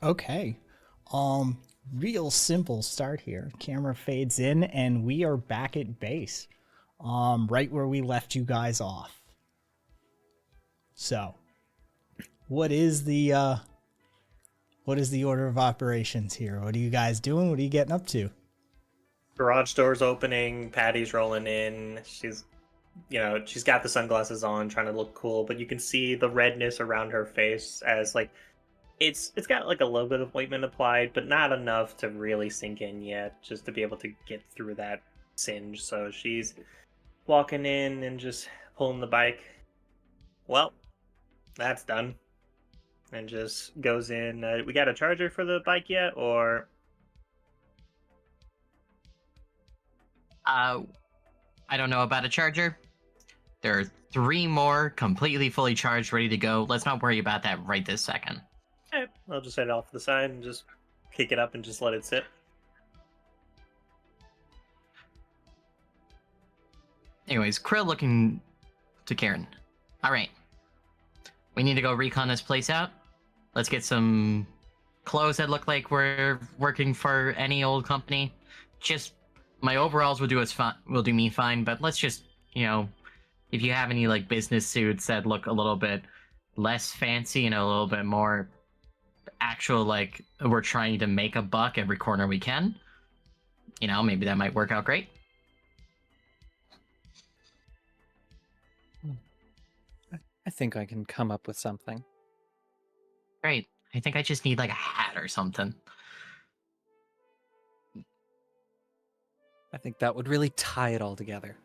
Okay. Um, Real simple start here. Camera fades in and we are back at base. Right where we left you guys off. So, what is the order of operations here? What are you guys doing? What are you getting up to? Garage door's opening, Patty's rolling in. She's got the sunglasses on, trying to look cool, but you can see the redness around her face as like it's got like a little bit of ointment applied, but not enough to really sink in yet, just to be able to get through that singe. So she's walking in and just pulling the bike. Well, that's done. And just goes in. We got a charger for the bike yet, or I don't know about a charger. There are 3 more completely fully charged, ready to go. Let's not worry about that right this second. I'll just set it off to the side and just kick it up and just let it sit. Anyways, Krill looking to Karen. All right. We need to go recon this place out. Let's get some clothes that look like we're working for any old company. Just my overalls will do me fine, but let's just, if you have any like business suits that look a little bit less fancy and a little bit more actual, like we're trying to make a buck every corner we can, maybe that might work out great. I think I can come up with something. Great. I think I just need like a hat or something. I think that would really tie it all together.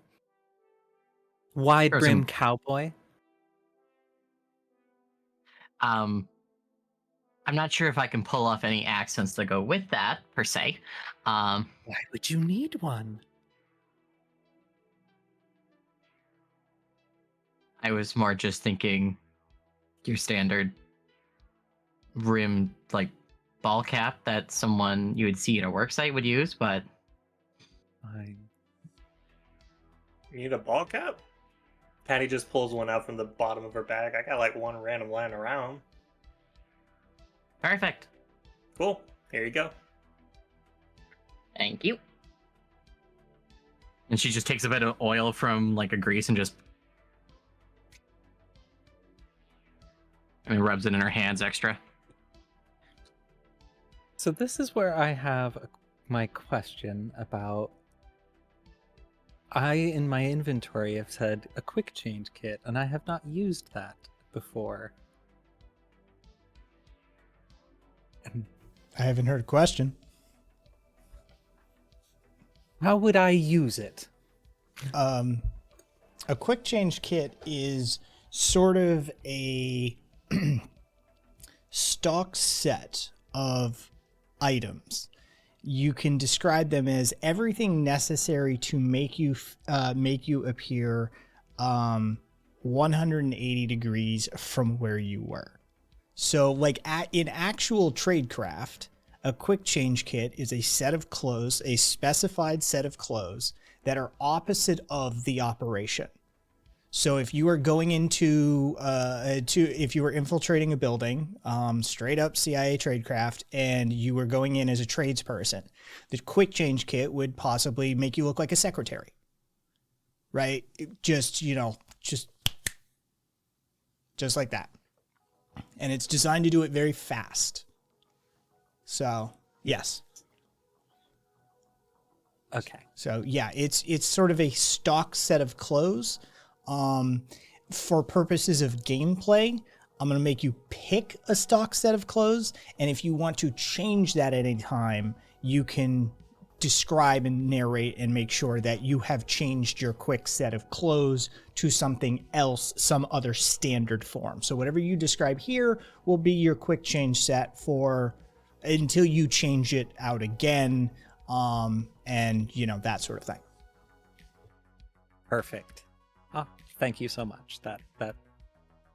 Wide Or brim some- cowboy. I'm not sure if I can pull off any accents to go with that per se. Why would you need one? I was more just thinking your standard rim like ball cap that someone you would see at a work site would use, but Fine. You need a ball cap? Patty just pulls one out from the bottom of her bag. I got like one random lying around. perfect. Cool. Here you go. Thank you. And she just takes a bit of oil from like a grease and just rubs it in her hands extra. So this is where I have my question about. In my inventory, have said a quick change kit, and I have not used that before. I haven't heard a question. How would I use it? A quick change kit is sort of a stock set of items. You can describe them as everything necessary to make you appear 180 degrees from where you were. So, like in actual tradecraft, a quick change kit is a set of clothes, a specified set of clothes that are opposite of the operation. So if you are going into if you were infiltrating a building, straight up CIA tradecraft, and you were going in as a tradesperson, the quick change kit would possibly make you look like a secretary, right? Just like that, and it's designed to do it very fast. So yes. Okay. So yeah, it's sort of a stock set of clothes. For purposes of gameplay, I'm going to make you pick a stock set of clothes, and if you want to change that at any time, you can describe and narrate and make sure that you have changed your quick set of clothes to something else, some other standard form. So whatever you describe here will be your quick change set for until you change it out again, and that sort of thing. Perfect. Oh, thank you so much. That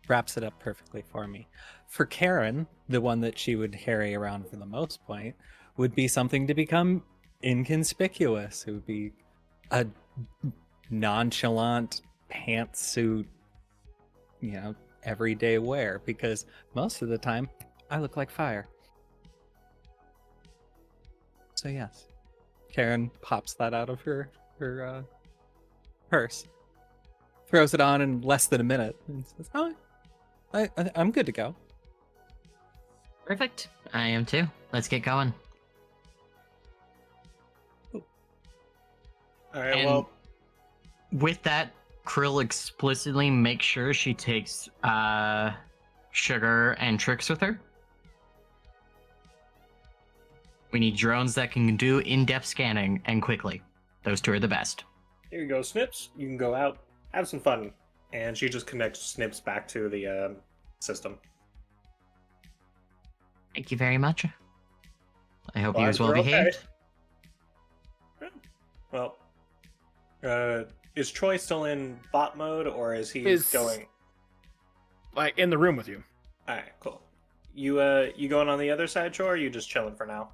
wraps it up perfectly for me. For Karen, the one that she would carry around for the most point, would be something to become inconspicuous. It would be a nonchalant pantsuit, everyday wear, because most of the time I look like fire. So yes, Karen pops that out of her purse, throws it on in less than a minute, and says, "Oh, I'm good to go." Perfect. I am too. Let's get going. All right. And well, with that, Krill explicitly makes sure she takes Sugar and Tricks with her. We need drones that can do in-depth scanning and quickly. Those two are the best. here you go, Snips. You can go out, have some fun, and she just connects Snips back to the system. Thank you very much. I hope Glad he was well you're okay. behaved. Well, is Troy still in bot mode, or is he going? Like in the room with you. All right, cool. You going on the other side, Troy, or are you just chilling for now?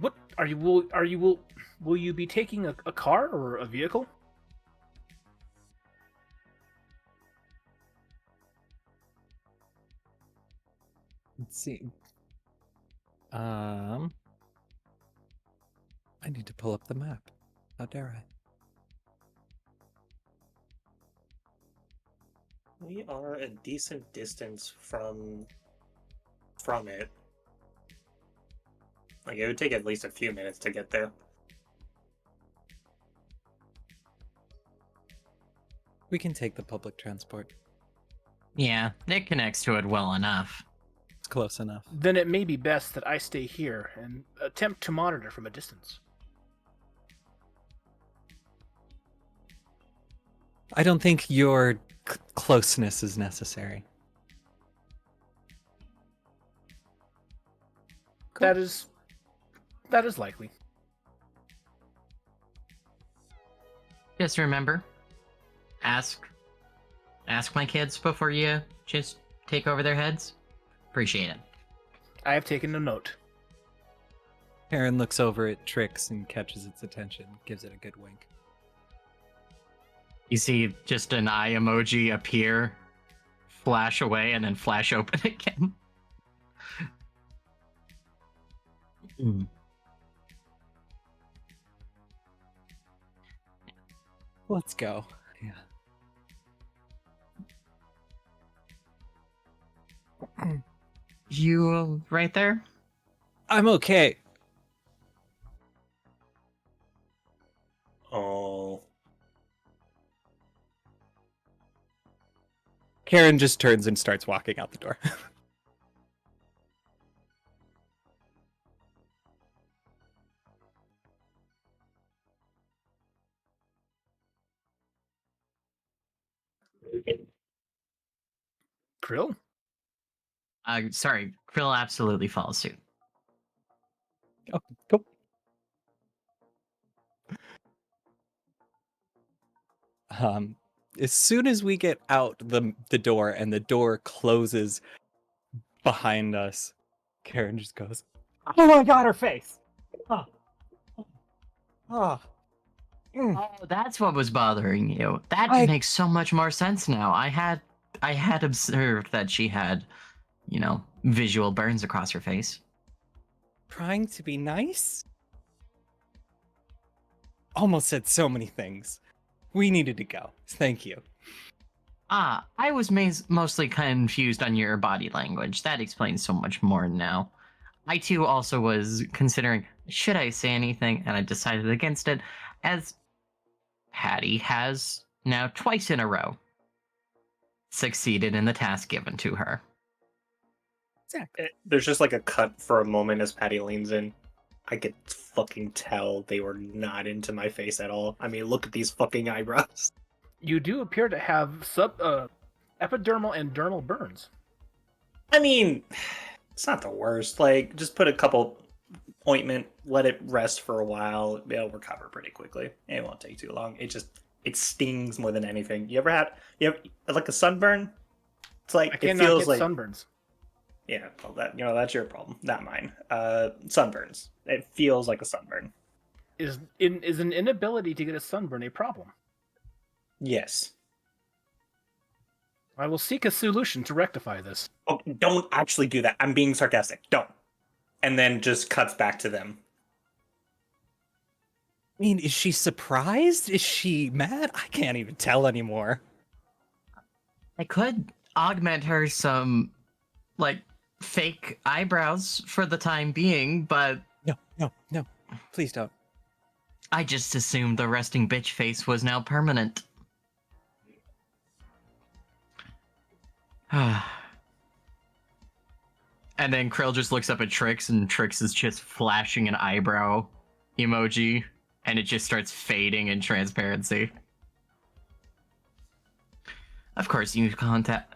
What are you? Will you be taking a car or a vehicle? Let's see. I need to pull up the map. How dare I? We are a decent distance from it. Like, it would take at least a few minutes to get there. We can take the public transport. Yeah, it connects to it well enough. It's close enough. Then it may be best that I stay here and attempt to monitor from a distance. I don't think your closeness is necessary. Cool. That is likely. Just remember, ask my kids before you just take over their heads. Appreciate it. I have taken a note. Karen looks over at Trix and catches its attention, gives it a good wink. You see just an eye emoji appear, flash away, and then flash open again. Let's go. Yeah. You right there? I'm okay. Oh. Karen just turns and starts walking out the door. Krill? Sorry, Krill absolutely follows suit. Oh, cool. As soon as we get out the door and the door closes behind us, Karen just goes, "Oh my god, her face!" Oh. Oh. Oh, that's what was bothering you. That makes so much more sense now. I had observed that she had, visual burns across her face. Trying to be nice? Almost said so many things. We needed to go. Thank you. I was mostly confused on your body language. That explains so much more now. I too also was considering, should I say anything? And I decided against it, as Patty has now twice in a row succeeded in the task given to her. Exactly. There's just like a cut for a moment as Patty leans in. I could fucking tell they were not into my face at all. I mean, look at these fucking eyebrows. You do appear to have epidermal and dermal burns. I mean, it's not the worst. Like, just put a couple ointment, let it rest for a while. It'll recover pretty quickly. It won't take too long. It stings more than anything. You have like a sunburn? It's like I it cannot feels get like sunburns. Yeah, well, that's your problem, not mine. Sunburns. It feels like a sunburn. Is an inability to get a sunburn a problem? Yes. I will seek a solution to rectify this. Oh, don't actually do that. I'm being sarcastic. Don't. And then just cuts back to them. I mean, is she surprised? Is she mad? I can't even tell anymore. I could augment her some, like, fake eyebrows for the time being, but No. Please don't. I just assumed the resting bitch face was now permanent. And then Krill just looks up at Trix, and Trix is just flashing an eyebrow emoji, and it just starts fading in transparency. Of course, you caught that.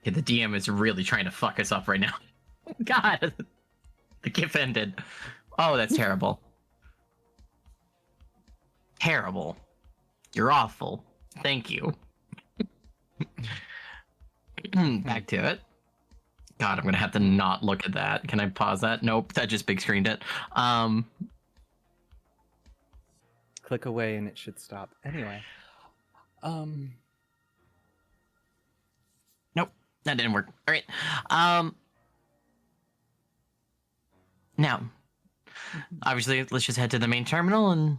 Okay, the DM is really trying to fuck us up right now. God, the GIF ended. Oh, that's terrible. Terrible. You're awful. Thank you. Back to it. God, I'm gonna have to not look at that. Can I pause that? Nope, that just big screened it. Click away and it should stop. Anyway. Nope, that didn't work. All right. Now, obviously, let's just head to the main terminal, and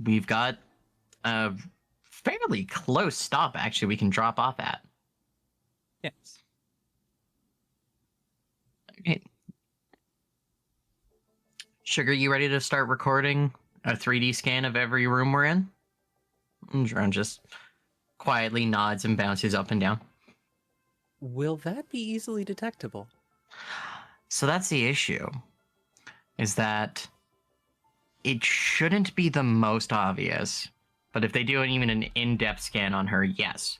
we've got a fairly close stop, actually, we can drop off at. Yes. Okay. Sugar, you ready to start recording a 3D scan of every room we're in? And Drone just quietly nods and bounces up and down. Will that be easily detectable? So that's the issue, is that it shouldn't be the most obvious, but if they do even an in-depth scan on her, yes.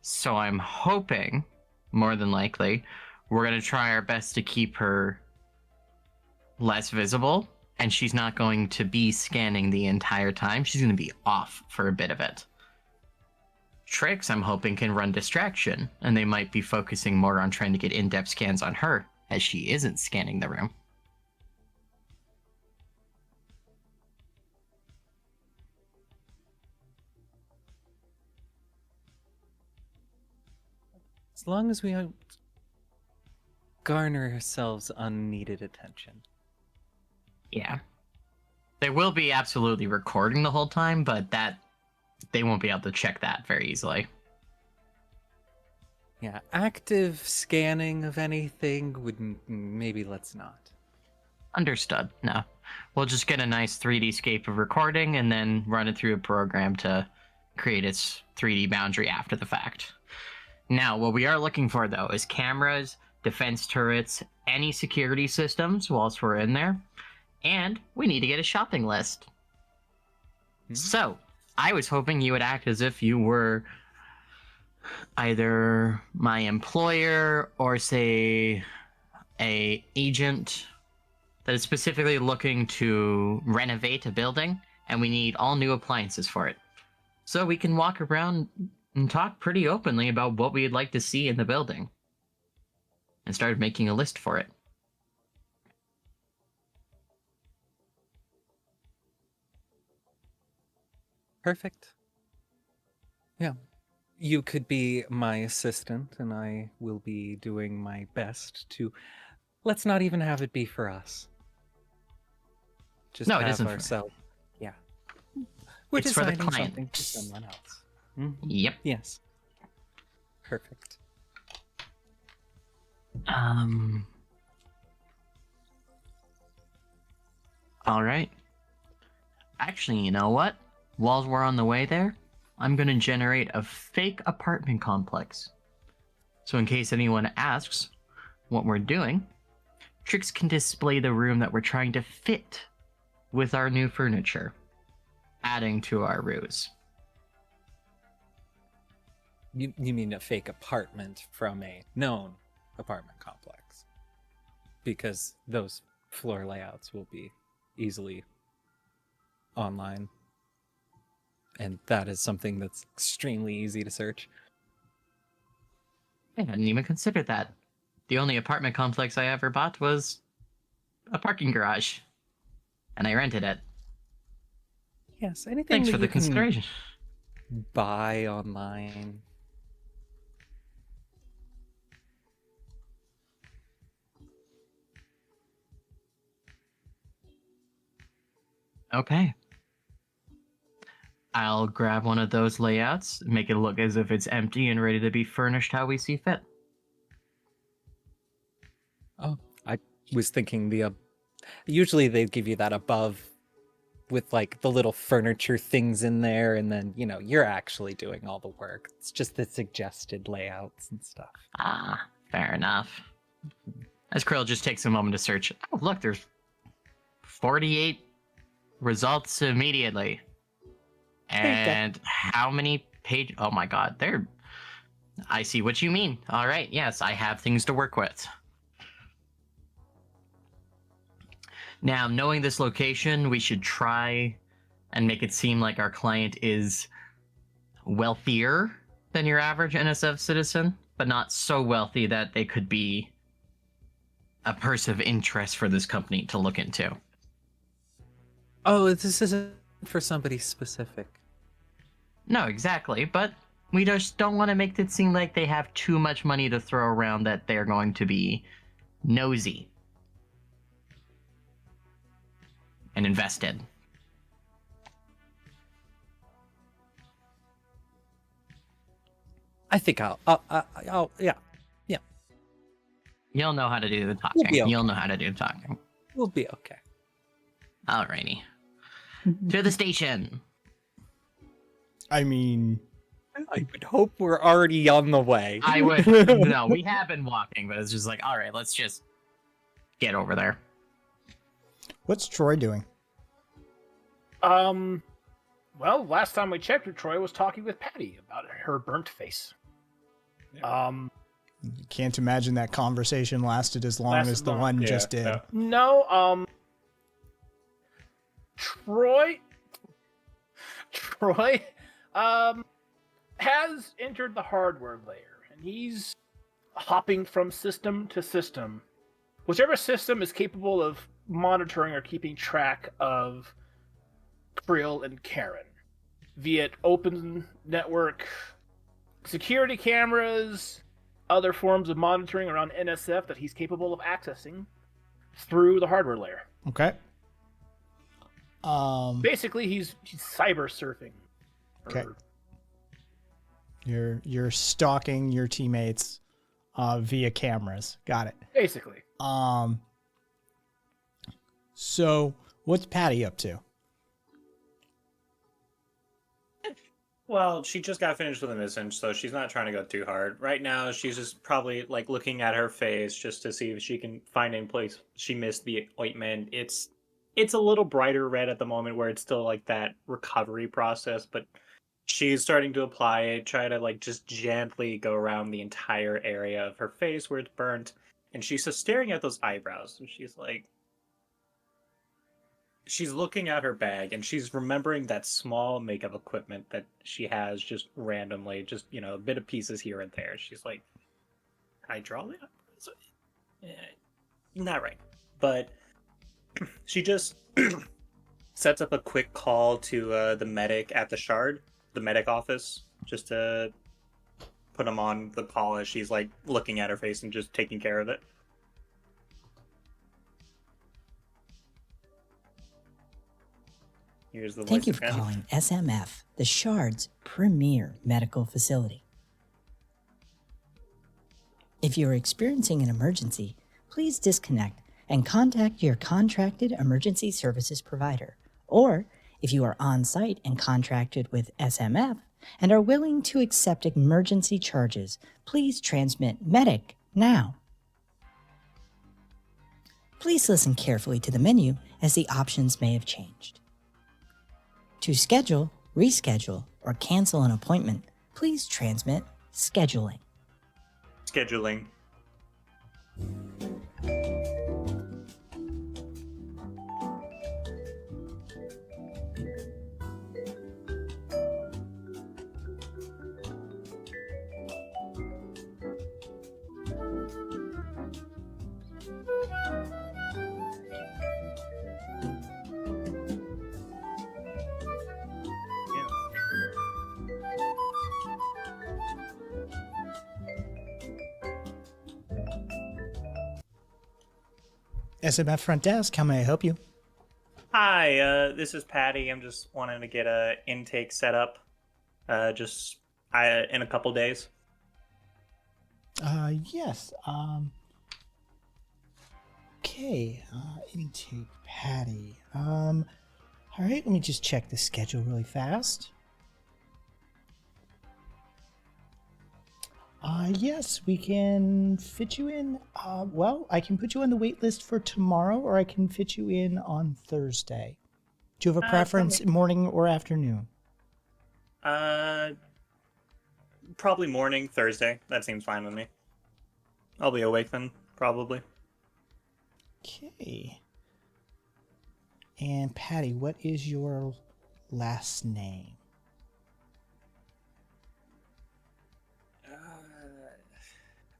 So I'm hoping, more than likely, we're going to try our best to keep her less visible, and she's not going to be scanning the entire time. She's going to be off for a bit of it. Trix, I'm hoping, can run distraction, and they might be focusing more on trying to get in-depth scans on her, as she isn't scanning the room. As long as we don't garner ourselves unneeded attention. Yeah. They will be absolutely recording the whole time, but they won't be able to check that very easily. Yeah, active scanning of anything maybe let's not. Understood. No. We'll just get a nice 3D scape of recording and then run it through a program to create its 3D boundary after the fact. Now, what we are looking for, though, is cameras, defense turrets, any security systems whilst we're in there, and we need to get a shopping list. Mm-hmm. So, I was hoping you would act as if you were either my employer or, say, a agent that is specifically looking to renovate a building, and we need all new appliances for it. So we can walk around and talk pretty openly about what we'd like to see in the building, and start making a list for it. Perfect. Yeah. You could be my assistant, and I will be doing my best to... Let's not even have it be for us. Just No, have it isn't ourselves. Yeah. It's for the designing client. something for someone else. Mm-hmm. Yep. Yes. Perfect. All right. Actually, you know what? While we're on the way there, I'm going to generate a fake apartment complex. So in case anyone asks what we're doing, Trix can display the room that we're trying to fit with our new furniture, adding to our ruse. You mean a fake apartment from a known apartment complex? Because those floor layouts will be easily online. And that is something that's extremely easy to search. I hadn't even considered that. The only apartment complex I ever bought was a parking garage, and I rented it. Yes, anything Thanks that for the you can consideration. buy online. Okay. I'll grab one of those layouts, make it look as if it's empty and ready to be furnished how we see fit. Oh, I was thinking usually they give you that above with like the little furniture things in there, and then, you're actually doing all the work. It's just the suggested layouts and stuff. Ah, fair enough. As Krill just takes a moment to search. Oh, look, there's 48 results immediately. And how many page? Oh my god, I see what you mean. All right, yes, I have things to work with. Now, knowing this location, we should try and make it seem like our client is wealthier than your average NSF citizen, but not so wealthy that they could be a person of interest for this company to look into. Oh, this isn't for somebody specific. No, exactly, but we just don't want to make it seem like they have too much money to throw around that they're going to be nosy and invested. I think I'll yeah. You'll know how to do the talking. We'll be okay. You'll know how to do the talking. We'll be okay. Alrighty. To the station. I mean, I would hope we're already on the way. I would. No, we have been walking, but it's just like, all right, let's just get over there. what's Troy doing? Well, last time we checked with Troy was talking with Patty about her burnt face. Can't imagine that conversation lasted as long as the one just did. No, Troy, has entered the hardware layer, and he's hopping from system to system. Whichever system is capable of monitoring or keeping track of Krill and Karen, via open network security cameras, other forms of monitoring around NSF that he's capable of accessing through the hardware layer. Okay. Basically, he's cyber surfing. Okay. You're stalking your teammates via cameras. Got it. Basically. So what's Patty up to? Well, she just got finished with a mission, so she's not trying to go too hard. Right now, she's just probably like looking at her face just to see if she can find any place she missed the ointment. It's a little brighter red at the moment where it's still like that recovery process, but she's starting to apply it, try to like just gently go around the entire area of her face where it's burnt. And she's just staring at those eyebrows, and she's like, she's looking at her bag, and she's remembering that small makeup equipment that she has just randomly, just, a bit of pieces here and there. She's like, can I draw that? Not right. But she just sets up a quick call to the medic at the Shard, the medic office, just to put him on the call as she's like looking at her face and just taking care of it. Here's the Thank voice you for again. calling SMF, the Shard's premier medical facility. If you are experiencing an emergency, please disconnect and contact your contracted emergency services provider. Or, if you are on site and contracted with SMF and are willing to accept emergency charges, please transmit medic now. Please listen carefully to the menu as the options may have changed. To schedule, reschedule, or cancel an appointment, please transmit scheduling. Scheduling. SMF front desk, how may I help you? Hi, this is Patty. I'm just wanting to get a intake set up. In a couple days. Yes. Okay. Intake Patty. All right. Let me just check the schedule really fast. Yes, we can fit you in. Well, I can put you on the wait list for tomorrow, or I can fit you in on Thursday. Do you have a preference, morning or afternoon? Probably morning, Thursday. That seems fine with me. I'll be awake then, probably. Okay. And Patty, what is your last name?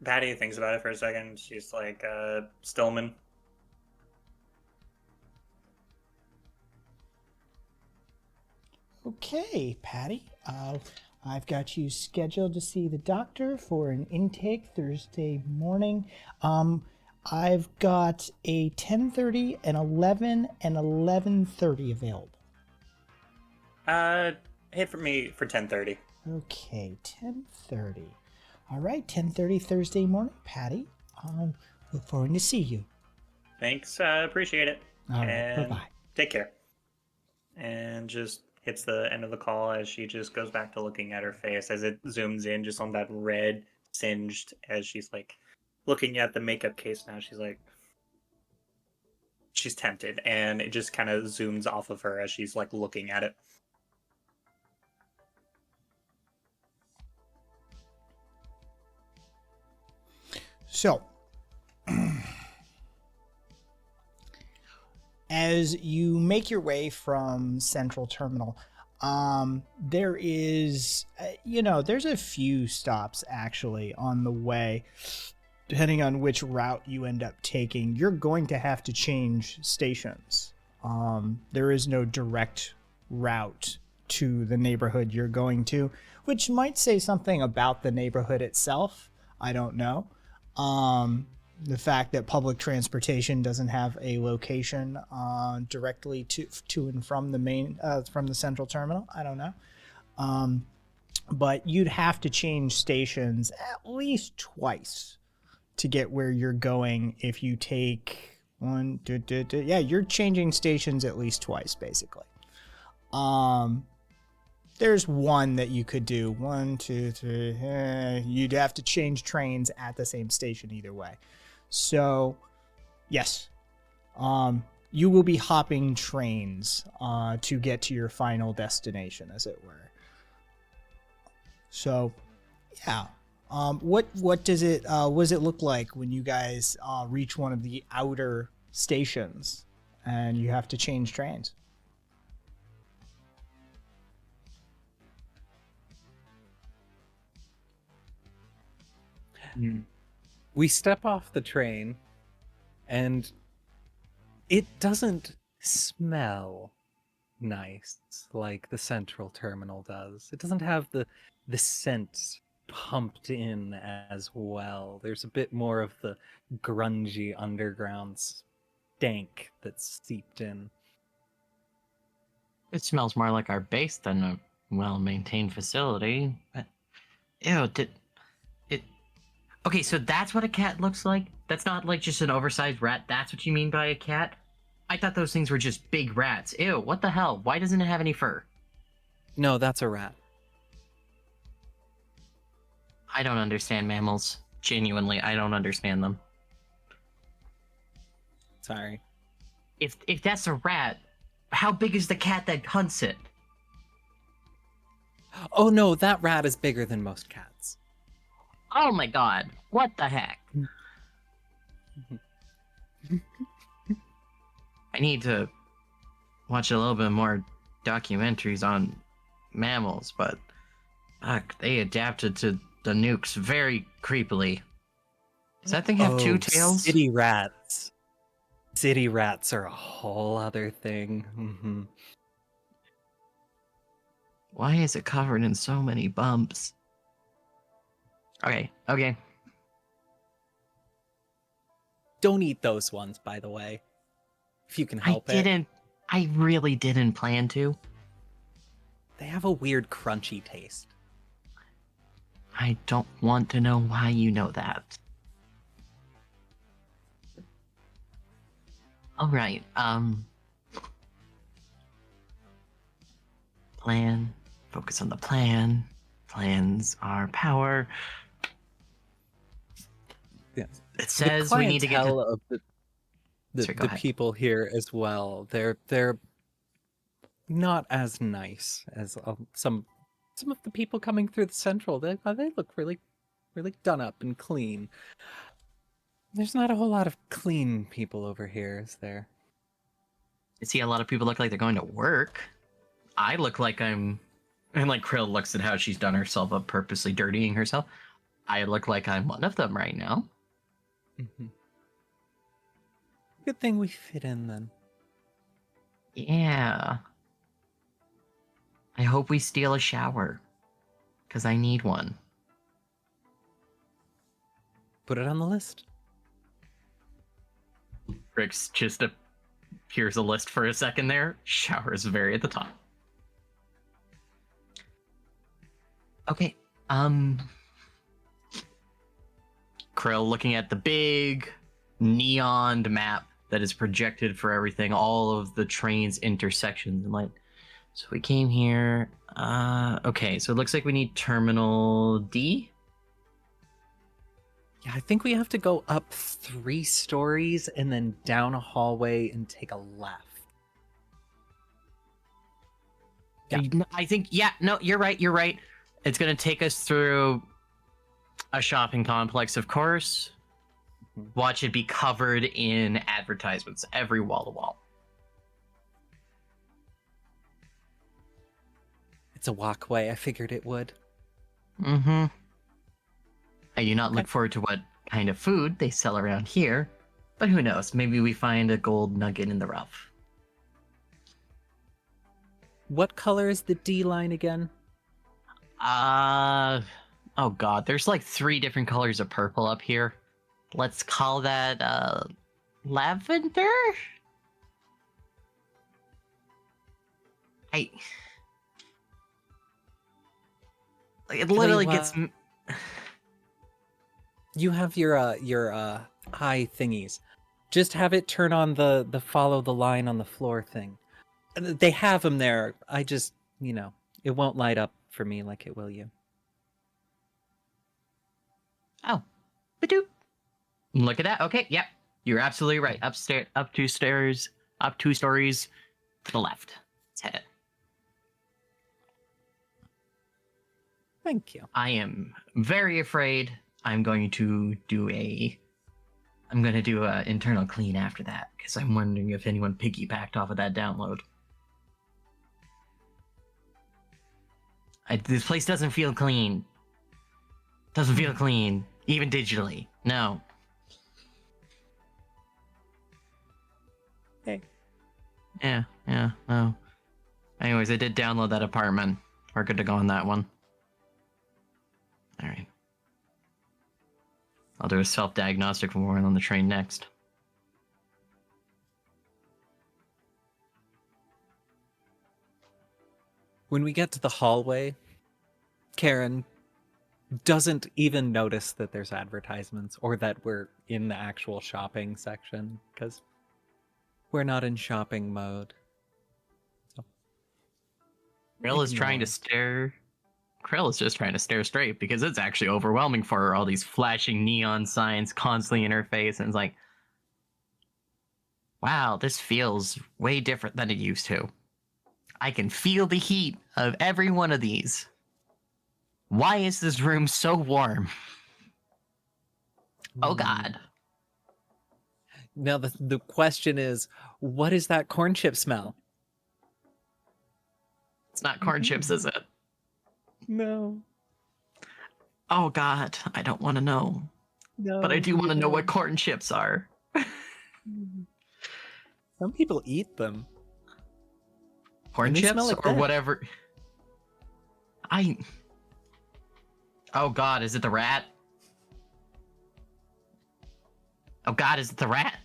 Patty thinks about it for a second. She's like, Stillman. Okay, Patty. I've got you scheduled to see the doctor for an intake Thursday morning. I've got a 10:30, an 11, and 11:30 available. Hit for me for 10:30. Okay, 10:30. All right, 10:30 Thursday morning, Patty. Look forward to see you. Thanks, appreciate it. All right, And bye-bye. take care. And just hits the end of the call as she just goes back to looking at her face as it zooms in just on that red singed as she's like looking at the makeup case now. She's tempted, and it just kind of zooms off of her as she's like looking at it. So, as you make your way from Central Terminal, there is, there's a few stops actually on the way. Depending on which route you end up taking, you're going to have to change stations. There is no direct route to the neighborhood you're going to, which might say something about the neighborhood itself. I don't know. The fact that public transportation doesn't have a location directly to and from the from the Central Terminal, I don't know. But you'd have to change stations at least twice to get where you're going. If you take you're changing stations at least twice, basically. There's one that you could do. 1, 2, 3. You'd have to change trains at the same station either way. So, yes, you will be hopping trains to get to your final destination, as it were. So, yeah. What does it look like when you guys reach one of the outer stations and you have to change trains? We step off the train, and it doesn't smell nice like the Central Terminal does. It doesn't have the scent pumped in as well. There's a bit more of the grungy underground stank that's seeped in. It smells more like our base than a well-maintained facility. But, ew, Okay, so that's what a cat looks like? That's not like just an oversized rat? That's what you mean by a cat? I thought those things were just big rats. Ew, what the hell? Why doesn't it have any fur? No, that's a rat. I don't understand mammals. Genuinely, I don't understand them. Sorry. If that's a rat, how big is the cat that hunts it? Oh no, that rat is bigger than most cats. Oh my god, what the heck? I need to watch a little bit more documentaries on mammals, but fuck, they adapted to the nukes very creepily. Does that thing have two tails? City rats. city rats are a whole other thing. Mm-hmm. Why is it covered in so many bumps? Okay. Don't eat those ones, by the way. If you can help it. I really didn't plan to. They have a weird crunchy taste. I don't want to know why you know that. Alright, plan. Focus on the plan. Plans are power. Yes. It says we need to get to... of Sorry, go the ahead. people here as well. They're not as nice as some of the people coming through the central. They look really done up and clean. There's not a whole lot of clean people over here, is there? I see a lot of people look like they're going to work. I look like I'm... And like Krill looks at how she's done herself up, purposely dirtying herself. I look like I'm one of them right now. Mm-hmm. Good thing we fit in then. Yeah. I hope we steal a shower. Because I need one. Put it on the list. Rick's just here's a list for a second there. Shower is very at the top. Okay. Krill looking at the big neon map that is projected for everything, all of the train's intersections and light. So we came here. Okay, so it looks like we need Terminal D. Yeah, I think we have to go up 3 stories and then down a hallway and take a left. Yeah. I think, yeah, no, you're right. It's going to take us through a shopping complex, of course. Watch it be covered in advertisements, every wall to wall. It's a walkway. I figured it would. Mm-hmm. I do not look forward to what kind of food they sell around here, but who knows? Maybe we find a gold nugget in the rough. What color is the D line again? Oh god, there's like 3 different colors of purple up here. Let's call that, lavender? It literally gets... You have your eye thingies. Just have it turn on the follow the line on the floor thing. They have them there. I just, it won't light up for me like it will you. Oh. Ba-doop. Look at that. Okay, yep. You're absolutely right. Up 2 stories to the left. Let's hit it. Thank you. I am very afraid I'm going to do a internal clean after that, because I'm wondering if anyone piggybacked off of that download. This place doesn't feel clean. Doesn't feel clean, even digitally. No. Hey. Yeah, no. Anyways, I did download that apartment. We're good to go on that one. Alright. I'll do a self-diagnostic when we're on the train next. When we get to the hallway, Karen doesn't even notice that there's advertisements or that we're in the actual shopping section, because we're not in shopping mode. So, Krill is just trying to stare straight, because it's actually overwhelming for her, all these flashing neon signs constantly in her face, and it's like, wow, this feels way different than it used to. I can feel the heat of every one of these. Why is this room so warm? Oh god. Now the question is, what is that corn chip smell? It's not corn chips, is it? No. Oh god, I don't want to know. No. But I do want to know what corn chips are. Some people eat them. Corn And they chips smell like or that. whatever. Oh God, is it the rat? Oh God, is it the rat?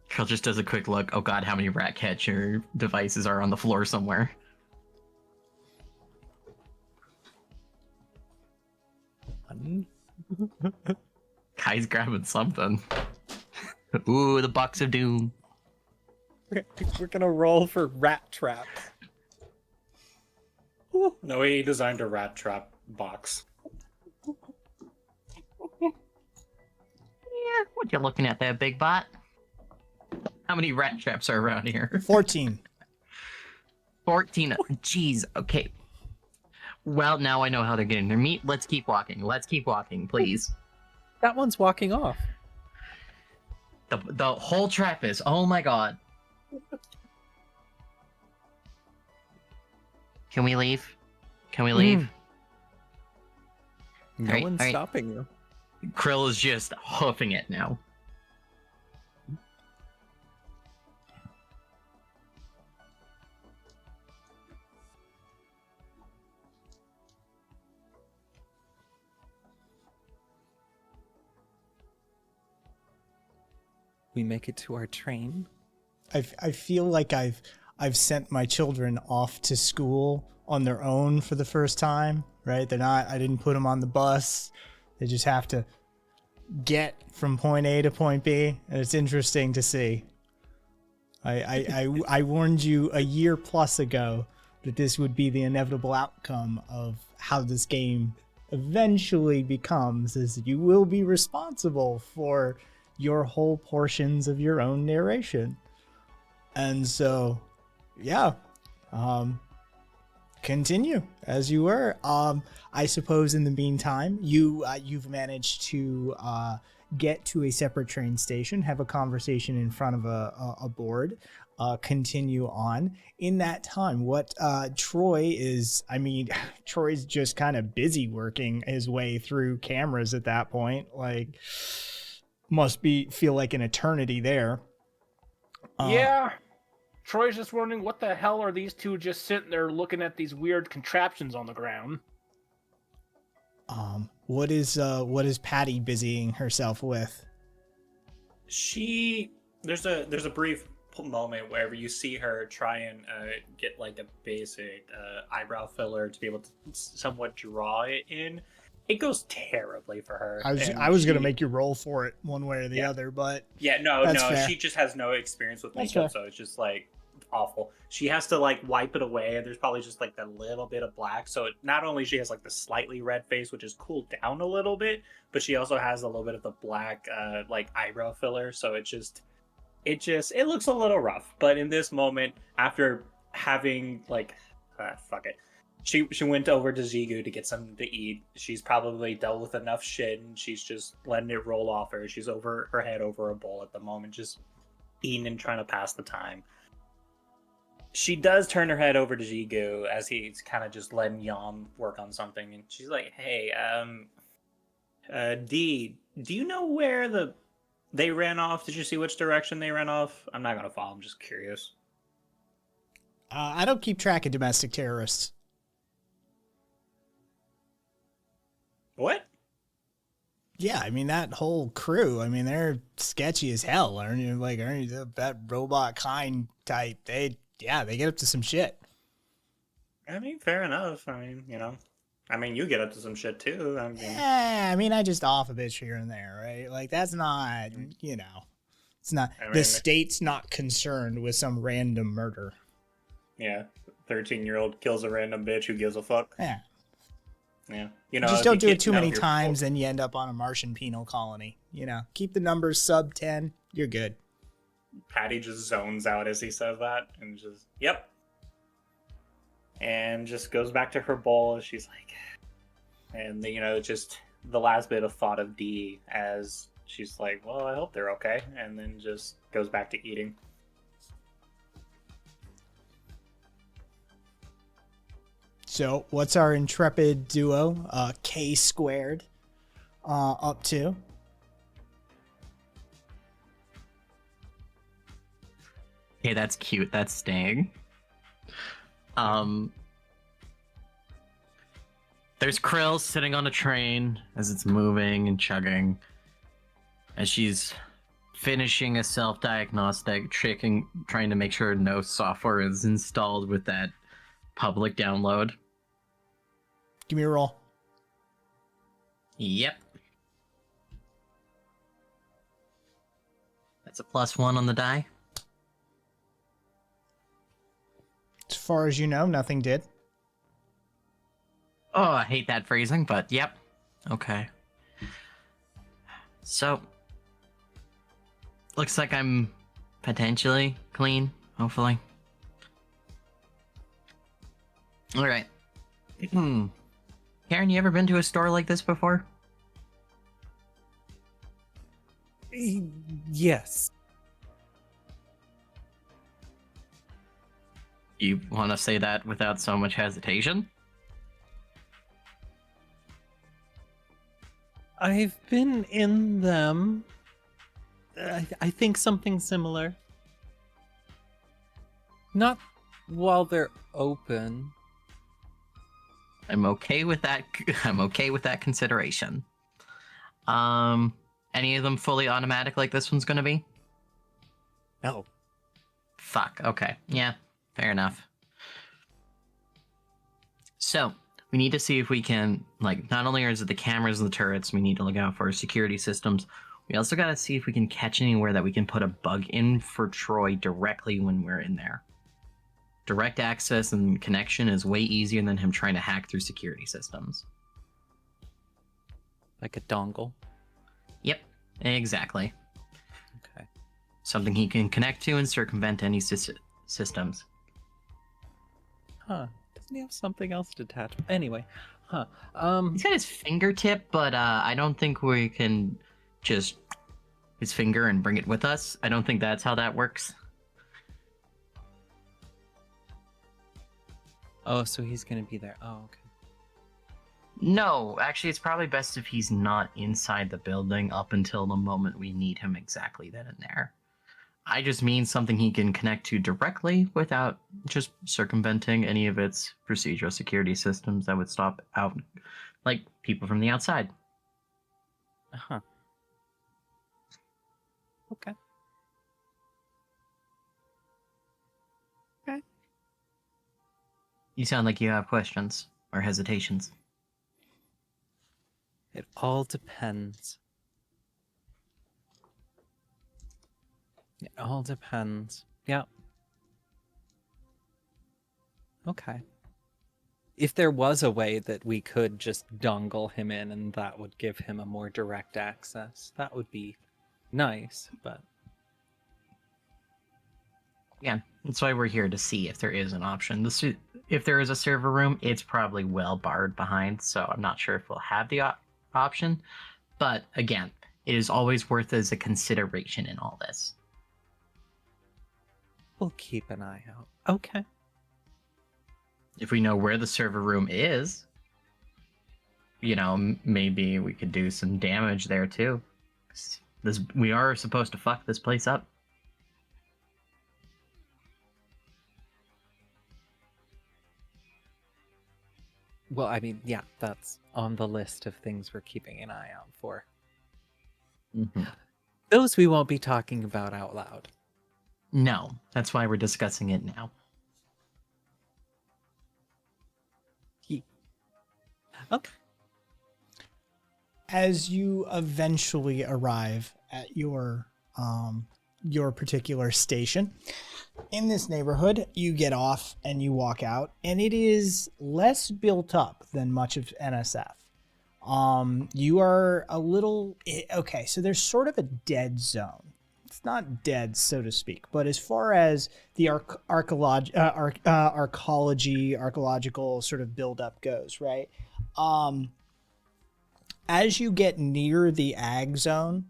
Krill just does a quick look. Oh God, how many rat catcher devices are on the floor somewhere? Kai's grabbing something. Ooh, the box of doom. We're gonna roll for rat trap. No, he designed a rat trap box. Yeah, what you looking at there, big bot? How many rat traps are around here? 14. 14. Jeez, okay. Well, now I know how they're getting their meat. Let's keep walking. Let's keep walking, please. That one's walking off. The whole trap is. Oh my God. Can we leave? Can we leave? No Alright, one's alright. stopping you. Krill is just hoofing it now. We make it to our train. I feel like I've sent my children off to school on their own for the first time, right? I didn't put them on the bus. They just have to get from point A to point B, and it's interesting to see. I warned you a year plus ago that this would be the inevitable outcome of how this game eventually becomes, is you will be responsible for your whole portions of your own narration. And so, yeah, continue as you were. I suppose in the meantime, you've managed to get to a separate train station, have a conversation in front of a board, continue on. In that time, what Troy is, Troy's just kind of busy working his way through cameras at that point. Like, must feel like an eternity there. Yeah. Troy's just wondering what the hell are these two just sitting there looking at these weird contraptions on the ground. What is Patty busying herself with? There's a brief moment where you see her try and get like a basic eyebrow filler to be able to somewhat draw it in. It goes terribly for her. I was gonna make you roll for it one way or the other, but that's fair. She just has no experience with That's makeup, fair. so it's just like awful. She has to like wipe it away, and there's probably just like a little bit of black. So not only she has like the slightly red face, which is cooled down a little bit, but she also has a little bit of the black like eyebrow filler. So it looks a little rough. But in this moment, after having like fuck it. She went over to Zigu to get something to eat. She's probably dealt with enough shit, and she's just letting it roll off her. She's over her head over a bowl at the moment, just eating and trying to pass the time. She does turn her head over to Zigu as he's kind of just letting Yam work on something, and she's like, "Hey, D, do you know where they ran off? Did you see which direction they ran off? I'm not gonna follow. I'm just curious." I don't keep track of domestic terrorists. What? Yeah, that whole crew. They're sketchy as hell. Aren't you? That robot kind type? They get up to some shit. Fair enough. You get up to some shit too. I just off a bitch here and there, right? Like, that's not, it's not, the state's not concerned with some random murder. Yeah, 13-year-old kills a random bitch. Who gives a fuck? Yeah. Yeah. Just don't do it too many times and you end up on a Martian penal colony. Keep the numbers sub 10. You're good. Patty just zones out as he says that and just, yep. And just goes back to her bowl as she's like, and just the last bit of thought of D as she's like, well, I hope they're okay. And then just goes back to eating. So what's our intrepid duo, K squared, up to? Okay, that's cute. That's staying. There's Krill sitting on a train as it's moving and chugging. As she's finishing a self-diagnostic, trying to make sure no software is installed with that public download. Give me a roll. Yep. That's a +1 on the die. As far as you know, nothing did. Oh, I hate that phrasing, but yep. Okay. So, looks like I'm potentially clean, hopefully. Alright. Karen, you ever been to a store like this before? Yes. You want to say that without so much hesitation? I've been in them. I think something similar. Not while they're open. I'm okay with that. I'm okay with that consideration. Any of them fully automatic like this one's gonna be? No. Fuck. Okay. Yeah. Fair enough. So we need to see if we can, like, not only is it the cameras and the turrets we need to look out for, security systems. We also got to see if we can catch anywhere that we can put a bug in for Troy directly when we're in there. Direct access and connection is way easier than him trying to hack through security systems. Like a dongle. Yep, exactly. Okay. Something he can connect to and circumvent any systems. Huh. Doesn't he have something else detached? Anyway. Huh. He's got his fingertip, but I don't think we can just his finger and bring it with us. I don't think that's how that works. Oh, so he's gonna be there. Oh, okay. No, actually, it's probably best if he's not inside the building up until the moment we need him exactly then and there. I just mean something he can connect to directly without just circumventing any of its procedural security systems that would stop out, like, people from the outside. Huh. Okay. Okay. You sound like you have questions or hesitations. It all depends. It all depends. Yeah. Okay. If there was a way that we could just dongle him in and that would give him a more direct access, that would be nice, but... Yeah, that's why we're here to see if there is an option. If there is a server room, it's probably well barred behind, so I'm not sure if we'll have the option. But again, it is always worth as a consideration in all this. We'll keep an eye out. Okay. If we know where the server room is, you know, maybe we could do some damage there too. We are supposed to fuck this place up. Well, I mean, yeah, that's on the list of things we're keeping an eye out for. Mm-hmm. Those we won't be talking about out loud. No, that's why we're discussing it now. Okay. As you eventually arrive at your particular station in this neighborhood, you get off and you walk out, and it is less built up than much of NSF. You are a little okay. So there's sort of a dead zone. It's not dead, so to speak, but as far as the archaeological sort of buildup goes, right? As you get near the ag zone,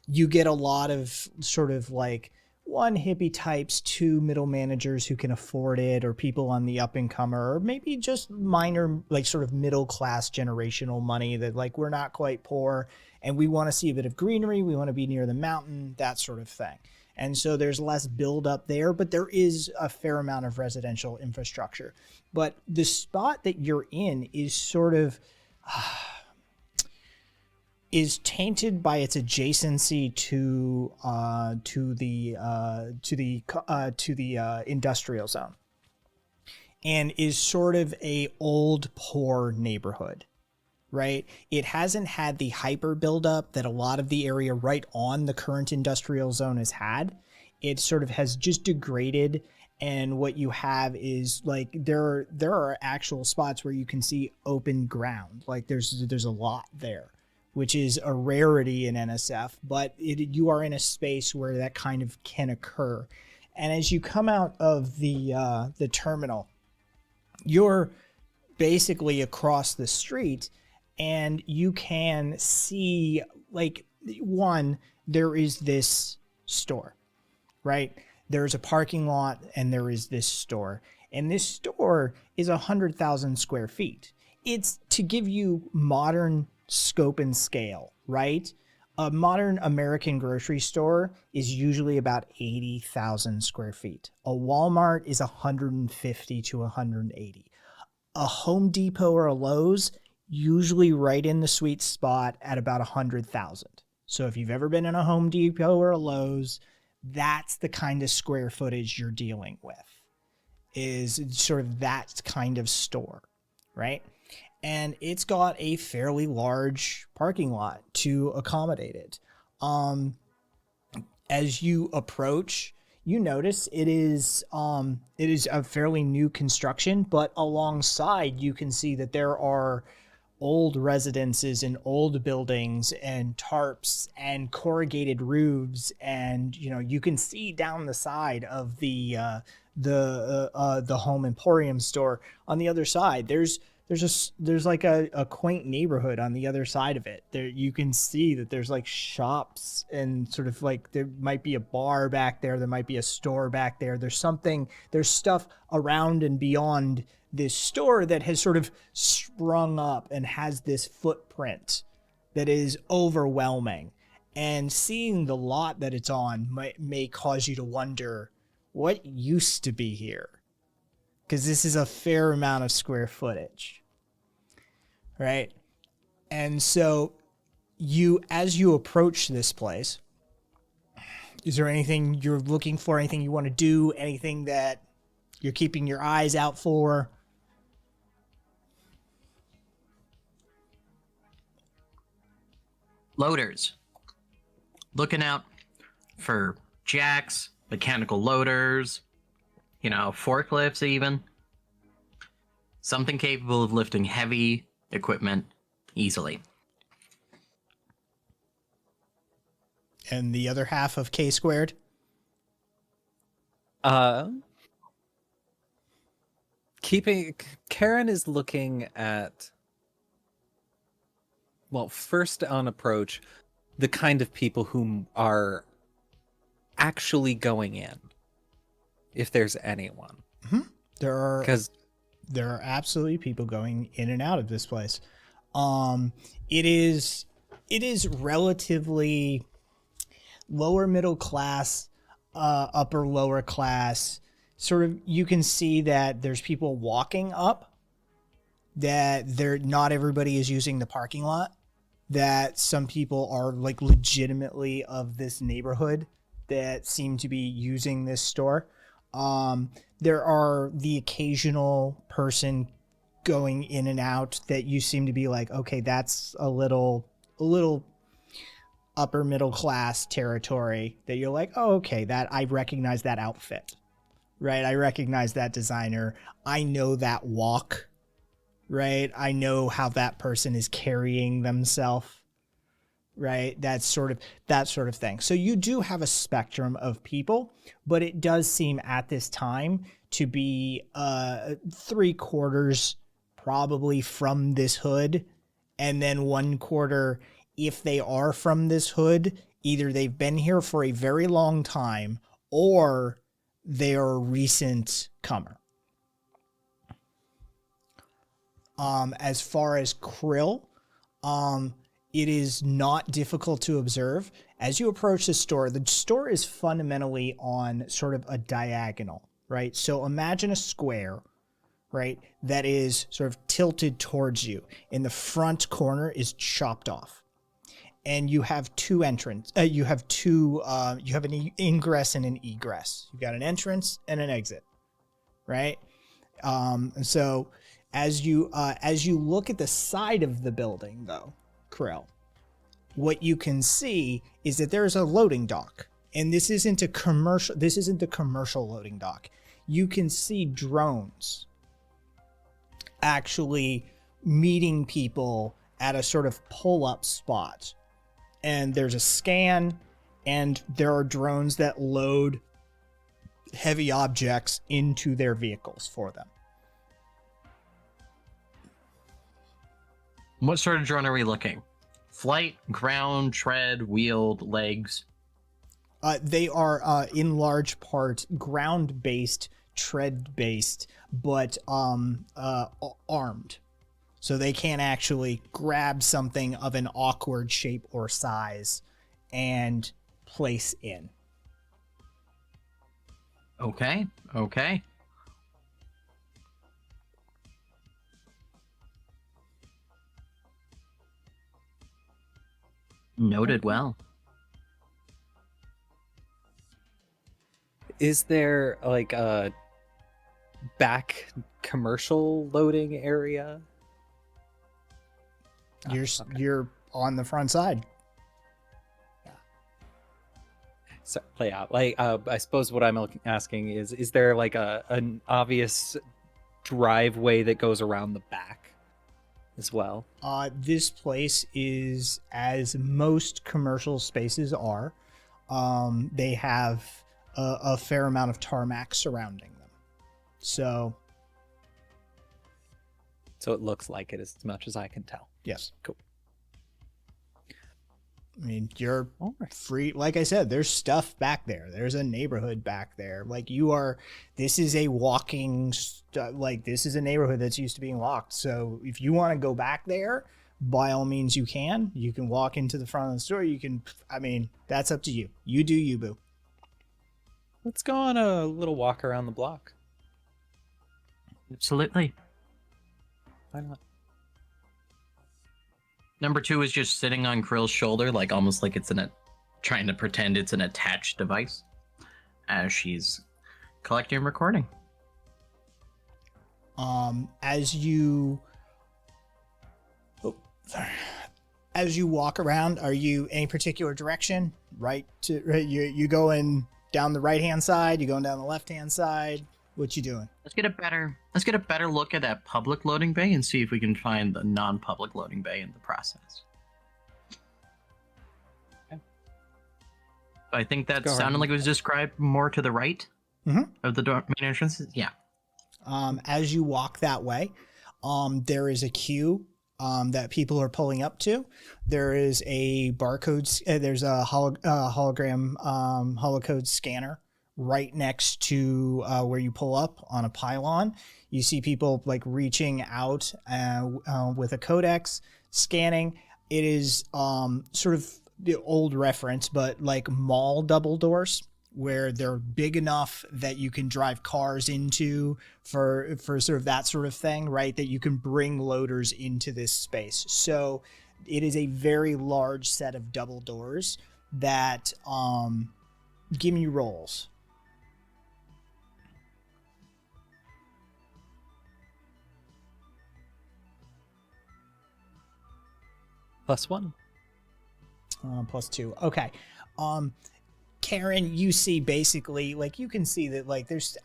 you get a lot of sort of like one, hippie types, two, middle managers who can afford it, or people on the up and comer, or maybe just minor, like sort of middle class generational money that like we're not quite poor and we want to see a bit of greenery. We want to be near the mountain, that sort of thing. And so there's less buildup there, but there is a fair amount of residential infrastructure. But the spot that you're in is sort of is tainted by its adjacency to the industrial zone, and is sort of a old poor neighborhood, right? It hasn't had the hyper buildup that a lot of the area right on the current industrial zone has had. It sort of has just degraded, and what you have is like there are actual spots where you can see open ground. Like there's a lot there, which is a rarity in NSF, but you are in a space where that kind of can occur. And as you come out of the terminal, you're basically across the street, and you can see, like, one, there is this store, right? There's a parking lot and there is this store, and this store is 100,000 square feet. It's to give you modern scope and scale, right? A modern American grocery store is usually about 80,000 square feet. A Walmart is 150 to 180. A Home Depot or a Lowe's, usually right in the sweet spot at about 100,000. So if you've ever been in a Home Depot or a Lowe's, that's the kind of square footage you're dealing with, is sort of that kind of store, right? And it's got a fairly large parking lot to accommodate it. As you approach, you notice it is a fairly new construction, but alongside you can see that there are old residences and old buildings and tarps and corrugated roofs, and you can see down the side of the Home Emporium store on the other side. There's like a quaint neighborhood on the other side of it. There you can see that there's like shops, and sort of like there might be a bar back there. There might be a store back there. There's stuff around and beyond this store that has sort of sprung up and has this footprint that is overwhelming. And seeing the lot that it's on may cause you to wonder what used to be here, because this is a fair amount of square footage, right? And so as you approach this place, is there anything you're looking for, anything you want to do, anything that you're keeping your eyes out for? Loaders. Looking out for jacks, mechanical loaders, forklifts even. Something capable of lifting heavy equipment easily. And the other half of K squared? Karen is looking at, well, first on approach, the kind of people who are actually going in, if there's anyone. Mm-hmm. There are absolutely people going in and out of this place. It is relatively lower middle class, upper lower class. Sort of, you can see that there's people walking up, that not everybody is using the parking lot, that some people are like legitimately of this neighborhood that seem to be using this store. There are the occasional person going in and out that you seem to be like, okay, that's a little upper middle class territory, that you're like, oh, okay, that I recognize that outfit, right? I recognize that designer. I know that walk, right? I know how that person is carrying themselves, right? That sort of thing. So you do have a spectrum of people, but it does seem at this time to be 3/4 probably from this hood, and then 1/4, if they are from this hood, either they've been here for a very long time or they are a recent comer. As far as Krill, it is not difficult to observe. As you approach the store is fundamentally on sort of a diagonal, right? So imagine a square, right, that is sort of tilted towards you. In the front corner is chopped off. And you have two entrances. You have an ingress and an egress. You've got an entrance and an exit, right? And so as you look at the side of the building, though, Krill, what you can see is that there's a loading dock, and this isn't the commercial loading dock. You can see drones actually meeting people at a sort of pull-up spot. And there's a scan, and there are drones that load heavy objects into their vehicles for them. What sort of drone are we looking? Flight, ground, tread, wheeled, legs? They are in large part ground-based, tread-based, but armed. So they can't actually grab something of an awkward shape or size and place in. Okay. Noted well. Is there like a back commercial loading area? You're on the front side. So, yeah, like I suppose what I'm asking is there like an obvious driveway that goes around the back as well? This place is, as most commercial spaces are, they have a fair amount of tarmac surrounding them. So it looks like it as much as I can tell. yes. Cool. I mean, you're All right. free. Like I said, there's stuff back there. There's a neighborhood back there. Like this is a this is a neighborhood that's used to being locked. So if you want to go back there, by all means you can. You can walk into the front of the store. That's up to you. You do you, boo. Let's go on a little walk around the block. Absolutely. Why not? Number 2 is just sitting on Krill's shoulder, like almost like it's trying to pretend it's an attached device as she's collecting and recording. As you walk around, are you any particular direction? You going down the right-hand side? You going down the left-hand side? What you doing? Let's get a better look at that public loading bay and see if we can find the non-public loading bay in the process. Okay. I think that Go sounded ahead. like it was described more to the right of the main entrance. Yeah. As you walk that way, there is a queue that people are pulling up to. There is a barcode. There's a hologram holocode scanner right next to where you pull up on a pylon. You see people like reaching out with a codex, scanning. It is sort of the old reference, but like mall double doors, where they're big enough that you can drive cars into for sort of that sort of thing, right? That you can bring loaders into this space. So it is a very large set of double doors that give me rolls. +1. +2. Okay. Karen, you see basically, like, you can see that, like, there's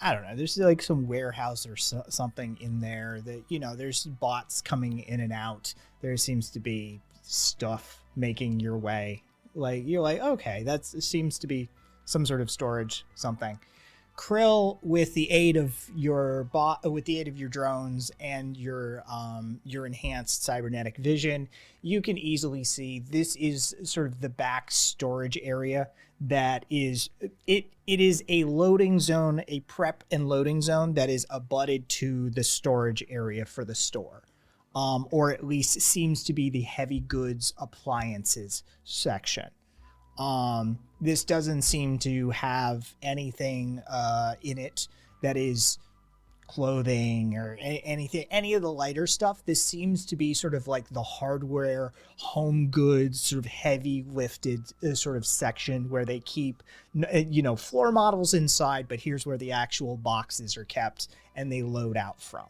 like some warehouse or something in there that, there's bots coming in and out. There seems to be stuff making your way. Like, you're like, okay, that seems to be some sort of storage something. Krill, with the aid of your drones and your enhanced cybernetic vision, you can easily see this is sort of the back storage area. That is, it is a loading zone, a prep and loading zone that is abutted to the storage area for the store. or at least seems to be the heavy goods appliances section. This doesn't seem to have anything in it that is clothing or anything, any of the lighter stuff. This seems to be sort of like the hardware, home goods, sort of heavy lifted sort of section where they keep, floor models inside, but here's where the actual boxes are kept and they load out from.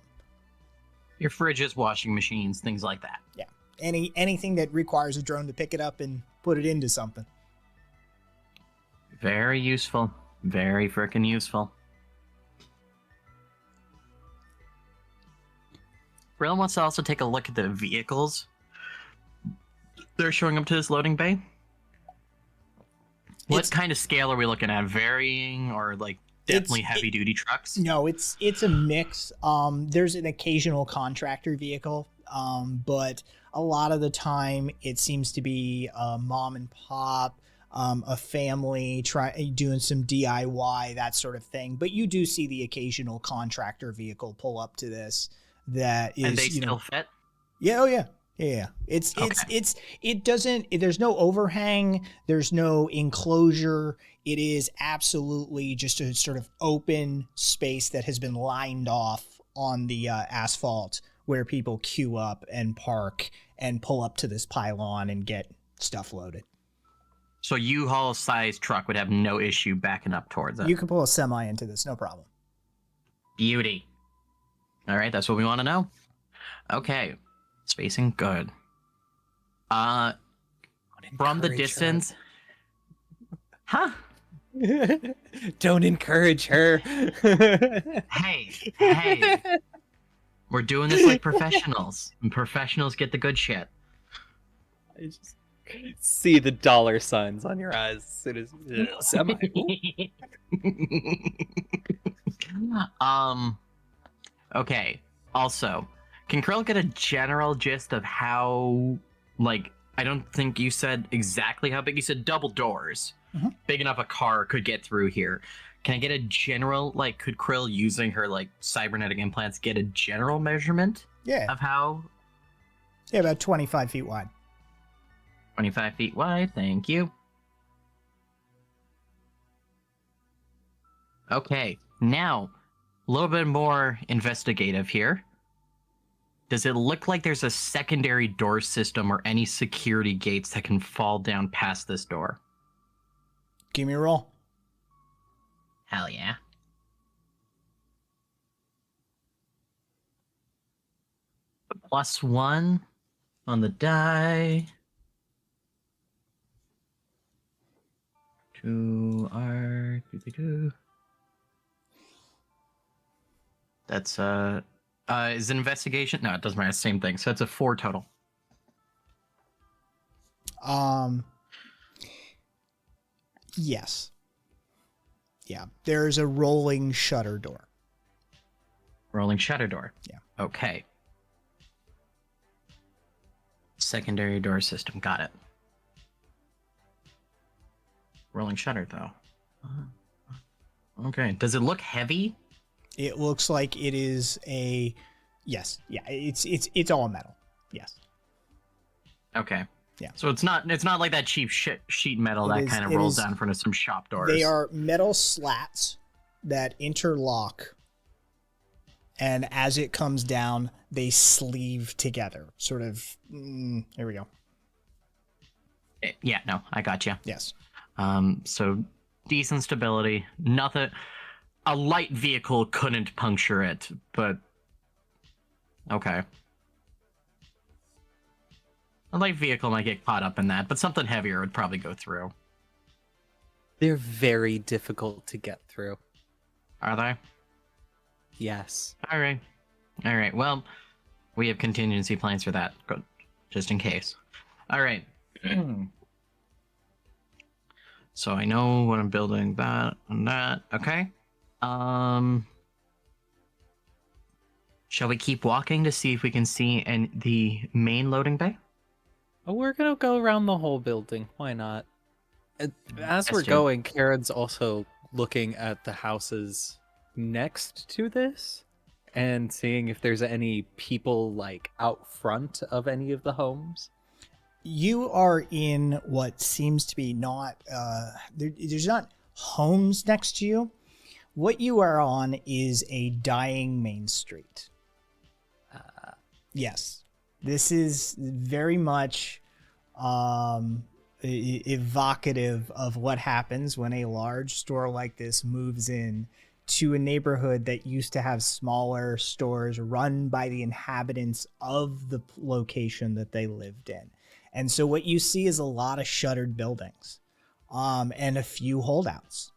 Your fridges, washing machines, things like that. Yeah. Anything that requires a drone to pick it up and put it into something. Very useful. Very frickin' useful. Brill wants to also take a look at the vehicles. They're showing up to this loading bay. What kind of scale are we looking at? Varying or like definitely heavy duty trucks? No, it's a mix. There's an occasional contractor vehicle, but a lot of the time it seems to be a mom and pop, a family doing some DIY, that sort of thing. But you do see the occasional contractor vehicle pull up to this. That is, and they still fit? Yeah, oh yeah. Yeah. It doesn't, there's no overhang, there's no enclosure. It is absolutely just a sort of open space that has been lined off on the asphalt where people queue up and park and pull up to this pylon and get stuff loaded. So U-Haul size truck would have no issue backing up towards it. You can pull a semi into this, no problem. Beauty. All right, that's what we want to know. Okay, spacing good. From the distance, huh? Don't encourage her. Hey, we're doing this like professionals, and professionals get the good shit. I just see the dollar signs on your eyes as soon as semi. Okay. Also, can Krill get a general gist of how, like, I don't think you said exactly how big. You said double doors. Mm-hmm. Big enough a car could get through here. Can I get a general, like, could Krill, using her, like, cybernetic implants, get a general measurement of how? Yeah, about 25 feet wide. 25 feet wide, thank you. Okay, now, a little bit more investigative here. Does it look like there's a secondary door system or any security gates that can fall down past this door? Give me a roll. Hell yeah. +1 on the die. 2R. That's is an investigation? No, it doesn't matter. Same thing. So it's a 4 total. Yes. Yeah. There's a rolling shutter door. Rolling shutter door. Yeah. Okay. Secondary door system. Got it. Rolling shutter though. Okay. Does it look heavy? It looks like it is a yes. Yeah, it's all metal. Yes. Okay. Yeah. So it's not like that cheap sheet metal that kind of rolls down in front of some shop doors. They are metal slats that interlock, and as it comes down, they sleeve together. Sort of. There we go. Yeah. No, I got you. Yes. So decent stability. Nothing. A light vehicle couldn't puncture it, but okay. A light vehicle might get caught up in that, but something heavier would probably go through. They're very difficult to get through. Are they? Yes. All right. Well, we have contingency plans for that, just in case. All right. So I know what I'm building. That and that. Okay. Shall we keep walking to see if we can see the main loading bay? Oh, we're gonna go around the whole building. Why not? As we're true. going, Karen's also looking at the houses next to this, and seeing if there's any people like out front of any of the homes. You are in what seems to be not there's not homes next to you. What you are on is a dying main street. Yes, this is very much evocative of what happens when a large store like this moves in to a neighborhood that used to have smaller stores run by the inhabitants of the location that they lived in. And so what you see is a lot of shuttered buildings, and a few holdouts.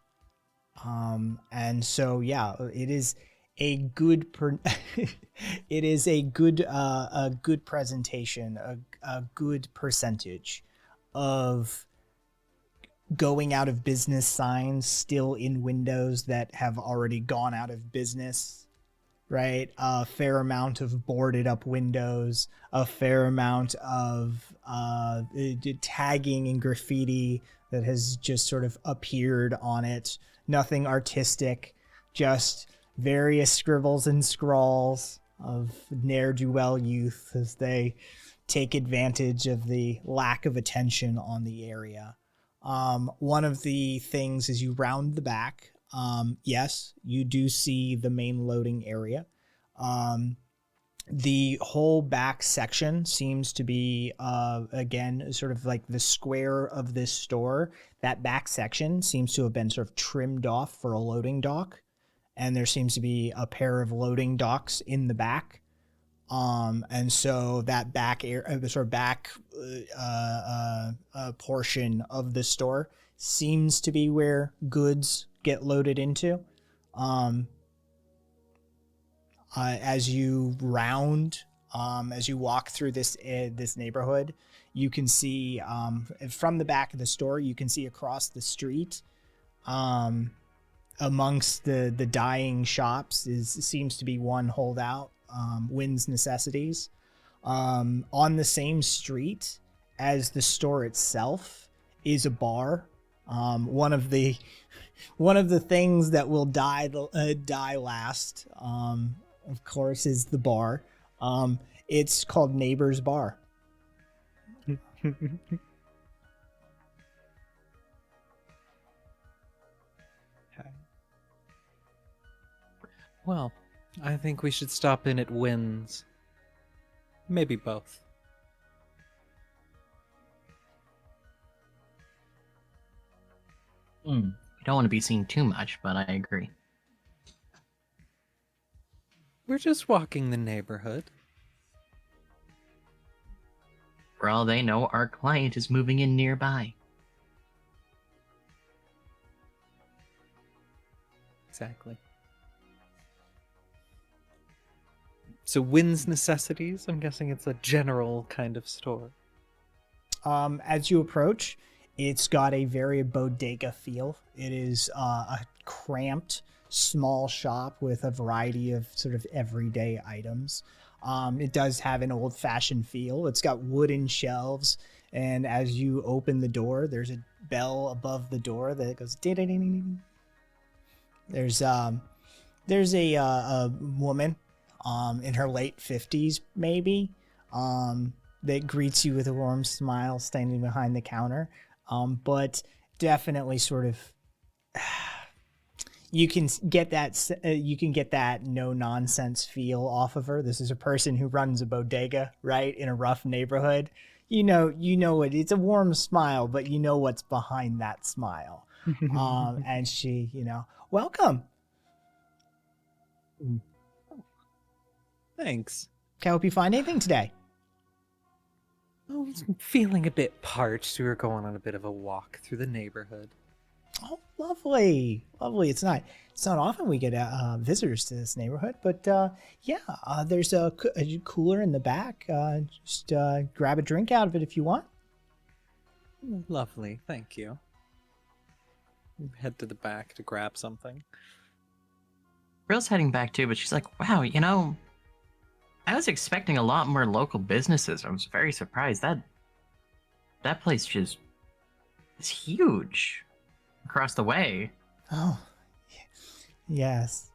And so, yeah, it is a good, it is a good presentation, a good percentage of going out of business signs still in windows that have already gone out of business, right? A fair amount of boarded up windows, a fair amount of tagging and graffiti that has just sort of appeared on it. Nothing artistic, just various scribbles and scrawls of ne'er-do-well youth as they take advantage of the lack of attention on the area. One of the things as you round the back, yes, you do see the main loading area. The whole back section seems to be, again, sort of like the square of this store. That back section seems to have been sort of trimmed off for a loading dock. And there seems to be a pair of loading docks in the back. And so that back portion of the store seems to be where goods get loaded into. As you round, as you walk through this neighborhood, you can see from the back of the store, you can see across the street, amongst the dying shops seems to be one holdout. Wynn's Necessities. On the same street as the store itself is a bar. One of the things that will die last, of course, is the bar. It's called Neighbor's Bar. Well, I think we should stop in at Wynn's. Maybe both. You don't want to be seen too much, but I agree. We're just walking the neighborhood. For all they know, our client is moving in nearby. Exactly. So Wynn's Necessities, I'm guessing it's a general kind of store. As you approach, it's got a very bodega feel. It is a cramped, small shop with a variety of sort of everyday items. It does have an old-fashioned feel. It's got wooden shelves, and as you open the door, there's a bell above the door that goes ding-ding-ding-ding. There's a woman in her late 50s, maybe, that greets you with a warm smile standing behind the counter. But definitely sort of, you can get that no nonsense feel off of her. This is a person who runs a bodega, right, in a rough neighborhood. You know it. It's a warm smile, but you know what's behind that smile. And she, welcome. Thanks. Can I help you find anything today? I was feeling a bit parched. We were going on a bit of a walk through the neighborhood. Oh, lovely. It's not often we get visitors to this neighborhood, but there's a cooler in the back. Just grab a drink out of it if you want. Lovely, thank you. Head to the back to grab something. Rill's heading back too, but she's like, wow, I was expecting a lot more local businesses. I was very surprised. That place just is huge across the way. Oh, yes.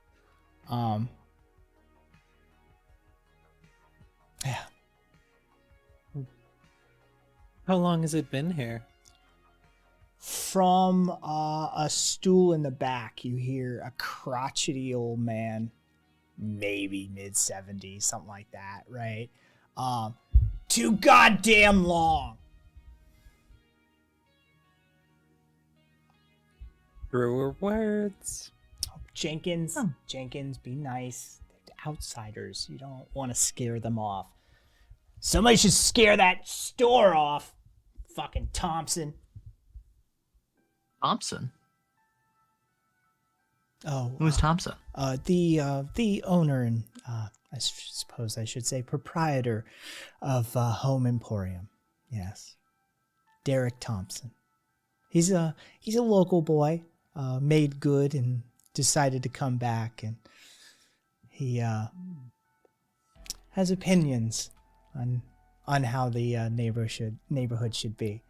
Yeah. How long has it been here? From a stool in the back, you hear a crotchety old man, maybe mid-70s, something like that, right? Too goddamn long. Truer words. Jenkins, Jenkins, be nice. They're outsiders. You don't want to scare them off. Somebody should scare that store off. Fucking Thompson. Thompson? Oh, Who's Thompson? the owner and I suppose I should say proprietor of Home Emporium. Yes, Derek Thompson. He's a local boy, made good and decided to come back, and he has opinions on how the neighborhood should be.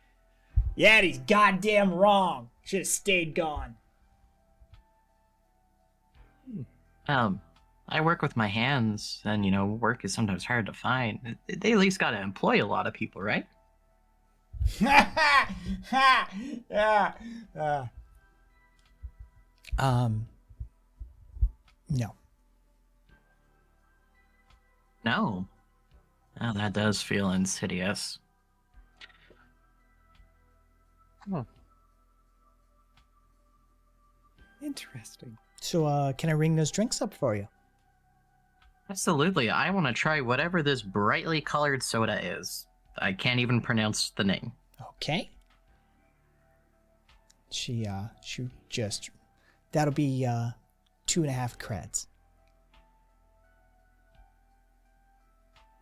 Yeah, he's goddamn wrong. Should have stayed gone. I work with my hands, and work is sometimes hard to find. They at least got to employ a lot of people, right? Yeah. No. No. Oh, that does feel insidious. Oh. Interesting. So, can I ring those drinks up for you? Absolutely. I want to try whatever this brightly colored soda is. I can't even pronounce the name. Okay. She just, that'll be 2.5 creds.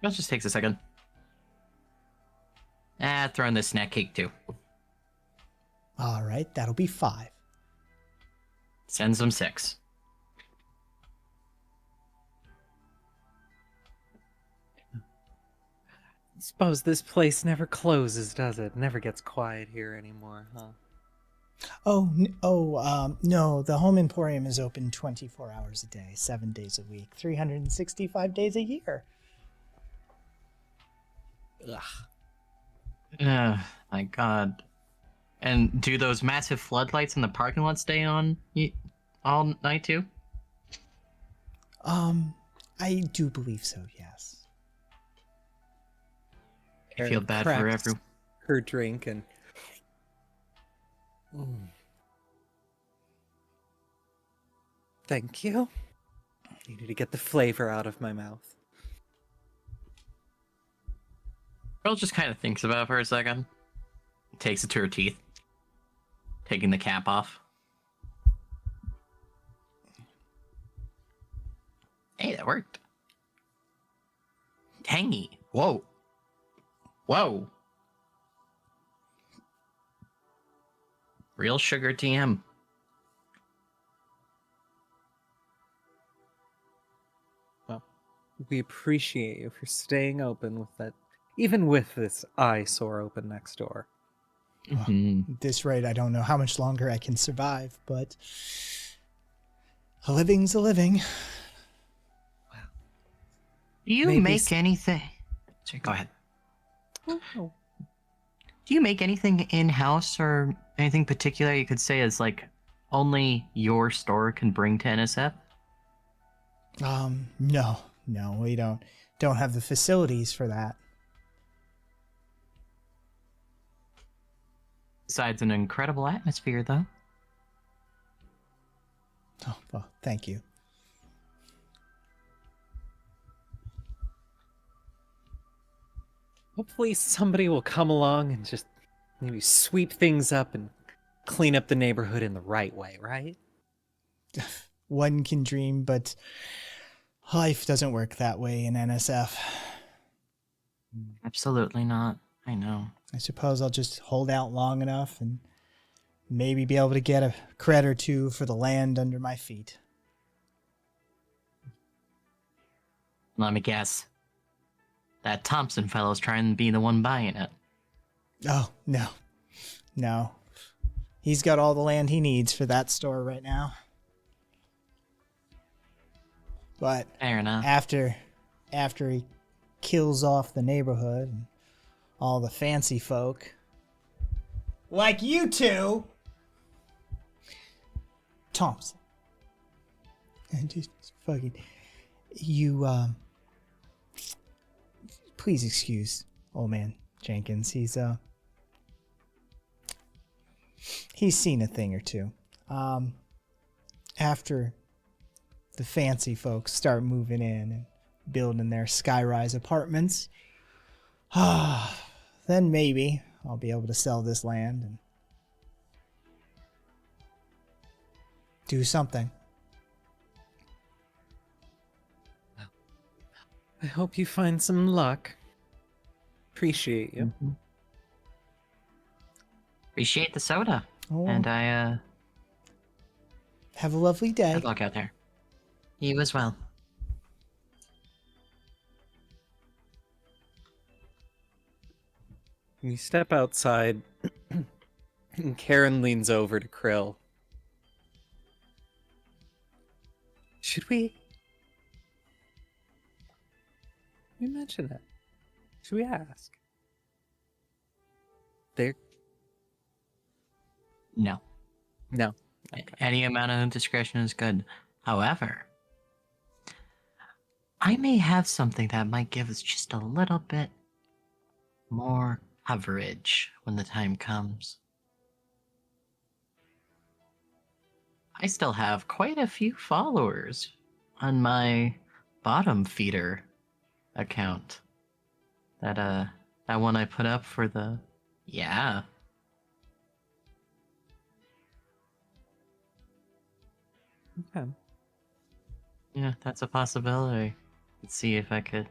That just takes a second. Throw in the snack cake too. All right, that'll be 5. Sends them 6. Suppose this place never closes, does it? Never gets quiet here anymore, huh? No, the Home Emporium is open 24 hours a day, 7 days a week, 365 days a year. Ugh. My God. And do those massive floodlights in the parking lot stay on all night too? I do believe so, yes. I feel bad for Cracks everyone. her drink and Thank you. Needed to get the flavor out of my mouth. Girl just kind of thinks about it for a second. Takes it to her teeth. Taking the cap off. Hey, that worked. Tangy. Whoa. Whoa. Real sugar TM. Well, we appreciate you for staying open with that, even with this eyesore open next door. Mhm. At this rate, I don't know how much longer I can survive, but a living's a living. Do you Maybe make anything? Sorry, go ahead. Oh. Do you make anything in-house or anything particular you could say is like only your store can bring to NSF? No, we don't have the facilities for that. Besides an incredible atmosphere, though. Oh, well, thank you. Hopefully somebody will come along and just maybe sweep things up and clean up the neighborhood in the right way, right? One can dream, but life doesn't work that way in NSF. Absolutely not. I know. I suppose I'll just hold out long enough and maybe be able to get a cred or two for the land under my feet. Let me guess. That Thompson fellow's trying to be the one buying it. Oh, no. He's got all the land he needs for that store right now. But Fair enough. after he kills off the neighborhood and all the fancy folk. Like you two! Thompson. And just fucking... You, please excuse old man Jenkins. He's seen a thing or two. After the fancy folks start moving in and building their skyrise apartments, then maybe I'll be able to sell this land and do something. I hope you find some luck. Appreciate you. Mhm. Appreciate the soda. Oh, And I, have a lovely day. good luck out there. You as well. You step outside, and Karen leans over to Krill. Should we mention it? Should we ask? There? No. No. Any amount of discretion is good. However, I may have something that might give us just a little bit more coverage when the time comes. I still have quite a few followers on my bottom feeder account. That one I put up for the... Yeah. Okay. Yeah, that's a possibility. Let's see if I could...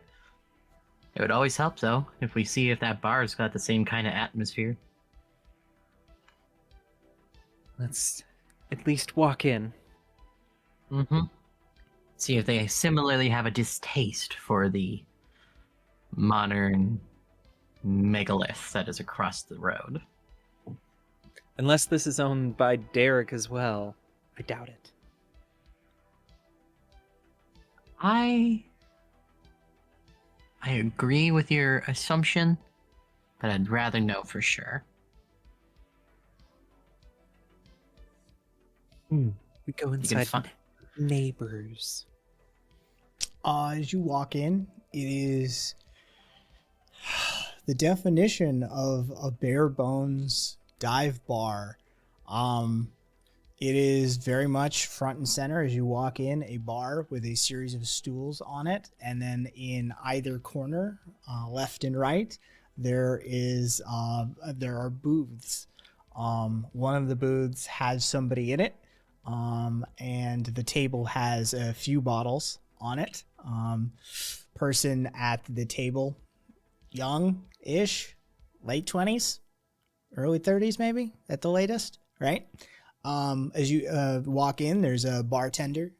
It would always help, though, if we see if that bar's got the same kind of atmosphere. Let's at least walk in. Mm-hmm. See if they similarly have a distaste for the modern megalith that is across the road. Unless this is owned by Derek as well. I doubt it. I agree with your assumption, but I'd rather know for sure. We go You can inside find... neighbors. As you walk in, it is the definition of a bare bones dive bar. It is very much front and center as you walk in, a bar with a series of stools on it, and then in either corner, left and right, there are booths. One of the booths has somebody in it, and the table has a few bottles on it. Person at the table, young-ish, late 20s, early 30s maybe at the latest, right? As you walk in, there's a bartender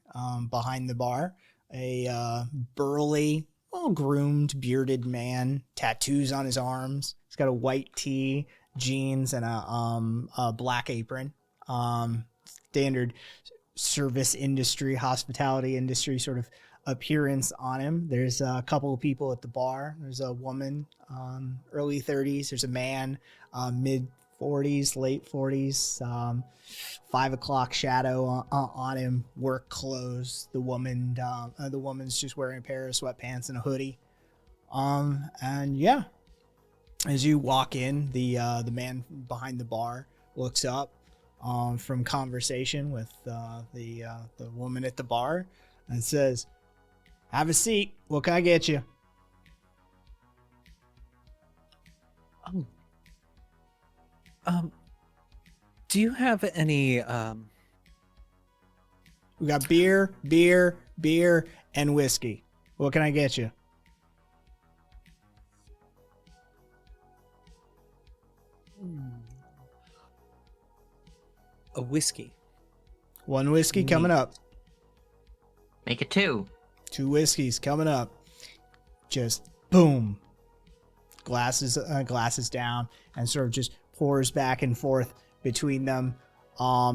behind the bar, a burly, well-groomed, bearded man, tattoos on his arms. He's got a white tee, jeans, and a black apron. Standard service industry, hospitality industry sort of appearance on him. There's a couple of people at the bar. There's a woman, early 30s. There's a man, mid 40s, late 40s, 5 o'clock shadow on him, work clothes. The woman's just wearing a pair of sweatpants and a hoodie. And yeah, as you walk in, the man behind the bar looks up from conversation with the woman at the bar and says, "Have a seat. What can I get you?" Do you have any We got beer, and whiskey. What can I get you? a whiskey? One whiskey coming up. Make it 2. 2 whiskeys coming up. Just boom. Glasses down, and sort of just pours back and forth between them.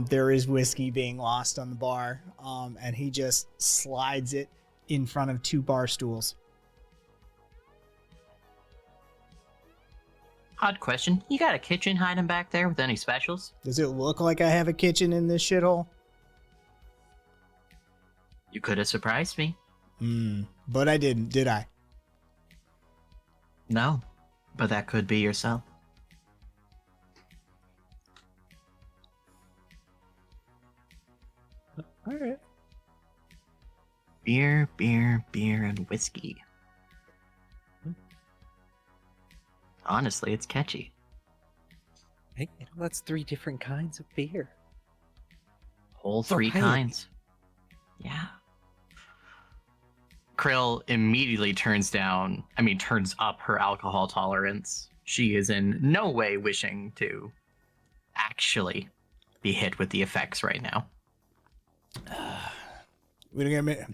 There is whiskey being lost on the bar, and he just slides it in front of 2 bar stools. Odd question. You got a kitchen hiding back there with any specials? Does it look like I have a kitchen in this shithole? You could have surprised me. But I didn't, did I? No, but that could be yourself. All right. Beer, beer, beer, and whiskey. Honestly, it's catchy. Hey, that's 3 different kinds of beer. Whole 3 Variety. kinds. Yeah. Krill immediately turns up her alcohol tolerance. She is in no way wishing to actually be hit with the effects right now. We don't get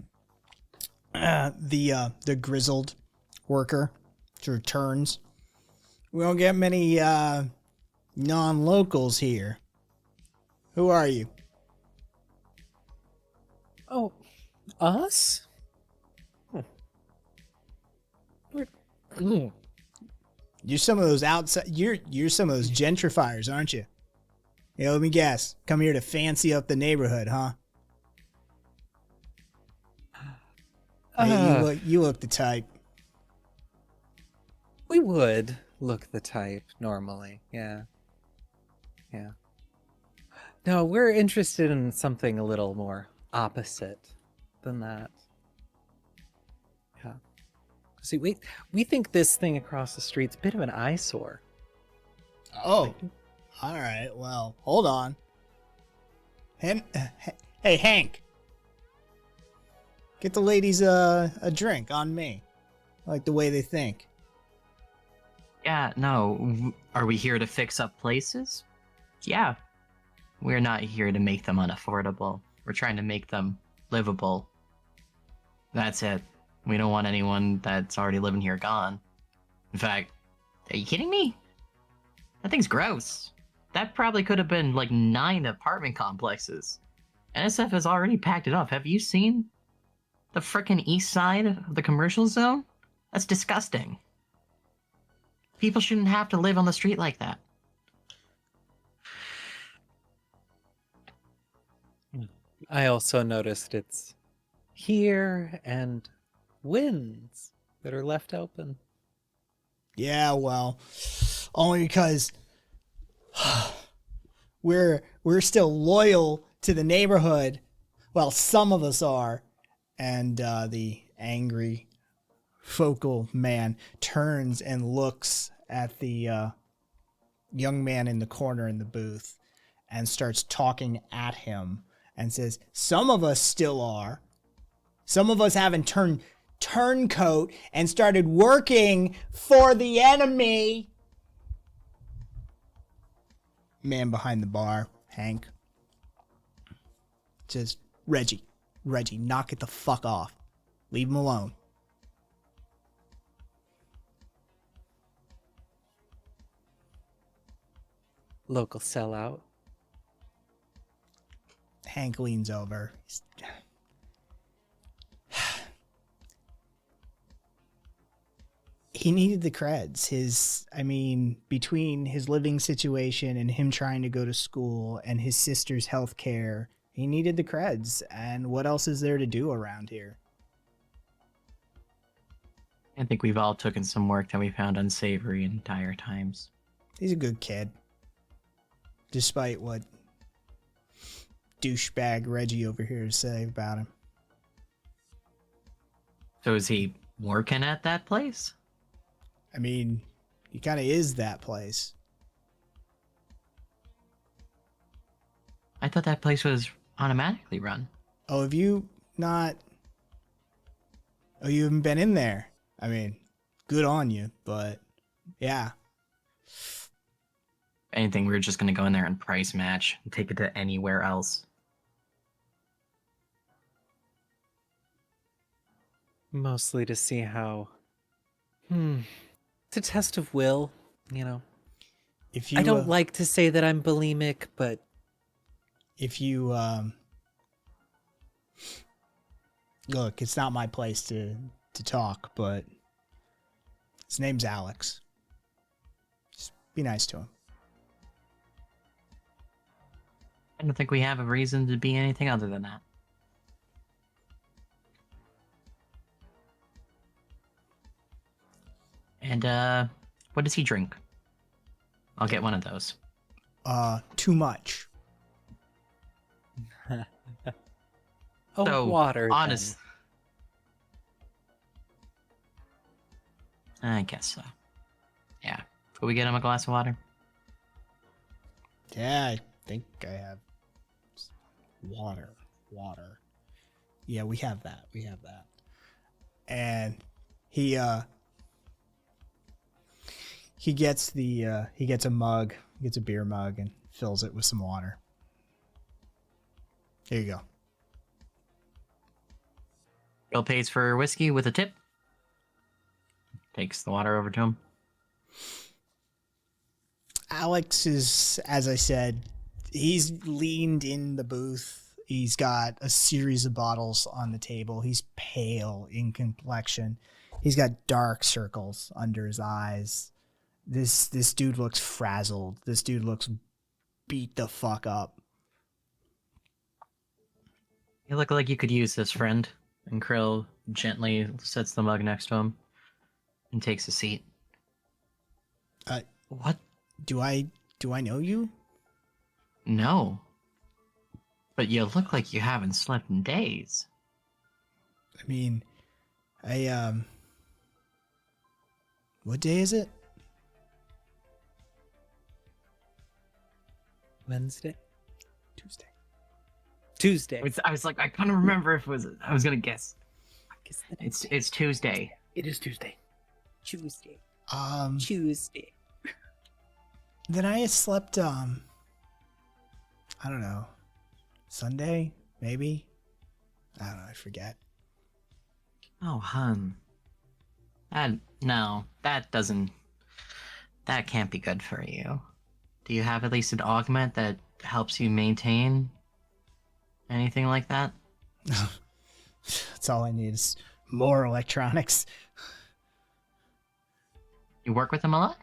the grizzled worker returns. We don't get many non-locals here. Who are you? Oh, us? You're some of those outside. You're some of those gentrifiers, aren't you? Yeah, let me guess. Come here to fancy up the neighborhood, huh? Hey, you look the type. We would look the type normally, yeah. Yeah. No, we're interested in something a little more opposite than that. Yeah. See, we think this thing across the street's a bit of an eyesore. Oh, all right. Well, hold on. Hey, Hank. Get the ladies a drink on me. I like the way they think. Yeah, no. Are we here to fix up places? Yeah. We're not here to make them unaffordable. We're trying to make them livable. That's it. We don't want anyone that's already living here gone. In fact, are you kidding me? That thing's gross. That probably could have been like 9 apartment complexes. NSF has already packed it up. Have you seen the frickin' east side of the commercial zone? That's disgusting. People shouldn't have to live on the street like that. I also noticed it's here and winds that are left open. Yeah, well, only because we're still loyal to the neighborhood. Well, some of us are. And the angry focal man turns and looks at the young man in the corner in the booth and starts talking at him and says, some of us still are. Some of us haven't turned turncoat and started working for the enemy. Man behind the bar, Hank, says, Reggie, knock it the fuck off. Leave him alone. Local sellout. Hank leans over. He needed the creds. Between his living situation and him trying to go to school and his sister's health care, he needed the creds. And what else is there to do around here? I think we've all taken some work that we found unsavory in dire times. He's a good kid. Despite what douchebag Reggie over here to say about him. So is he working at that place? He kind of is that place. I thought that place was automatically run. Oh, have you not... Oh, you haven't been in there? Good on you, but yeah. If anything, we were just going to go in there and price match and take it to anywhere else. Mostly to see how... It's a test of will, you know. If you, I don't like to say that I'm bulimic, but... If you, Look, it's not my place to talk, but his name's Alex. He's Be nice to him. I don't think we have a reason to be anything other than that. And, what does he drink? I'll get one of those. Too much. Oh, So, water. honest. I guess so. Yeah. Could we get him a glass of water? Yeah, I think I have water. Yeah, we have that. And he gets a mug, gets a beer mug and fills it with some water. Here you go. Bill pays for whiskey with a tip. Takes the water over to him. Alex is, as I said, he's leaned in the booth. He's got a series of bottles on the table. He's pale in complexion. He's got dark circles under his eyes. This dude looks frazzled. This dude looks beat the fuck up. You look like you could use this, friend. And Krill gently sets the mug next to him and takes a seat. What? Do I know you? No. But you look like you haven't slept in days. I mean, what day is it? Wednesday? Tuesday. I was like, I couldn't remember if it was. I was gonna guess. I guess the next It's Tuesday. It is Tuesday. Tuesday. Tuesday. Then I slept, I don't know, Sunday, maybe? I don't know, I forget. Oh, hun. That can't be good for you. Do you have at least an augment that helps you maintain anything like that? That's all I need is more electronics. You work with them a lot?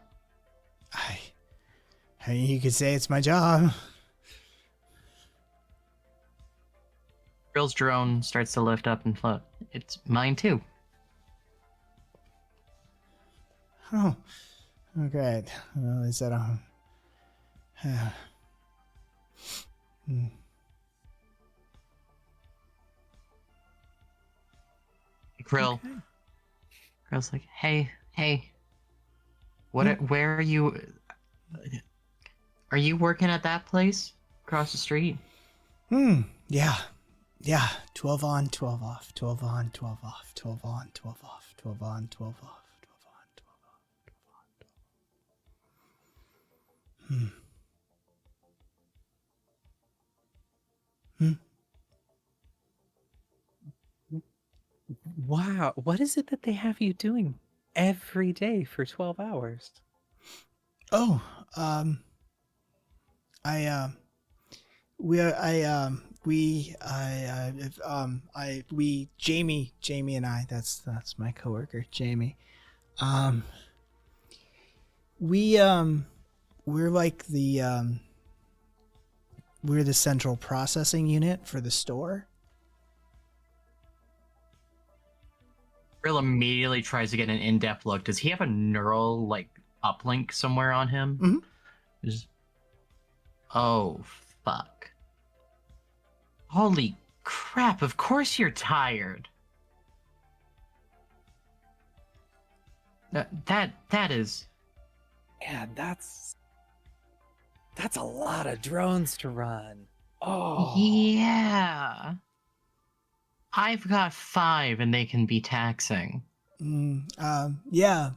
I mean, you could say it's my job. Grill's drone starts to lift up and float. It's mine too. Oh, great. Well, is that Grill's like, hey, where are you? Are you working at that place across the street? Yeah. 12 on, 12 off, 12 on, 12 off, 12 on, 12 off, 12 on, 12 off, 12 on, 12 on. Wow, what is it that they have you doing every day for 12 hours? Oh, Jamie and I, that's my coworker, Jamie. We're like we're the central processing unit for the store. Grill immediately tries to get an in-depth look. Does he have a neural, uplink somewhere on him? Mm-hmm. Oh, fuck. Holy crap, of course you're tired. That is... Yeah, that's a lot of drones to run. Oh. Yeah. I've got 5 and they can be taxing. Yeah.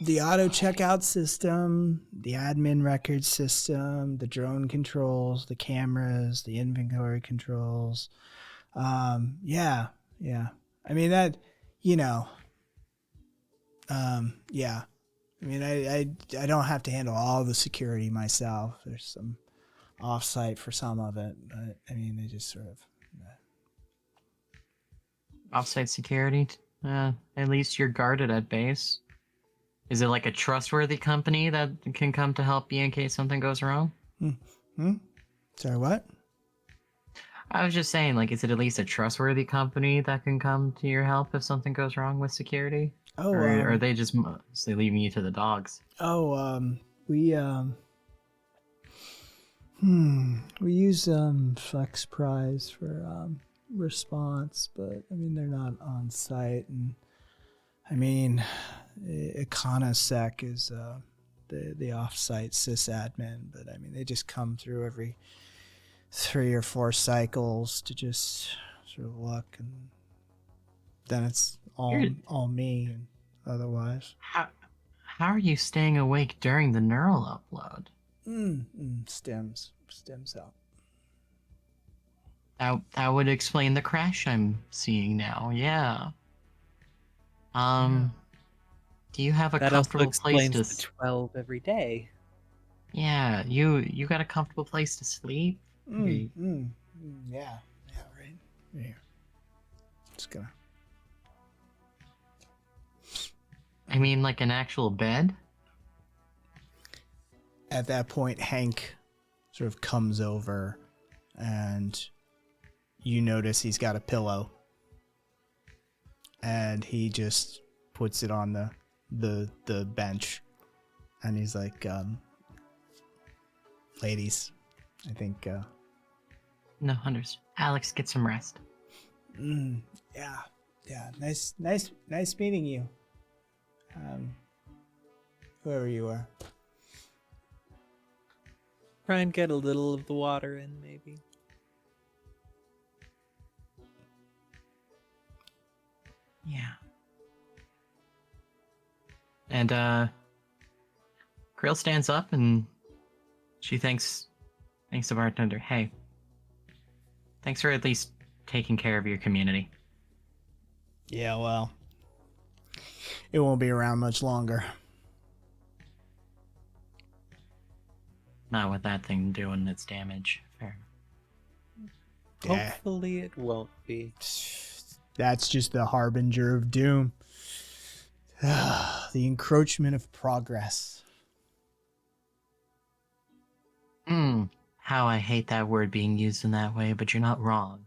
The auto checkout system, the admin record system, the drone controls, the cameras, the inventory controls. Yeah. I mean that, yeah. I mean, I don't have to handle all the security myself. There's some offsite for some of it, but I mean, they just sort of. Offsite security? At least you're guarded at base. Is it like a trustworthy company that can come to help you in case something goes wrong? Sorry, what? I was just saying, like, is it at least a trustworthy company that can come to your help if something goes wrong with security? Oh, Or are they just mostly leaving you to the dogs? We we use Flex Prize for response, but I mean they're not on site, and I mean Econasec is the off-site sysadmin, but I mean they just come through every 3 or 4 cycles to just sort of look, and then it's all me and otherwise. How are you staying awake during the neural upload? Stems out. That would explain the crash I'm seeing now. Yeah. Do you have a That also comfortable place explains to? the 12 every day. Yeah, you got a comfortable place to sleep? Yeah, right here. Just gonna. I mean, like an actual bed? At that point, Hank sort of comes over, and you notice he's got a pillow, and he just puts it on the bench, and he's like, ladies, I think No, Hunters. Alex, get some rest. yeah, nice meeting you, whoever you are. Try and get a little of the water in, maybe. Yeah. And Krill stands up and she thanks the bartender. Hey, thanks for at least taking care of your community. Yeah, well, it won't be around much longer. Not with that thing doing its damage. Fair. Yeah. Hopefully it won't be. That's just the harbinger of doom. The encroachment of progress. How I hate that word being used in that way, but you're not wrong.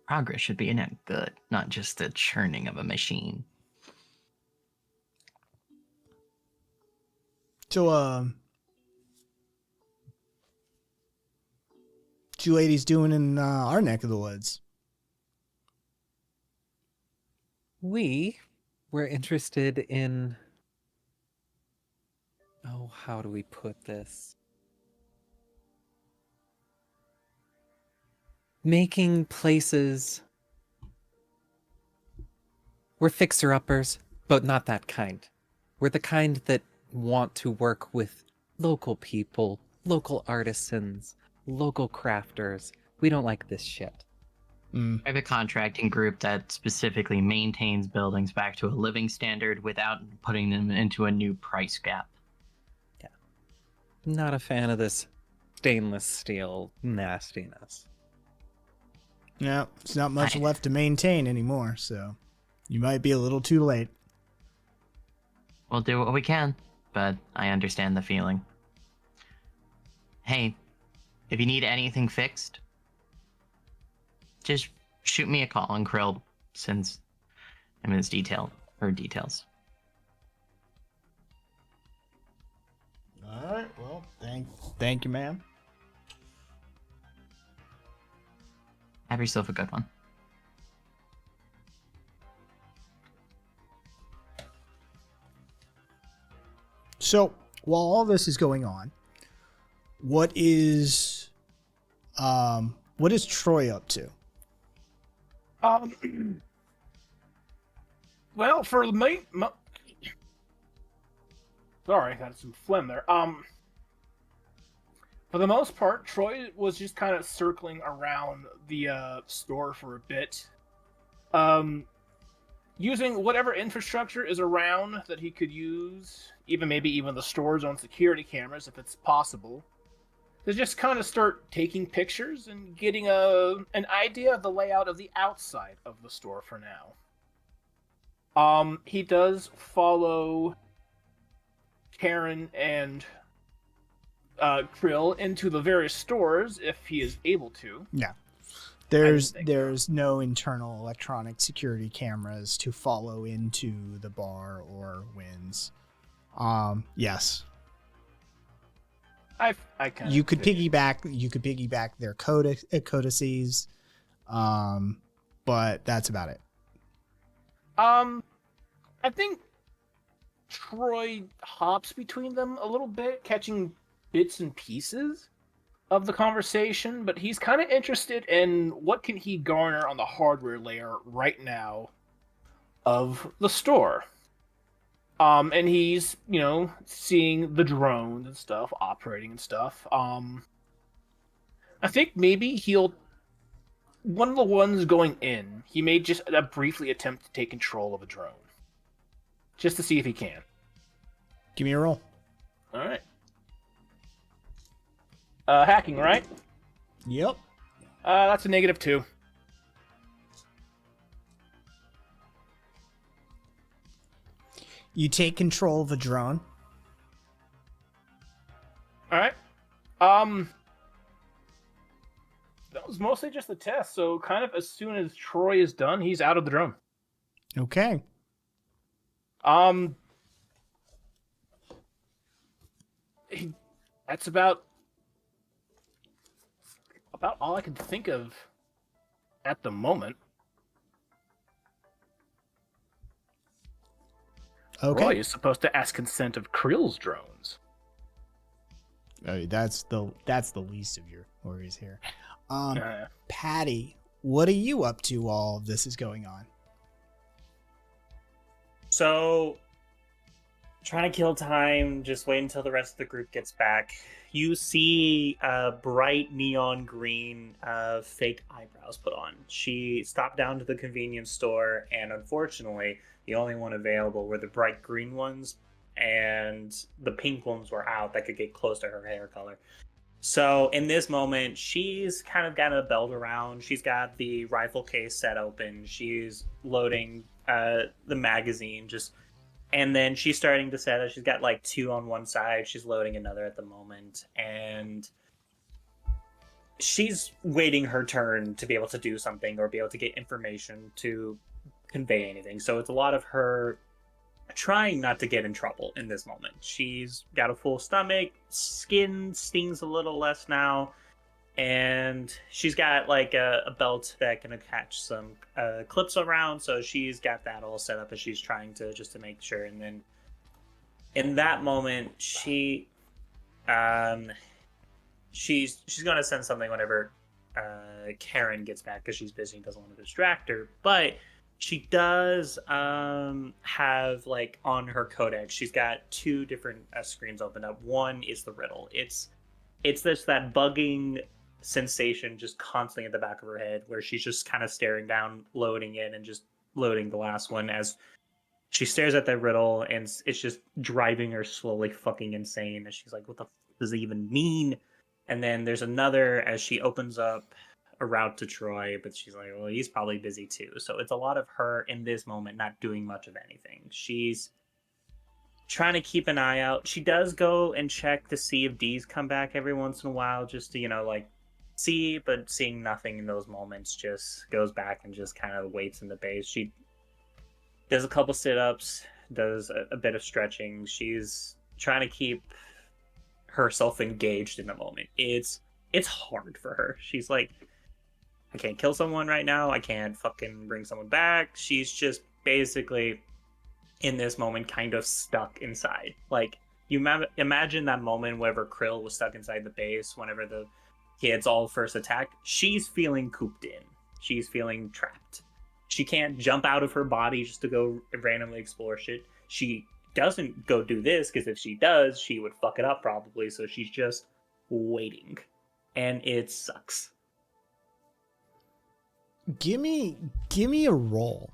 Progress should be in good, not just the churning of a machine. So, what you ladies doing in our neck of the woods? We were interested in... Oh, how do we put this? Making places... We're fixer-uppers, but not that kind. We're the kind that want to work with local people, local artisans, local crafters. We don't like this shit. I have a contracting group that specifically maintains buildings back to a living standard without putting them into a new price gap. Yeah. Not a fan of this stainless steel nastiness. Yeah, it's not much left to maintain anymore, so you might be a little too late. We'll do what we can, but I understand the feeling. Hey, if you need anything fixed, just shoot me a call and Krill sends him his details. All right, well, thank you, ma'am. Have yourself a good one. So, while all this is going on, what is Troy up to? Well, for me, sorry, I got some phlegm there. For the most part, Troy was just kind of circling around the store for a bit, using whatever infrastructure is around that he could use, maybe even the store's own security cameras if it's possible, to just kind of start taking pictures and getting an idea of the layout of the outside of the store for now. He does follow Karen and Krill into the various stores if he is able to. Yeah. think so. There's no internal electronic security cameras to follow into the bar or wins. Yes. I kind You could piggyback their codices, but that's about it. I think Troy hops between them a little bit, catching bits and pieces of the conversation, but he's kind of interested in what can he garner on the hardware layer right now of the store. And he's, seeing the drones and stuff, operating and stuff. I think maybe one of the ones going in, he may just briefly attempt to take control of a drone. Just to see if he can. Give me a roll. Alright. Hacking, right? Yep. That's a -2. You take control of a drone. Alright. That was mostly just a test, so kind of as soon as Troy is done, he's out of the drone. Okay. That's about all I can think of at the moment. Okay. Roy is supposed to ask consent of Krill's drones. That's the least of your worries here. Uh, Patty, what are you up to while all of this is going on? So, trying to kill time, just wait until the rest of the group gets back. You see a bright neon green fake eyebrows put on. She stopped down to the convenience store, and unfortunately, the only one available were the bright green ones, and the pink ones were out that could get close to her hair color. So in this moment, she's kind of got a belt around. She's got the rifle case set open. She's loading the magazine, and then she's starting to set it. She's got like 2 on one side. She's loading another at the moment, and she's waiting her turn to be able to do something or be able to get information to convey anything. So it's a lot of her trying not to get in trouble in this moment. She's got a full stomach, skin stings a little less now, and she's got like a belt that can attach some clips around, so she's got that all set up as she's trying to just to make sure. And then in that moment, she's gonna send something whenever Karen gets back, because she's busy and doesn't want to distract her. But she does have, like, on her codex, she's got 2 different screens opened up. One is the riddle. It's that bugging sensation just constantly at the back of her head, where she's just kind of staring down, loading in, and just loading the last one as she stares at that riddle, and it's just driving her slowly fucking insane. And she's like, what the does it even mean? And then there's another as she opens up a route to Troy, but she's like, well, he's probably busy too. So it's a lot of her in this moment not doing much of anything. She's trying to keep an eye out. She does go and check to see if D's come back every once in a while, just to, see, but seeing nothing in those moments, just goes back and just kind of waits in the base. She does a couple sit-ups, does a bit of stretching. She's trying to keep herself engaged in the moment. It's hard for her. She's like, I can't kill someone right now. I can't fucking bring someone back. She's just basically in this moment kind of stuck inside. Like, you imagine that moment whenever Krill was stuck inside the base, whenever the kids all first attacked. She's feeling cooped in. She's feeling trapped. She can't jump out of her body just to go randomly explore shit. She doesn't go do this, because if she does, she would fuck it up probably. So she's just waiting. And it sucks. Give me a roll.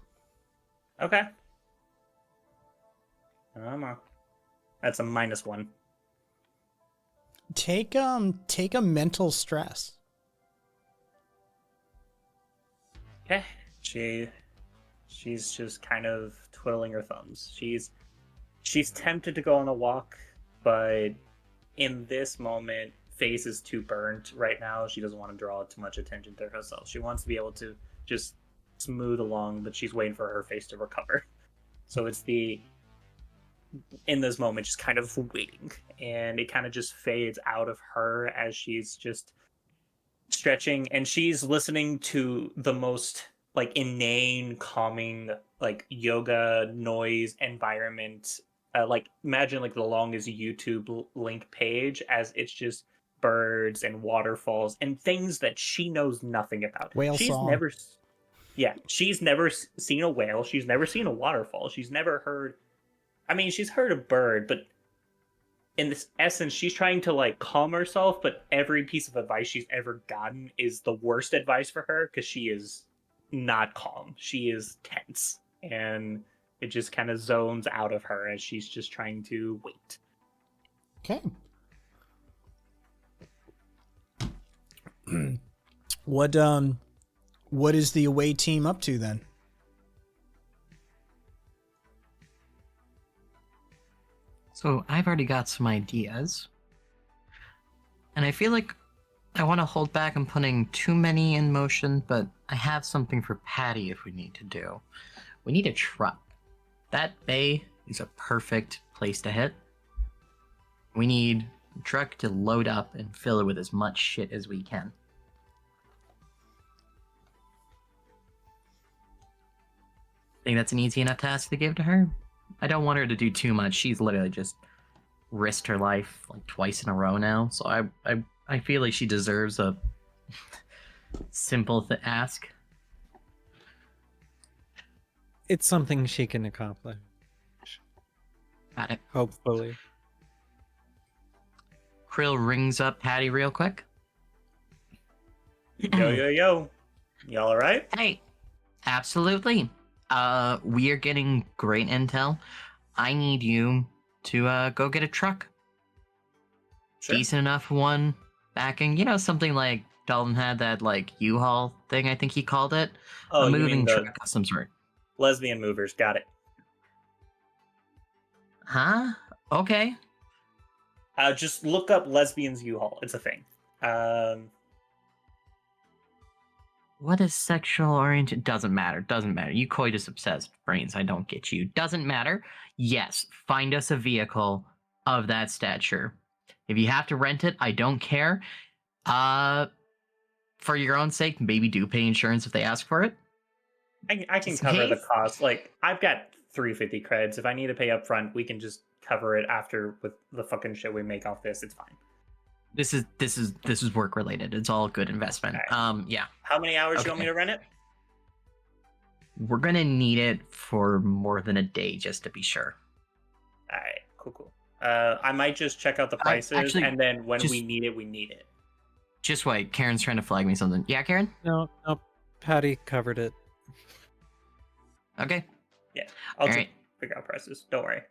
Okay. That's a -1. Take a mental stress. Okay. She's just kind of twiddling her thumbs. She's tempted to go on a walk, but in this moment, face is too burnt right now. She doesn't want to draw too much attention to herself. She wants to be able to just smooth along, but she's waiting for her face to recover. So it's in this moment, just kind of waiting, and it kind of just fades out of her as she's just stretching, and she's listening to the most like inane, calming, like yoga noise environment. Like imagine like the longest YouTube link page, as it's just birds and waterfalls and things that she knows nothing about. Whale song. She's never seen a whale. She's never seen a waterfall. She's never heard. I mean, she's heard a bird, but in this essence, she's trying to like calm herself. But every piece of advice she's ever gotten is the worst advice for her because she is not calm. She is tense, and it just kind of zones out of her as she's just trying to wait. Okay. What is the away team up to then? So I've already got some ideas. And I feel like I want to hold back on putting too many in motion, but I have something for Patty if we need to do. We need a truck. That bay is a perfect place to hit. We need a truck to load up and fill it with as much shit as we can. Think that's an easy enough task to give to her? I don't want her to do too much. She's literally just risked her life like twice in a row now. So I feel like she deserves a simple ask. It's something she can accomplish. Got it. Hopefully. Krill rings up Patty real quick. Yo. Y'all alright? Hey, absolutely. We are getting great intel. I need you to go get a truck. Sure. Decent enough one. Backing, something like Dalton had that like U-Haul thing, I think he called it. Oh, A you moving mean the truck of some sort. lesbian movers? Got it. Huh? Okay. Just look up lesbians U-Haul. It's a thing. What is sexual orientation? Doesn't matter. You coitus obsessed brains. I don't get you. Doesn't matter. Yes, find us a vehicle of that stature. If you have to rent it, I don't care. For your own sake, maybe do pay insurance if they ask for it. I can cover the cost. Like, I've got 350 creds. If I need to pay up front, we can just cover it after with the fucking shit we make off this. It's fine. This is work related. It's all good investment. Right. Yeah. How many hours do you want me to rent it? We're gonna need it for more than a day just to be sure. All right, cool. I might just check out the prices, and then when we need it, we need it. Just wait. Karen's trying to flag me something. Yeah, Karen? No, Patty covered it. Okay. Yeah, I'll just figure out prices. Don't worry.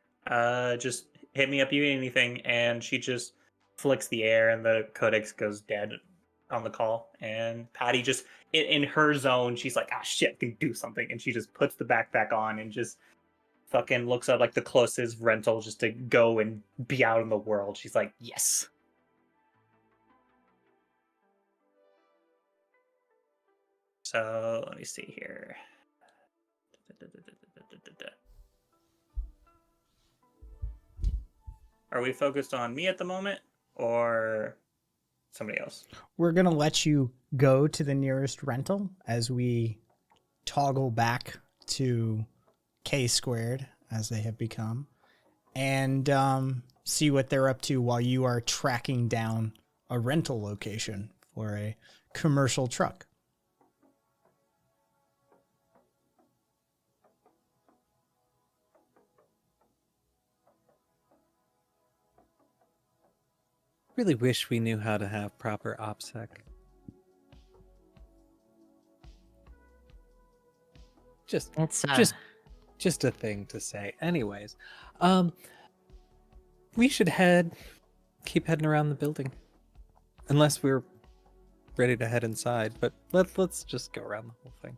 Just hit me up if you need anything, and she just flicks the air, and the codex goes dead on the call. And Patty just in her zone, she's like, "Ah, shit, I can do something," and she just puts the backpack on and just fucking looks up like the closest rental just to go and be out in the world. She's like, "Yes." So let me see here. Are we focused on me at the moment or somebody else? We're going to let you go to the nearest rental as we toggle back to K squared as they have become and see what they're up to while you are tracking down a rental location for a commercial truck. Really wish we knew how to have proper OPSEC. Just a thing to say. Anyways, we should keep heading around the building, unless we're ready to head inside. But let's just go around the whole thing.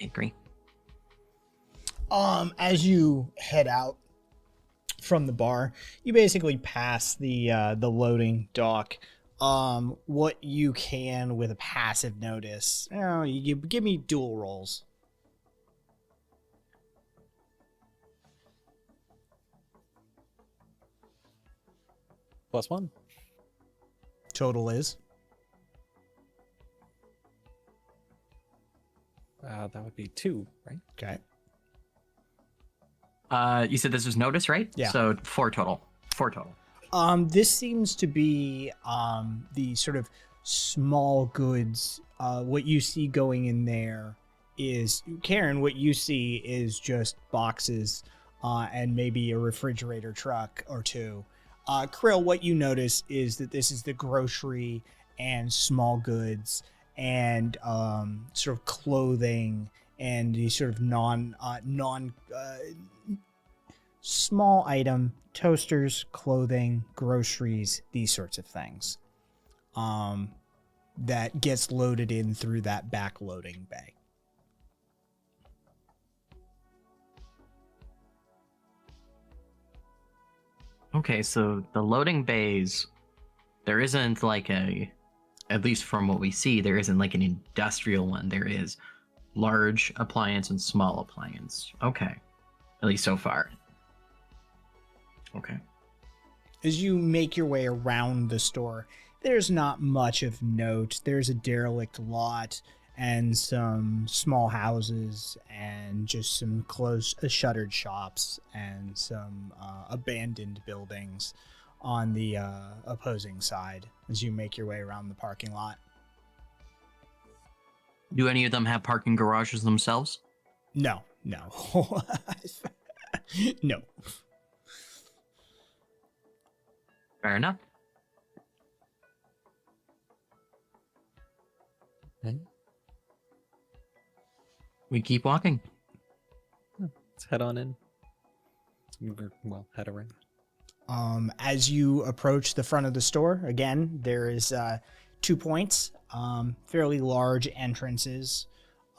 I agree. As you head out from the bar, you basically pass the loading dock. What you can with a passive notice. You give me dual rolls. +1. Total is That would be 2, right? okay. You said this was notice, right? Yeah. So 4 total. 4 total. This seems to be the sort of small goods. What you see going in there is, Karen, what you see is just boxes and maybe a refrigerator truck or two. Krill, what you notice is that this is the grocery and small goods and sort of clothing and the sort of non small item, toasters, clothing, groceries, these sorts of things that gets loaded in through that back loading bay. Okay, so the loading bays, there isn't like at least from what we see, there isn't like an industrial one. There is large appliance and small appliance. Okay, at least so far. Okay. As you make your way around the store, there's not much of note. There's a derelict lot and some small houses and just some closed shuttered shops and some abandoned buildings on the opposing side as you make your way around the parking lot. Do any of them have parking garages themselves? No. No. Fair enough. Okay. We keep walking. Let's head on in. Well, head around. As you approach the front of the store, again, there is 2 points, fairly large entrances,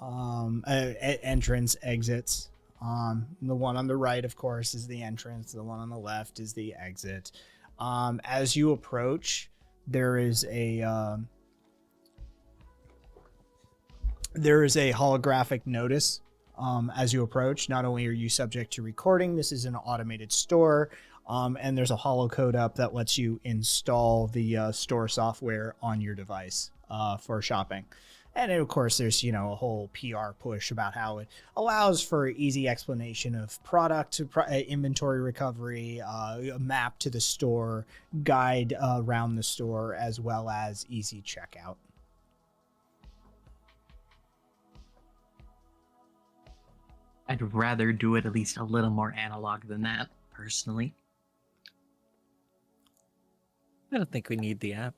entrance exits. The one on the right, of course, is the entrance. The one on the left is the exit. As you approach, there is a holographic notice. As you approach, not only are you subject to recording, this is an automated store, and there's a holocode up that lets you install the store software on your device for shopping. And of course, there's a whole PR push about how it allows for easy explanation of product, inventory recovery, a map to the store, guide around the store, as well as easy checkout. I'd rather do it at least a little more analog than that, personally. I don't think we need the app.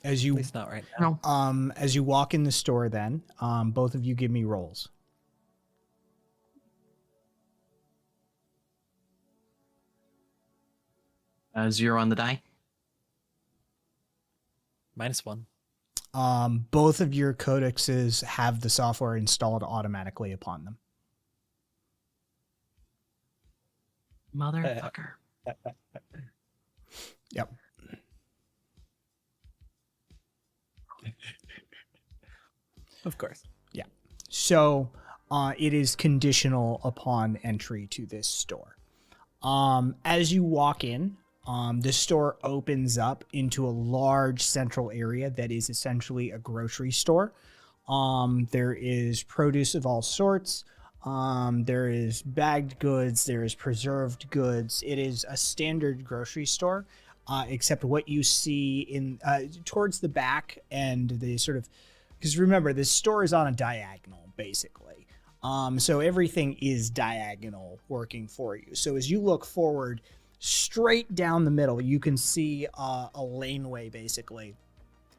As At you least not right now. No. as you walk in the store, then both of you give me rolls. Zero on the die. -1. Both of your codexes have the software installed automatically upon them. Motherfucker. Yep. Of course. Yeah. So it is conditional upon entry to this store. As you walk in, the store opens up into a large central area that is essentially a grocery store. There is produce of all sorts. There is bagged goods. There is preserved goods. It is a standard grocery store, except what you see in towards the back and the sort of, because remember, this store is on a diagonal, basically. So everything is diagonal working for you. So as you look forward, straight down the middle, you can see a laneway, basically,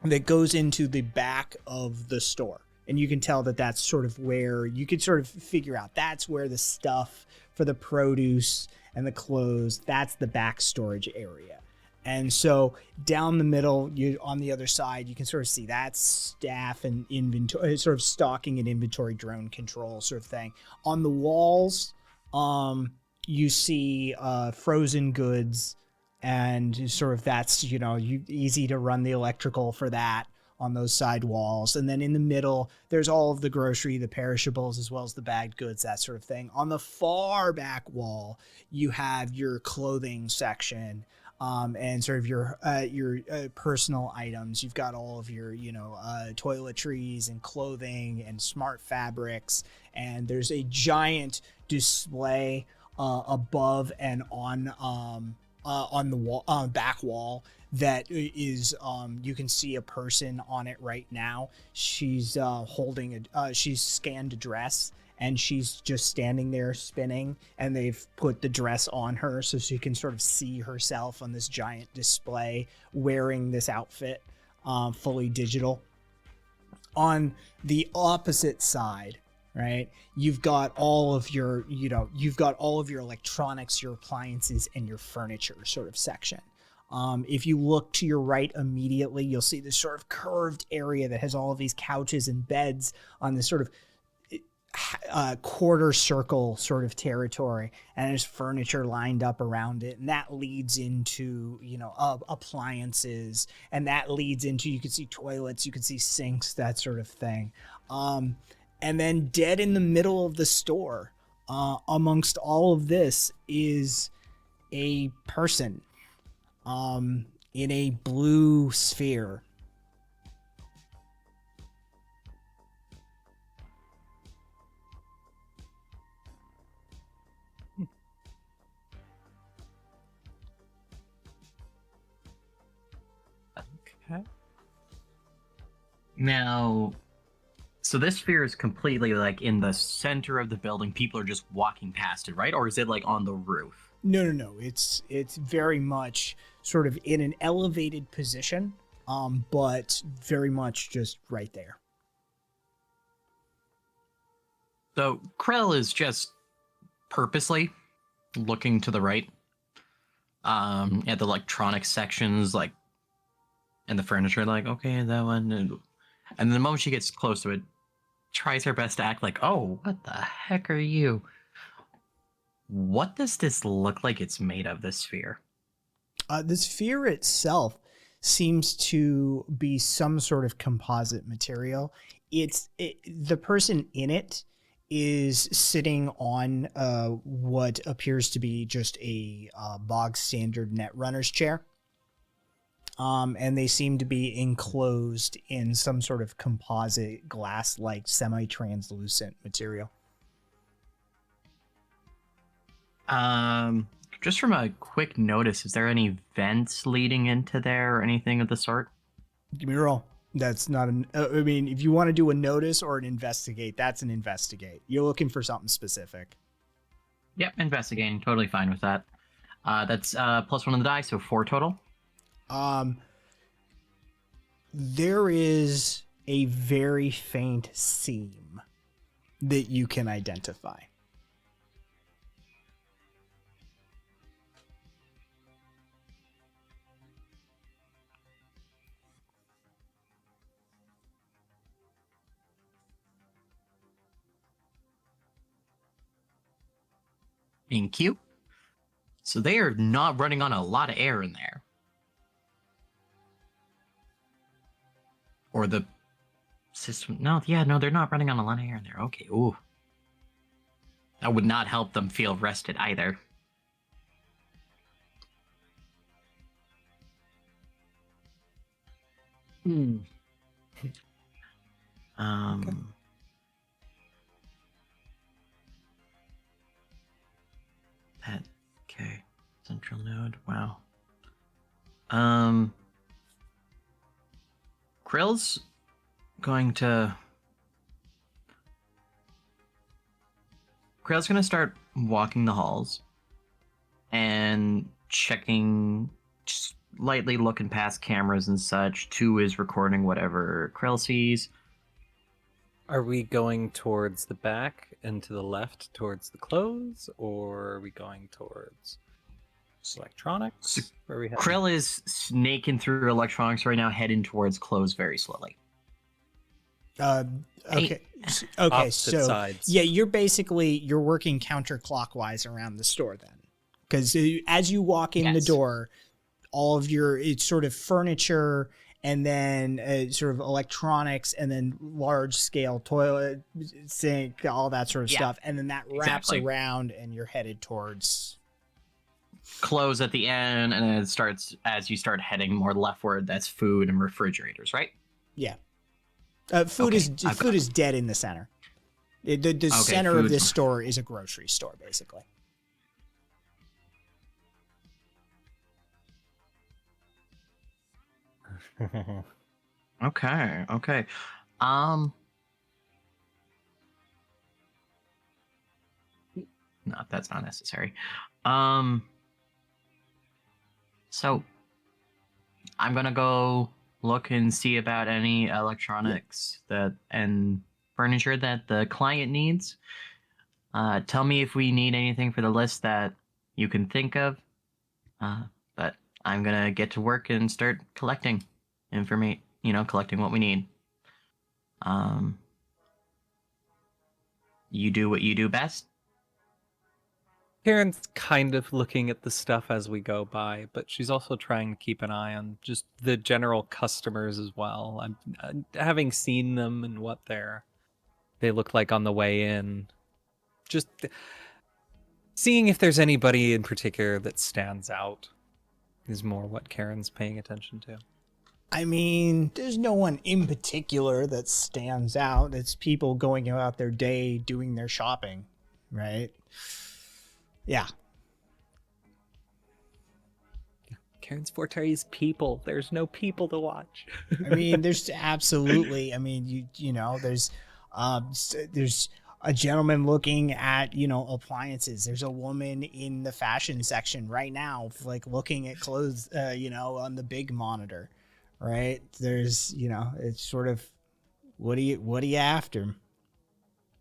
that goes into the back of the store. And you can tell that that's sort of where you could sort of figure out that's where the stuff for the produce and the clothes, that's the back storage area. And so down the middle, you on the other side, you can sort of see that's staff and inventory, sort of stocking and inventory drone control sort of thing. On the walls, You see frozen goods, and sort of that's, easy to run the electrical for that on those side walls. And then in the middle, there's all of the grocery, the perishables, as well as the bagged goods, that sort of thing. On the far back wall, you have your clothing section, and sort of your personal items. You've got all of your, toiletries and clothing and smart fabrics. And there's a giant display above and on the wall, back wall, that is, you can see a person on it right now. She's holding she's scanned a dress, and she's just standing there spinning, and they've put the dress on her so she can sort of see herself on this giant display wearing this outfit, fully digital. On the opposite side, right, you've got all of your electronics, your appliances, and your furniture sort of section. If you look to your right immediately, you'll see this sort of curved area that has all of these couches and beds on this sort of quarter circle sort of territory, and there's furniture lined up around it, and that leads into appliances, and that leads into, you can see toilets, you can see sinks, that sort of thing. And then dead in the middle of the store, amongst all of this, is a person in a blue sphere. Okay. Now, so this sphere is completely like in the center of the building. People are just walking past it, right? Or is it like on the roof? No. It's very much sort of in an elevated position, but very much just right there. So Krell is just purposely looking to the right, at the electronic sections, like, and the furniture, like, okay, that one. And the moment she gets close to it, tries her best to act like, oh, what the heck are you? What does this look like it's made of, this sphere? The sphere itself seems to be some sort of composite material. The person in it is sitting on what appears to be just a bog standard netrunner's chair. And they seem to be enclosed in some sort of composite glass-like semi-translucent material. Just from a quick notice, is there any vents leading into there or anything of the sort? Give me a roll. That's not an. I mean, if you want to do a notice or an investigate, that's an investigate. You're looking for something specific. Yep, investigating. Totally fine with that. That's +1 on the die, so 4 total. There is a very faint seam that you can identify. Thank you. So they are not running on a lot of air in there. Or the system. No, they're not running on a lot of air in there. Okay, ooh. That would not help them feel rested either. Okay. Okay. Central node. Wow. Krill's going to start walking the halls and checking, just lightly looking past cameras and such. 2 is recording whatever Krill sees. Are we going towards the back and to the left towards the clothes, or are we going towards electronics? Where are we heading? Krill is snaking through electronics right now, heading towards clothes very slowly. Uh, okay. Okay. Opposite So sides. yeah, you're working counterclockwise around the store then, because as you walk in the Yes. door, all of it's sort of furniture and then sort of electronics and then large scale toilet, sink, all that sort of Yeah, stuff, and then that wraps exactly. around and you're headed towards. Close at the end, and then it starts as you start heading more leftward. That's food and refrigerators, right? Yeah. Okay, I've Food got- is dead in the center. The center of food- this store is a grocery store, basically. Okay. Um, no, that's not necessary. Um, so I'm gonna go look and see about any electronics that and furniture that the client needs. Tell me if we need anything for the list that you can think of. But I'm gonna get to work and start collecting information. Collecting what we need. You do what you do best. Karen's kind of looking at the stuff as we go by, but she's also trying to keep an eye on just the general customers as well. I'm having seen them and what they look like on the way in. Just seeing if there's anybody in particular that stands out is more what Karen's paying attention to. I mean, there's no one in particular that stands out. It's people going about their day doing their shopping, right? Yeah. Karen's forte is people. There's no people to watch. I mean, there's absolutely. I mean, there's a gentleman looking at appliances. There's a woman in the fashion section right now, like looking at clothes, on the big monitor, right? There's it's sort of what are you after?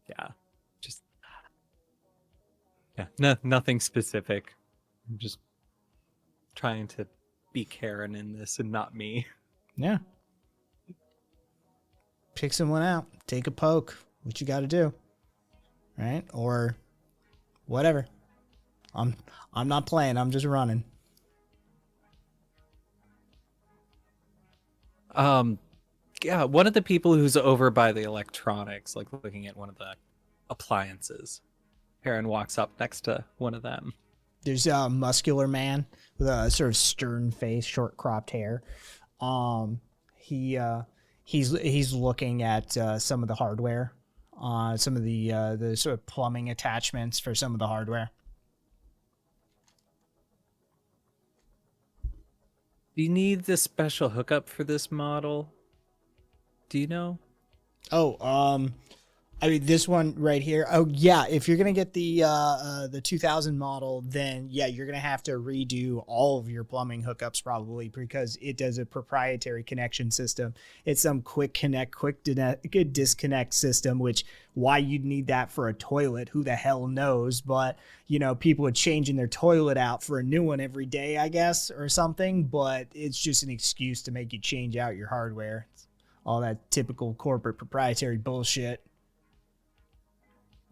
Yeah, just nothing specific. I'm just trying to be Karen in this and not me. Yeah. Pick someone out. Take a poke. What you got to do, right? Or whatever. I'm not playing. I'm just running. Yeah, one of the people who's over by the electronics, like looking at one of the appliances. Karen walks up next to one of them. There's a muscular man with a sort of stern face, short cropped hair. He's looking at some of the hardware, some of the sort of plumbing attachments for some of the hardware. Do you need the special hookup for this model? Do you know? Oh, I mean this one right here. Oh yeah, if you're gonna get the 2000 model, then yeah, you're gonna have to redo all of your plumbing hookups probably because it does a proprietary connection system. It's some quick connect, quick disconnect system. Which why you'd need that for a toilet? Who the hell knows? But people are changing their toilet out for a new one every day, I guess, or something. But it's just an excuse to make you change out your hardware. It's all that typical corporate proprietary bullshit.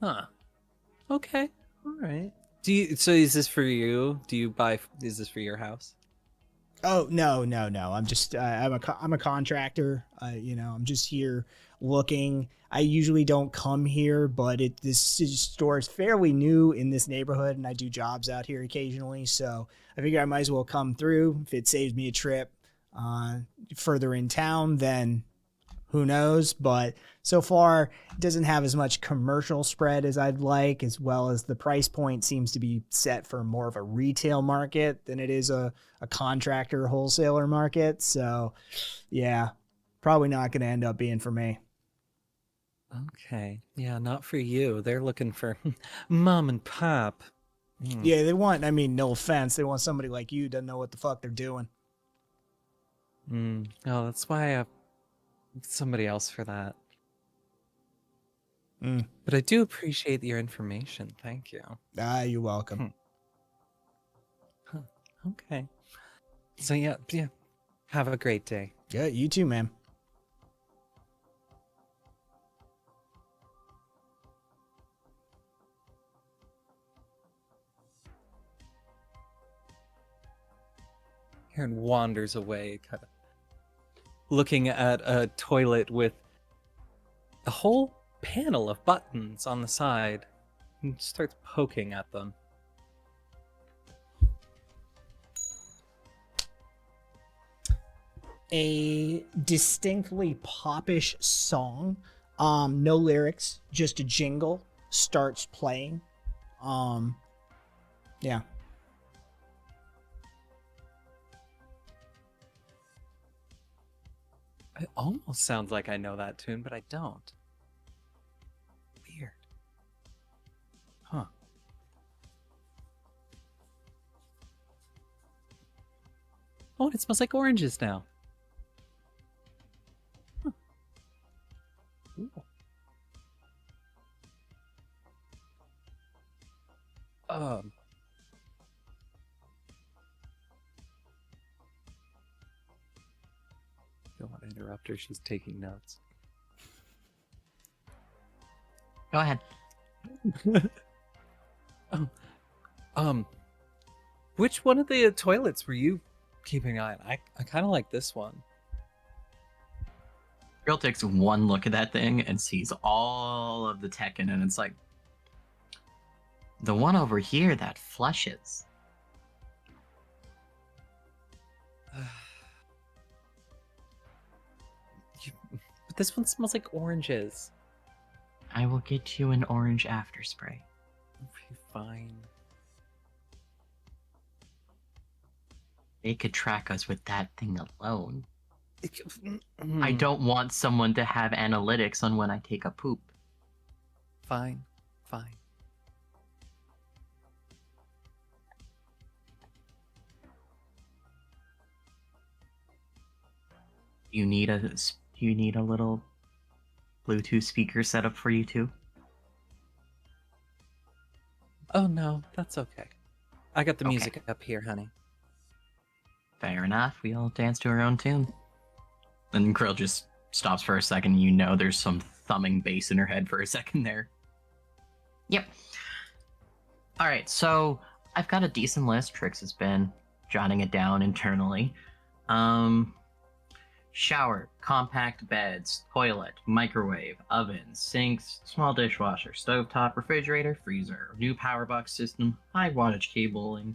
Huh. Okay. All right. So is this for you? Is this for your house? Oh no. I'm just I'm a contractor. I'm just here looking. I usually don't come here, but this store is fairly new in this neighborhood, and I do jobs out here occasionally. So I figure I might as well come through. If it saves me a trip further in town, then who knows? But so far, it doesn't have as much commercial spread as I'd like, as well as the price point seems to be set for more of a retail market than it is a contractor wholesaler market. So, yeah, probably not going to end up being for me. Okay. Yeah, not for you. They're looking for mom and pop. Yeah, I mean, no offense, they want somebody like you who doesn't know what the fuck they're doing. Oh, that's why I have somebody else for that. But I do appreciate your information. Thank you. You're welcome. Huh. Okay. So yeah. Have a great day. Yeah, you too, man. Karen wanders away, kind of looking at a toilet with a whole panel of buttons on the side, and starts poking at them. A distinctly popish song, no lyrics, just a jingle, starts playing. Yeah. It almost sounds like I know that tune, but I don't. Weird. Huh. Oh, and it smells like oranges now. Huh. Ooh. Don't want to interrupt her. She's taking notes. Go ahead. Which one of the toilets were you keeping an eye on? I kind of like this one. Girl takes one look at that thing and sees all of the tech in it, and it's like, the one over here that flushes. But this one smells like oranges. I will get you an orange after spray. Okay, fine. They could track us with that thing alone. Hmm. I don't want someone to have analytics on when I take a poop. Fine. Fine. You need a little Bluetooth speaker set up for you too? Oh no, that's okay. I got the Okay. music up here, honey. Fair enough. We all dance to our own tune. And Krill just stops for a second. You know there's some thumbing bass in her head for a second there. Yep. Alright, so I've got a decent list. Trix has been jotting it down internally. Shower, compact beds, toilet, microwave, oven, sinks, small dishwasher, stovetop, refrigerator, freezer, new power box system, high wattage cabling,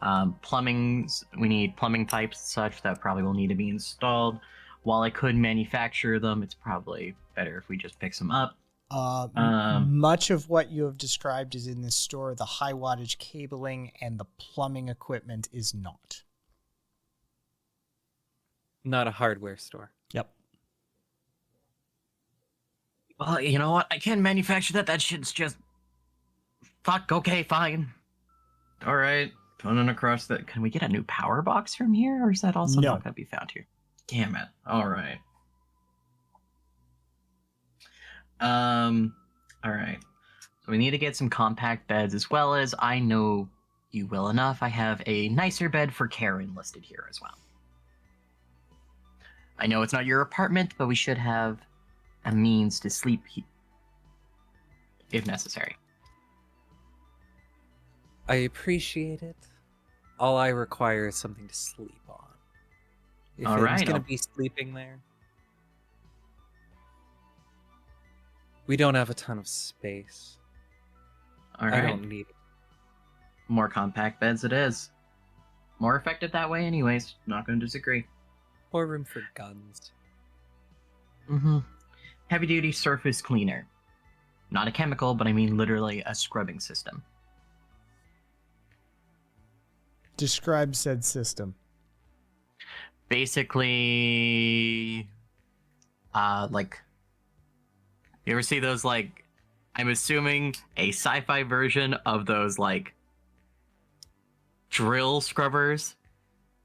plumbings. We need plumbing pipes and such that probably will need to be installed. While I could manufacture them, it's probably better if we just pick some up. Much of what you have described is in this store. The high wattage cabling and the plumbing equipment is not. Not a hardware store. Yep. Well, you know what? I can manufacture that. That shit's just... Fuck, okay, fine. Alright, putting across that. Can we get a new power box from here? Or is that also No. not going to be found here? Damn it. Alright. Alright. So we need to get some compact beds, as well as, I know you well enough, I have a nicer bed for Karen listed here as well. I know it's not your apartment, but we should have a means to sleep if necessary. I appreciate it. All I require is something to sleep on. If All it's right, gonna I'll- be sleeping there. We don't have a ton of space. I Alright. don't need it. More compact beds it is. More effective that way anyways. Not going to disagree. More room for guns. Mm-hmm. Heavy duty surface cleaner. Not a chemical, but I mean literally a scrubbing system. Describe said system. Basically, like, you ever see those, like, I'm assuming a sci-fi version of those, like, drill scrubbers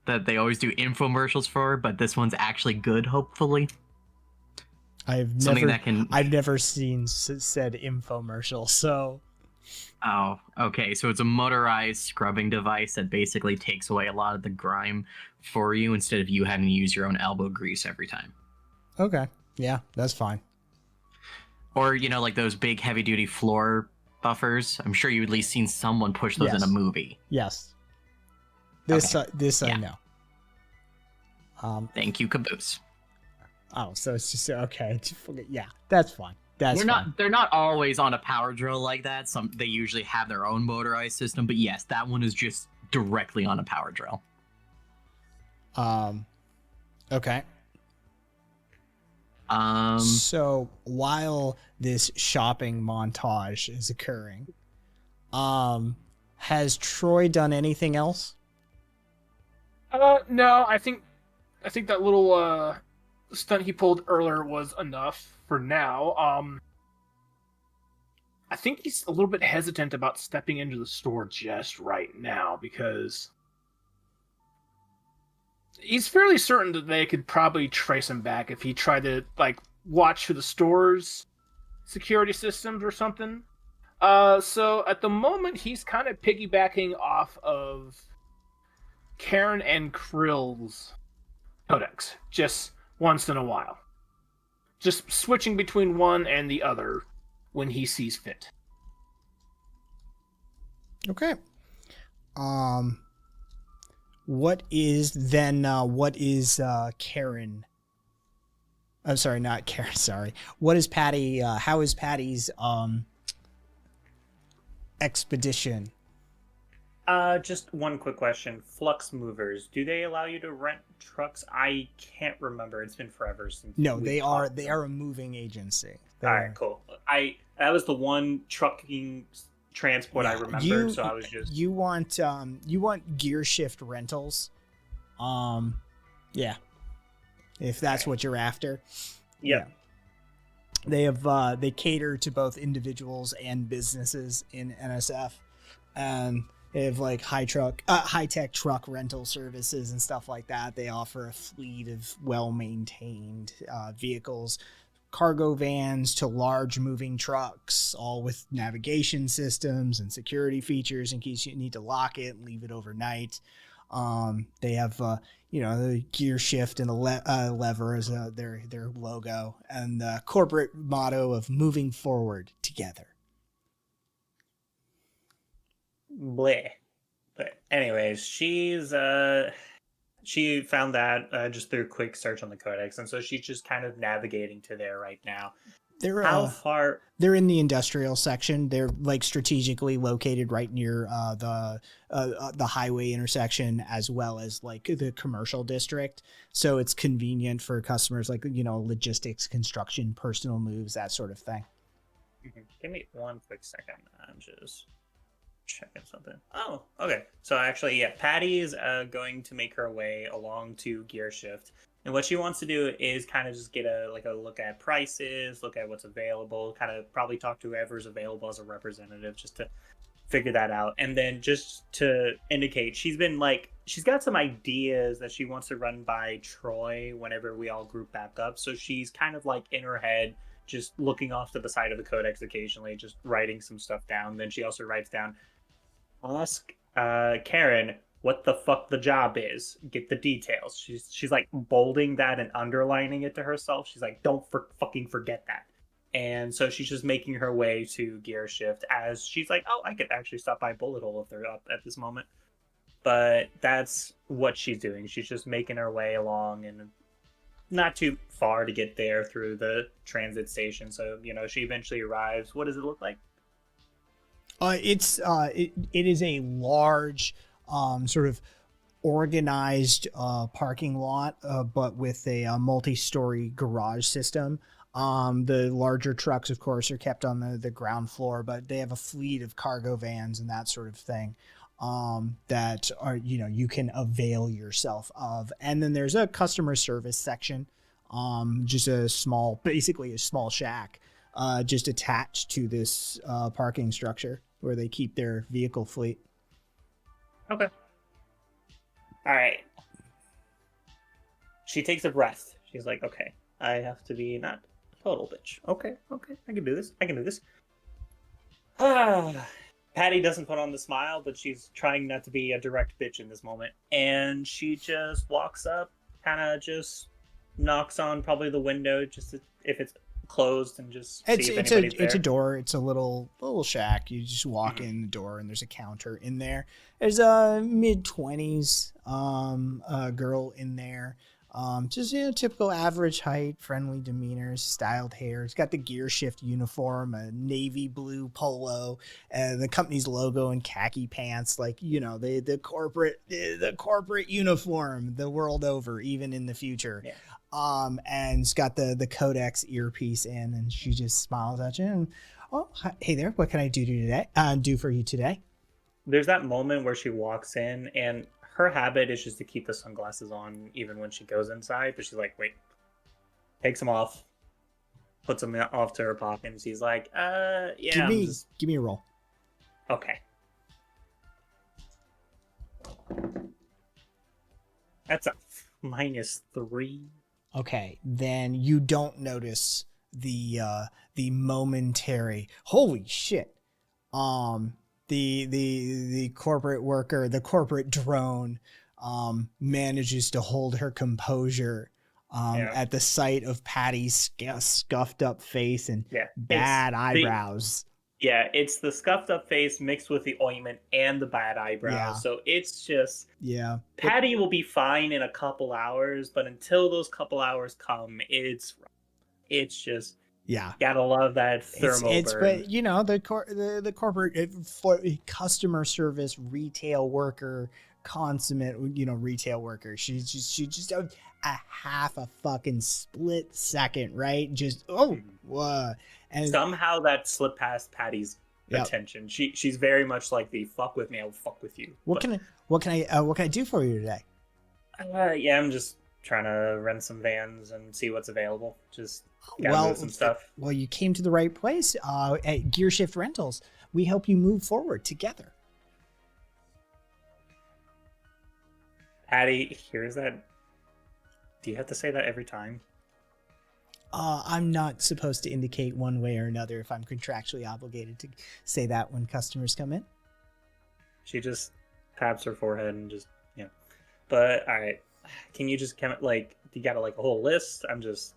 that they always do infomercials for, but this one's actually good, hopefully. I've never seen said infomercial, so Oh, okay. So it's a motorized scrubbing device that basically takes away a lot of the grime for you instead of you having to use your own elbow grease every time. okay. Yeah, that's fine. Or, you know, like those big heavy duty floor buffers. I'm sure you've at least seen someone push those in Yes. a movie. Yes. This Okay. I Yeah. know. Thank you, Caboose. Oh, so it's just okay. Yeah, that's fine. That's fine. They're not always on a power drill like that. They usually have their own motorized system, but yes, that one is just directly on a power drill. Okay. So while this shopping montage is occurring, has Troy done anything else? No, I think that little stunt he pulled earlier was enough for now. I think he's a little bit hesitant about stepping into the store just right now because he's fairly certain that they could probably trace him back if he tried to watch through the store's security systems or something. So at the moment he's kind of piggybacking off of Karen and Krill's codex just once in a while. Just switching between one and the other when he sees fit. Okay. What is Karen? I'm sorry, not Karen, sorry. What is Patty, how is Patty's expedition? Just one quick question. Flux movers, do they allow you to rent trucks? I can't remember. It's been forever since. No, they are a moving agency. All right, cool. That was the one trucking transport I remembered, so I was just you want gear shift rentals. Yeah. If that's what you're after. Yep. Yeah. They have they cater to both individuals and businesses in NSF. And they have high-tech truck rental services and stuff like that. They offer a fleet of well-maintained vehicles, cargo vans to large moving trucks, all with navigation systems and security features in case you need to lock it and leave it overnight. They have the gear shift and the lever as their logo, and the corporate motto of moving forward together. bleh. But anyways, she found that just through a quick search on the codex, and so she's just kind of navigating to there right now. How far? They're in the industrial section. They're strategically located right near the highway intersection, as well as the commercial district. So it's convenient for customers logistics, construction, personal moves, that sort of thing. Give me one quick second. I'm just checking something. Oh, okay. So actually, yeah, Patty is going to make her way along to Gear Shift. And what she wants to do is kind of just get a look at prices, look at what's available, kind of probably talk to whoever's available as a representative just to figure that out. And then just to indicate, she's got some ideas that she wants to run by Troy whenever we all group back up. So she's kind of in her head, just looking off to the side of the codex occasionally, just writing some stuff down. Then she also writes down, ask Karen what the fuck the job is. Get the details. She's bolding that and underlining it to herself. She's don't fucking forget that. And so she's just making her way to Gear Shift as she's oh, I could actually stop by Bullet Hole if they're up at this moment. But that's what she's doing. She's just making her way along and not too far to get there through the transit station. So, she eventually arrives. What does it look like? It is a large sort of organized parking lot, but with a multi-story garage system. The larger trucks, of course, are kept on the ground floor, but they have a fleet of cargo vans and that sort of thing that are, you can avail yourself of. And then there's a customer service section, just basically a small shack, just attached to this parking structure where they keep their vehicle fleet. Okay. All right. She takes a breath. She's like, okay, I have to be not a total bitch. Okay, I can do this. Patty doesn't put on the smile, but she's trying not to be a direct bitch in this moment. And she just walks up, kind of just knocks on probably the window, just if it's closed, and just see if anybody's there. It's a door. It's a little shack. You just walk in the door, and there's a counter in there. There's a mid-20s girl in there. Just typical average height, friendly demeanor, styled hair. He's got the gear shift uniform, a navy blue polo, the company's logo, and khaki pants. Like the corporate uniform the world over, even in the future. Yeah. And it's got the Codex earpiece in, and she just smiles at you. And, oh, hey there. What can I do for you today? There's that moment where she walks in, and her habit is just to keep the sunglasses on even when she goes inside. But she's like, wait, takes them off, puts them off to her pocket, and she's like, yeah. Give me a roll. Okay. That's a -3. Okay, then you don't notice the momentary holy shit. The corporate worker, the corporate drone, manages to hold her composure at the sight of Patty's scuffed up face and bad eyebrows. It's the scuffed up face mixed with the ointment and the bad eyebrows. Yeah. So it's just Patty will be fine in a couple hours, but until those couple hours come, it's just gotta love that thermal burn. But the corporate for customer service retail worker, consummate retail worker. She's just a half a fucking split second, right? Just and somehow that slipped past Patty's attention. She's very much like the fuck with me, I'll fuck with you. What can I do for you today? I'm just trying to rent some vans and see what's available. Just gotta move some stuff. Well, you came to the right place. At Gear Shift Rentals, we help you move forward together. Patty, here's that. Do you have to say that every time? I'm not supposed to indicate one way or another if I'm contractually obligated to say that when customers come in. She just taps her forehead and just, But, all right. Can you just you got a whole list? I'm just,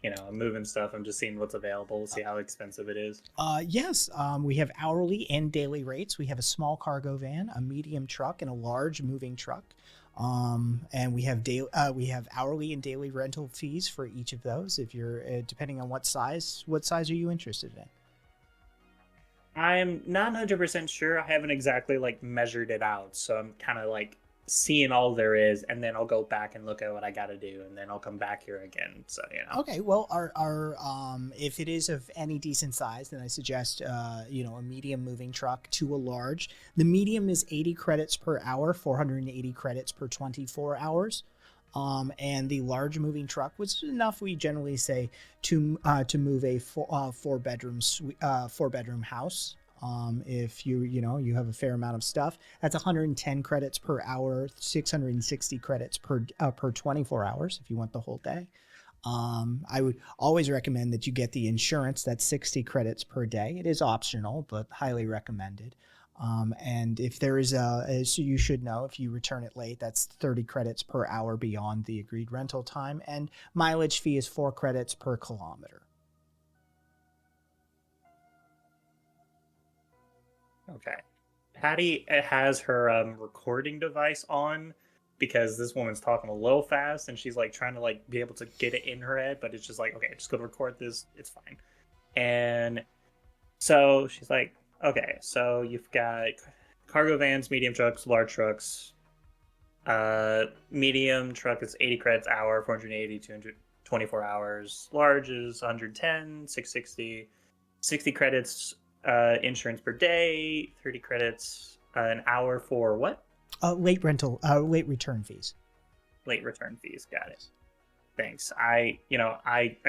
I'm moving stuff. I'm just seeing what's available, see how expensive it is. Yes. We have hourly and daily rates. We have a small cargo van, a medium truck, and a large moving truck. And we have hourly and daily rental fees for each of those. If you're depending on what size are you interested in? I'm not 100% sure. I haven't exactly measured it out, so I'm kind of seeing all there is, and then I'll go back and look at what I got to do, and then I'll come back here again. So Okay, well, our if it is of any decent size, then I suggest a medium moving truck to a large. The medium is 80 credits per hour, 480 credits per 24 hours. And the large moving truck was enough. We generally say to move a four bedroom house. If you have a fair amount of stuff, that's 110 credits per hour, 660 credits per 24 hours if you want the whole day. I would always recommend that you get the insurance. That's 60 credits per day. It is optional, but highly recommended. And if there is so you should know, if you return it late, that's 30 credits per hour beyond the agreed rental time, and mileage fee is 4 credits per kilometer. Okay. Patty has her recording device on because this woman's talking a little fast, and she's trying to be able to get it in her head, but it's just okay, just go to record this, it's fine. And so she's like, okay, so you've got cargo vans, medium trucks, large trucks. Medium truck is 80 credits hour, 480, 224 hours. Large is 110, 660, 60 credits insurance per day, 30 credits an hour for what? Late return fees. Late return fees, got it. Thanks. I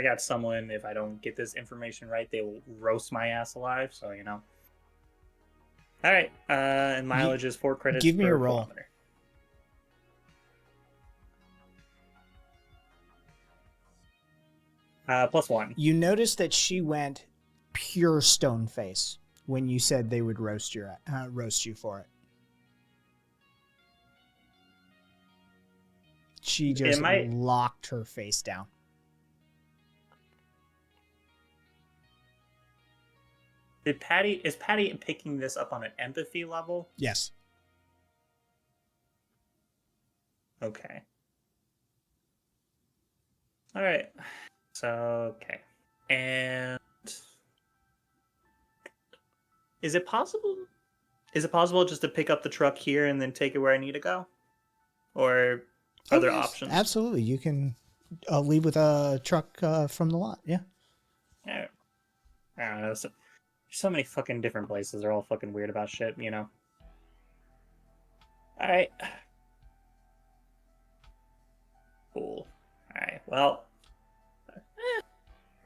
got someone, if I don't get this information right, they will roast my ass alive, so All right, and mileage is 4 credits. Give me per a roll. kilometer. +1. You notice that she went pure stone face when you said they would roast you for it. She just locked her face down. Is Patty picking this up on an empathy level? Yes. Okay. All right. So okay, and is it possible? Is it possible just to pick up the truck here and then take it where I need to go, or are there yes, options? absolutely. You can leave with a truck from the lot. Yeah. Yeah. I don't know. So many fucking different places. They're all fucking weird about shit, you know. All right. Cool. All right. Well.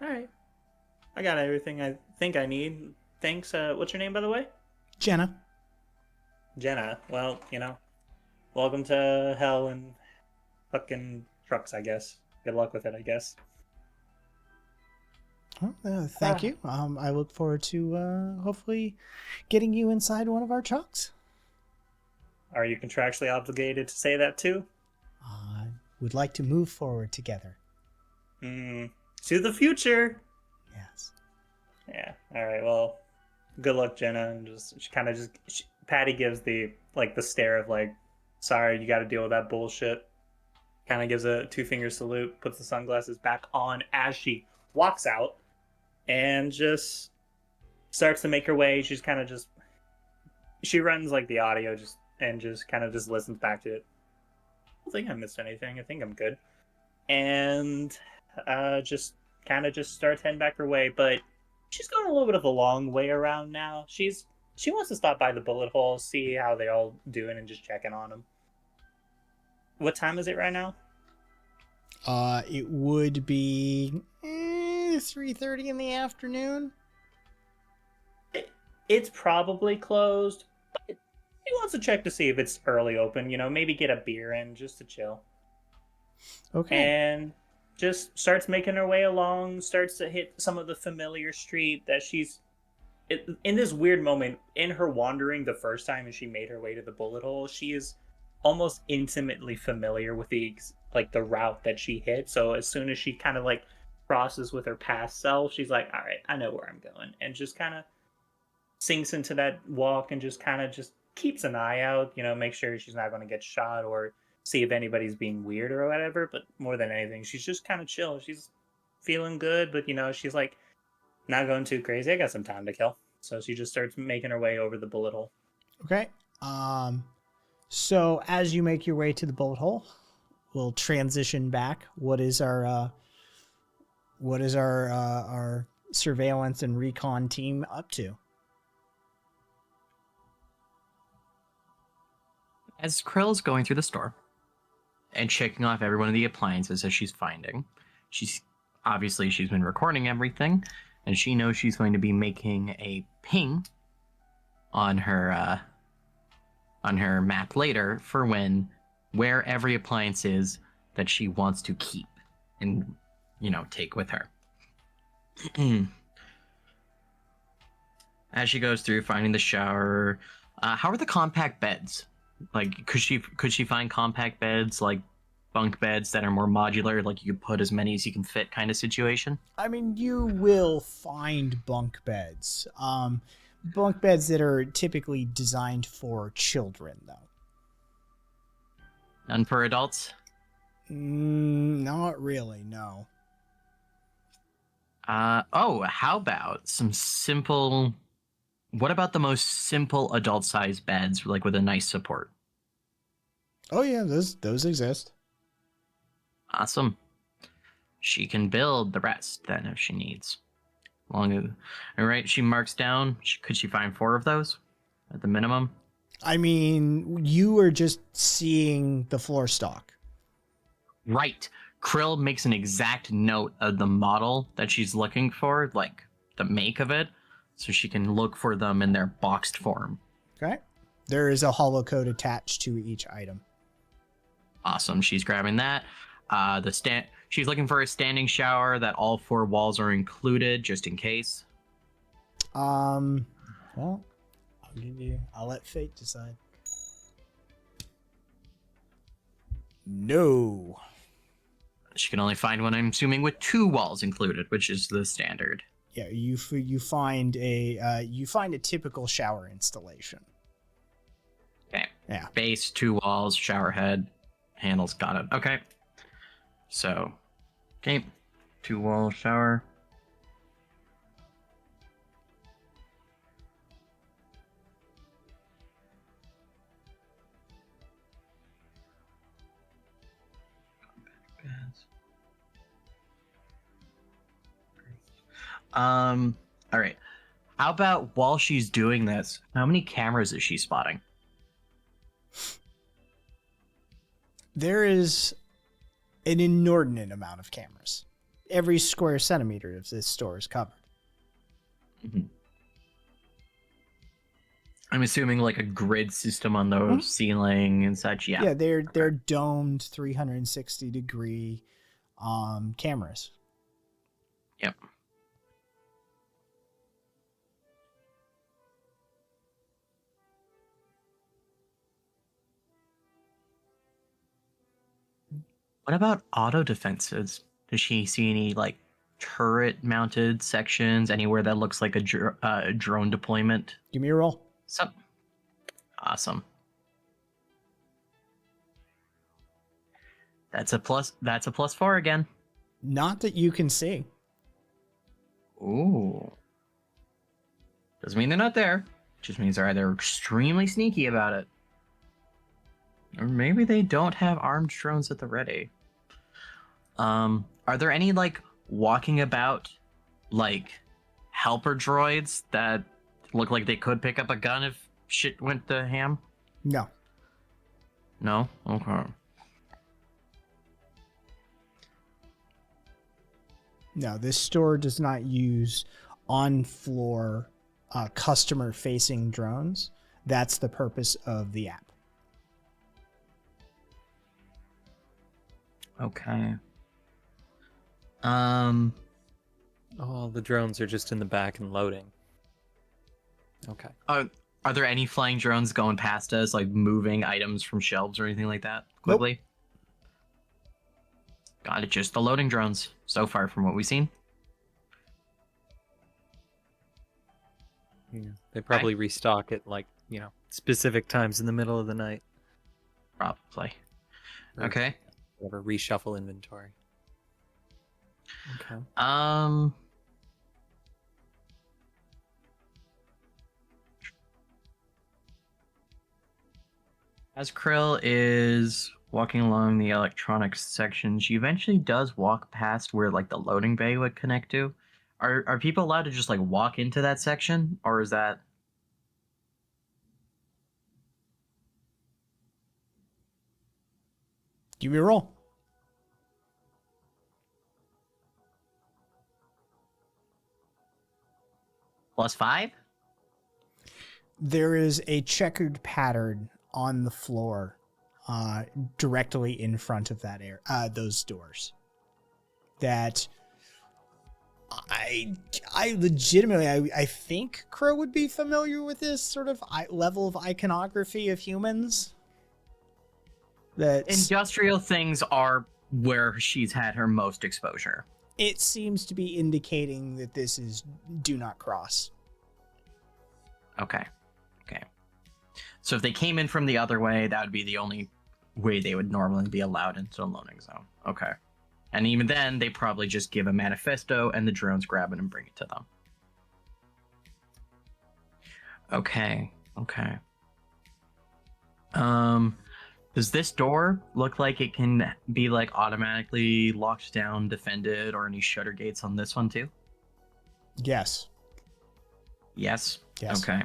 All right. I got everything I think I need. Thanks. What's your name, by the way? Jenna. Jenna. Well, welcome to hell and fucking trucks, I guess. Good luck with it, I guess. Well, thank you. I look forward to hopefully getting you inside one of our trucks. Are you contractually obligated to say that too? I would like to move forward together. To the future. Yes. Yeah. All right. Well, good luck, Jenna. And Patty gives the stare of like, sorry, you got to deal with that bullshit. Kind of gives a 2-finger salute, puts the sunglasses back on as she walks out, and just starts to make her way. She runs like the audio just kind of just listens back to it. I don't think I missed anything. I think I'm good. And just starts heading back her way, but she's going a little bit of a long way around now. She wants to stop by the bullet hole, see how they're all doing, and just checking on them. What time is it right now? It would be 3:30 in the afternoon. It's probably closed, but he wants to check to see if it's early open. Maybe get a beer in just to chill. Okay. And just starts making her way along, starts to hit some of the familiar street that in this weird moment, in her wandering the first time and she made her way to the bullet hole, she is almost intimately familiar with the route that she hit. So as soon as she kind of like crosses with her past self, she's like, all right, I know where I'm going. And just kind of sinks into that walk and just kind of just keeps an eye out, make sure she's not going to get shot or see if anybody's being weird or whatever. But more than anything, she's just kind of chill. She's feeling good, but she's like not going too crazy. I got some time to kill. So she just starts making her way over the bullet hole. Okay. So as you make your way to the bullet hole, we'll transition back. What is our surveillance and recon team up to? As Krill's going through the store and checking off every one of the appliances that she's finding, she's been recording everything, and she knows she's going to be making a ping on her map later for where every appliance is that she wants to keep and take with her. As she goes through finding the shower, how are the compact beds? Like, could she find compact beds, like bunk beds that are more modular, like you could put as many as you can fit kind of situation? I mean, you will find bunk beds. Bunk beds that are typically designed for children, though. None for adults? Not really, no. How about some simple... What about the most simple adult-sized beds, like with a nice support? Oh yeah, those exist. Awesome. She can build the rest then if she needs. All right, she marks down. Could she find 4 of those at the minimum? I mean, you are just seeing the floor stock. Right. Krill makes an exact note of the model that she's looking for, like the make of it, so she can look for them in their boxed form. Okay. There is a holocode attached to each item. Awesome. She's grabbing that. She's looking for a standing shower that all 4 walls are included, just in case. Well, I'll let fate decide. No. She can only find one, I'm assuming, with 2 walls included, which is the standard. Yeah, you find a typical shower installation. Okay. Yeah. Base, 2 walls, shower head, handles, got it. Okay. So, Okay. 2-wall shower. All right. How about while she's doing this, how many cameras is she spotting? There is an inordinate amount of cameras. Every square centimeter of this store is covered. Mm-hmm. I'm assuming like a grid system on the ceiling and such. Yeah. Yeah, they're domed 360-degree cameras. Yep. What about auto defenses? Does she see any like turret mounted sections anywhere that looks like a drone deployment? Give me a roll. Awesome. That's a +4 again. Not that you can see. Ooh. Doesn't mean they're not there. Just means they're either extremely sneaky about it, or maybe they don't have armed drones at the ready. Are there any like walking about like helper droids that look like they could pick up a gun if shit went to ham? No. No? Okay. No, this store does not use on-floor customer-facing drones. That's the purpose of the app. Okay. Oh, the drones are just in the back and loading. Okay. Are there any flying drones going past us, like moving items from shelves or anything like that quickly? Got it, just the loading drones so far from what we've seen. Yeah. They probably restock at like, specific times in the middle of the night. Probably. Or Okay. whatever, reshuffle inventory. Okay. As Krill is walking along the electronics section, she eventually does walk past where like the loading bay would connect to. Are people allowed to just like walk into that section, or is that? Give me a roll. +5? There is a checkered pattern on the floor directly in front of that those doors. That I legitimately, I think Crow would be familiar with this sort of level of iconography of humans. That Industrial things are where she's had her most exposure. It seems to be indicating that this is do not cross. Okay. So if they came in from the other way, that would be the only way they would normally be allowed into the loading zone. Okay. And even then, they probably just give a manifesto and the drones grab it and bring it to them. Okay. Does this door look like it can be like automatically locked down, defended, or any shutter gates on this one too? Yes. Yes? Yes. Okay.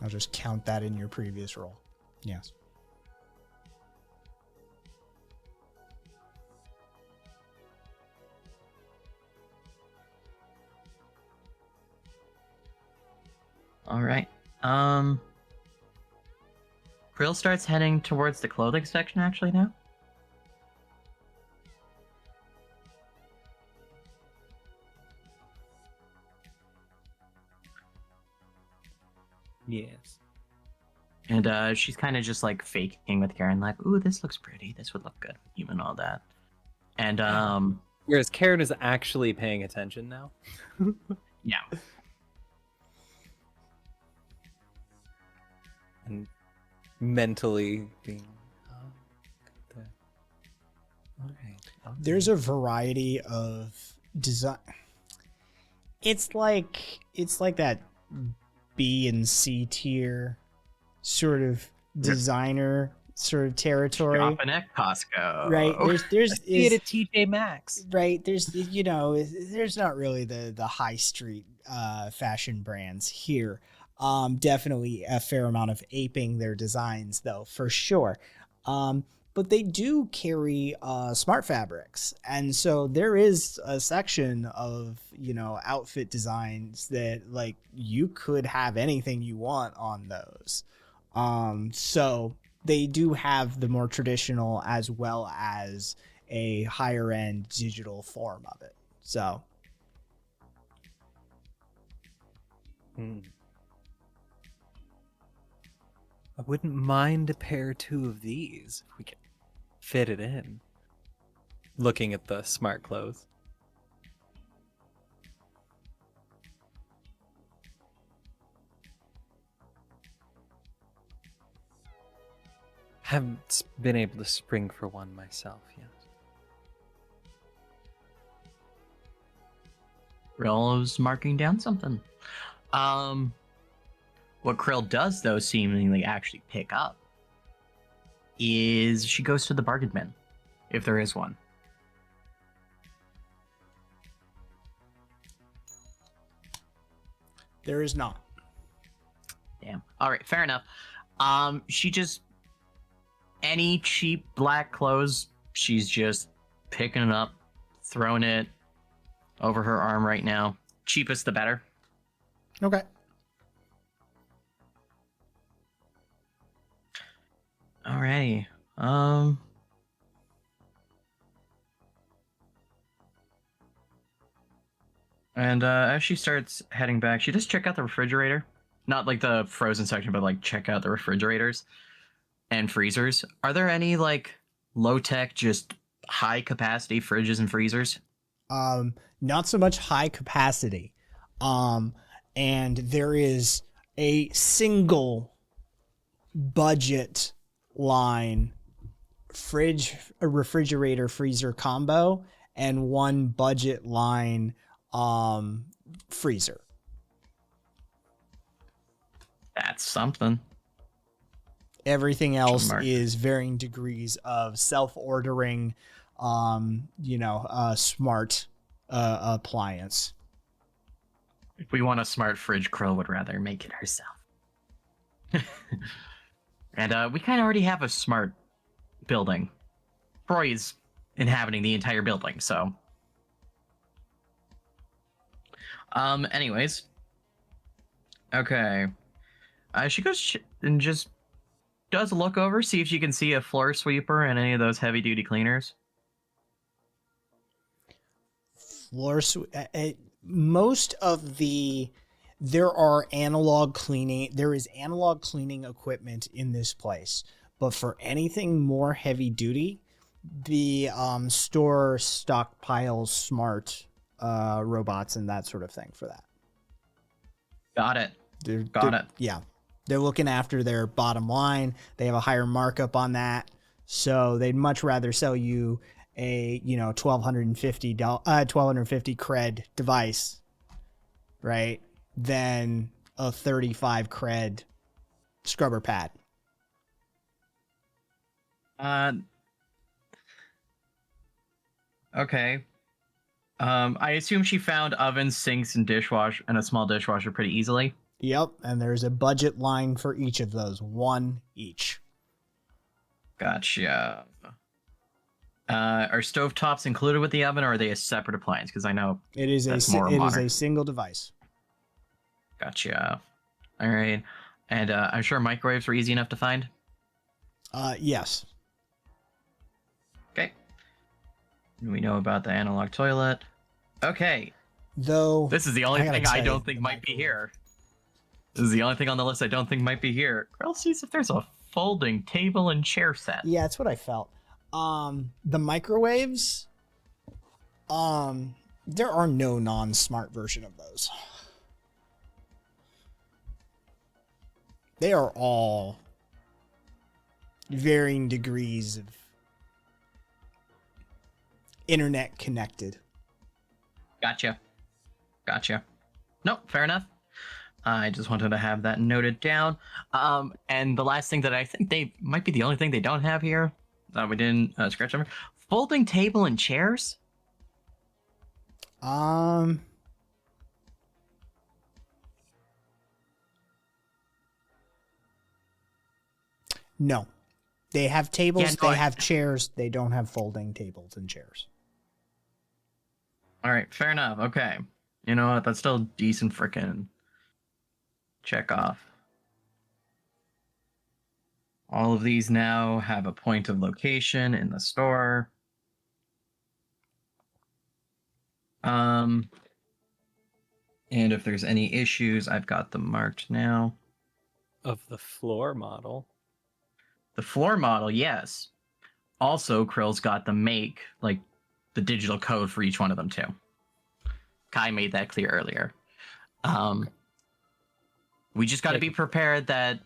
I'll just count that in your previous roll. Yes. All right. Krill starts heading towards the clothing section actually now. Yes. And she's kind of just like faking with Karen, like, "Ooh, this looks pretty. This would look good with you and all that." And Whereas Karen is actually paying attention now. yeah. And mentally being, all right. There's a variety of design. It's like that B and C tier sort of designer sort of territory. Shopping at Costco. Right. There's See it at TJ Maxx. right. There's there's not really the high street fashion brands here. Definitely a fair amount of aping their designs though, for sure. But they do carry smart fabrics, and so there is a section of outfit designs that like you could have anything you want on those. So they do have the more traditional as well as a higher end digital form of it. So I wouldn't mind a pair or two of these if we could fit it in. Looking at the smart clothes. Haven't been able to spring for one myself yet. Krill's marking down something. What Krill does, though, seemingly actually pick up is she goes to the bargain bin, if there is one. there is not. Damn. All right, fair enough. She just any cheap black clothes, she's just picking it up, throwing it over her arm right now. Cheapest the better. Okay. Alrighty. And as she starts heading back, she does check out the refrigerator. Not like the frozen section, but like check out the refrigerators and freezers. Are there any like low tech, just high capacity fridges and freezers? Not so much high capacity. And there is a single budget line refrigerator freezer combo and one budget line freezer. That's something. Everything else Mark. is varying degrees of self-ordering smart appliance. If we want a smart fridge, Krill would rather make it herself. And we kind of already have a smart building. Troy's inhabiting the entire building, so. Anyways. Okay. She goes and just does a look over, see if she can see a floor sweeper and any of those heavy-duty cleaners. Most of there is analog cleaning equipment in this place, but for anything more heavy duty, the store stockpiles smart robots and that sort of thing for that. Got it. Yeah, they're looking after their bottom line. They have a higher markup on that, so they'd much rather sell you a $1,250 cred device, right, than a 35 cred scrubber pad. Okay. I assume she found ovens, sinks, and a small dishwasher pretty easily. Yep, and there's a budget line for each of those, one each. Gotcha. Are stovetops included with the oven, or are they a separate appliance? Because I know it is a single device. Gotcha. All right, and I'm sure microwaves were easy enough to find. Yes. Okay. We know about the analog toilet. Okay. Though this is the only thing I don't think the might be here. This is the only thing on the list I don't think might be here. Girl sees if there's a folding table and chair set. Yeah, that's what I felt. The microwaves, there are no non-smart version of those. They are all varying degrees of internet connected. Gotcha. Nope, fair enough. I just wanted to have that noted down. And the last thing that I think they might be the only thing they don't have here that we didn't scratch over: folding table and chairs. No. They have tables, Yeah, no, they have chairs, they don't have folding tables and chairs. All right, fair enough. Okay. You know what? That's still decent frickin' check off. All of these now have a point of location in the store. And if there's any issues, I've got them marked now. Of the floor model. The floor model, yes. Also, Krill's got the make, like, the digital code for each one of them, too. Kai made that clear earlier. We just got to be prepared that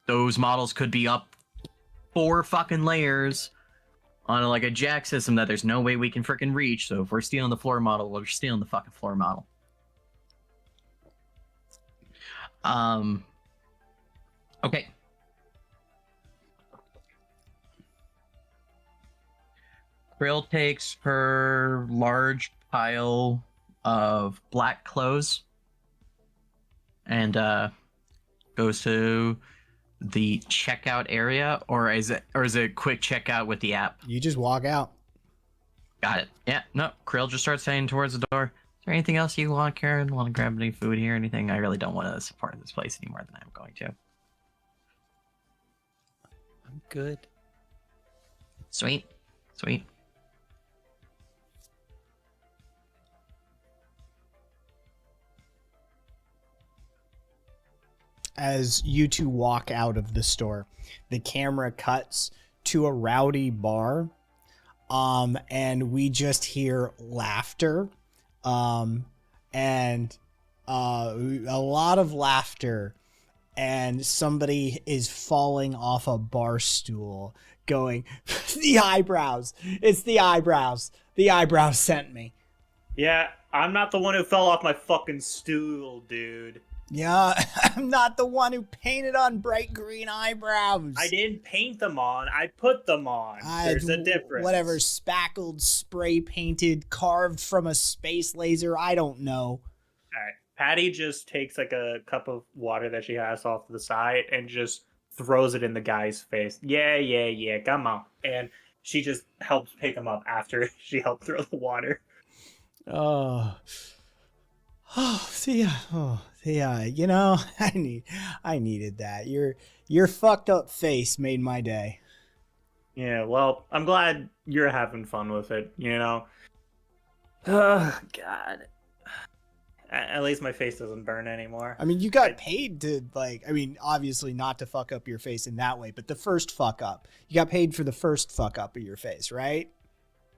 those models could be up 4 fucking layers on like a jack system that there's no way we can freaking reach. So if we're stealing the floor model, well, we're stealing the fucking floor model. Okay. Krill takes her large pile of black clothes and goes to the checkout area, or is it quick checkout with the app? You just walk out. Got it. Yeah, no, Krill just starts heading towards the door. Is there anything else you want, Karen? Want to grab any food here? Anything? I really don't want to support this place any more than I'm going to. I'm good. Sweet. As you two walk out of the store, the camera cuts to a rowdy bar, and we just hear laughter, and a lot of laughter, and somebody is falling off a bar stool going, the eyebrows, it's the eyebrows sent me. Yeah, I'm not the one who fell off my fucking stool, dude. Yeah, I'm not the one who painted on bright green eyebrows. I didn't paint them on. I put them on. There's a difference. Whatever, spackled, spray painted, carved from a space laser. I don't know. All right. Patty just takes like a cup of water that she has off to the side and just throws it in the guy's face. Yeah, come on. And she just helps pick him up after she helped throw the water. Yeah, you know, I needed that. Your fucked up face made my day. Yeah, well, I'm glad you're having fun with it, you know? Oh, God. At least my face doesn't burn anymore. I mean, you got paid to, like, I mean, obviously not to fuck up your face in that way, but the first fuck up. You got paid for the first fuck up of your face, right?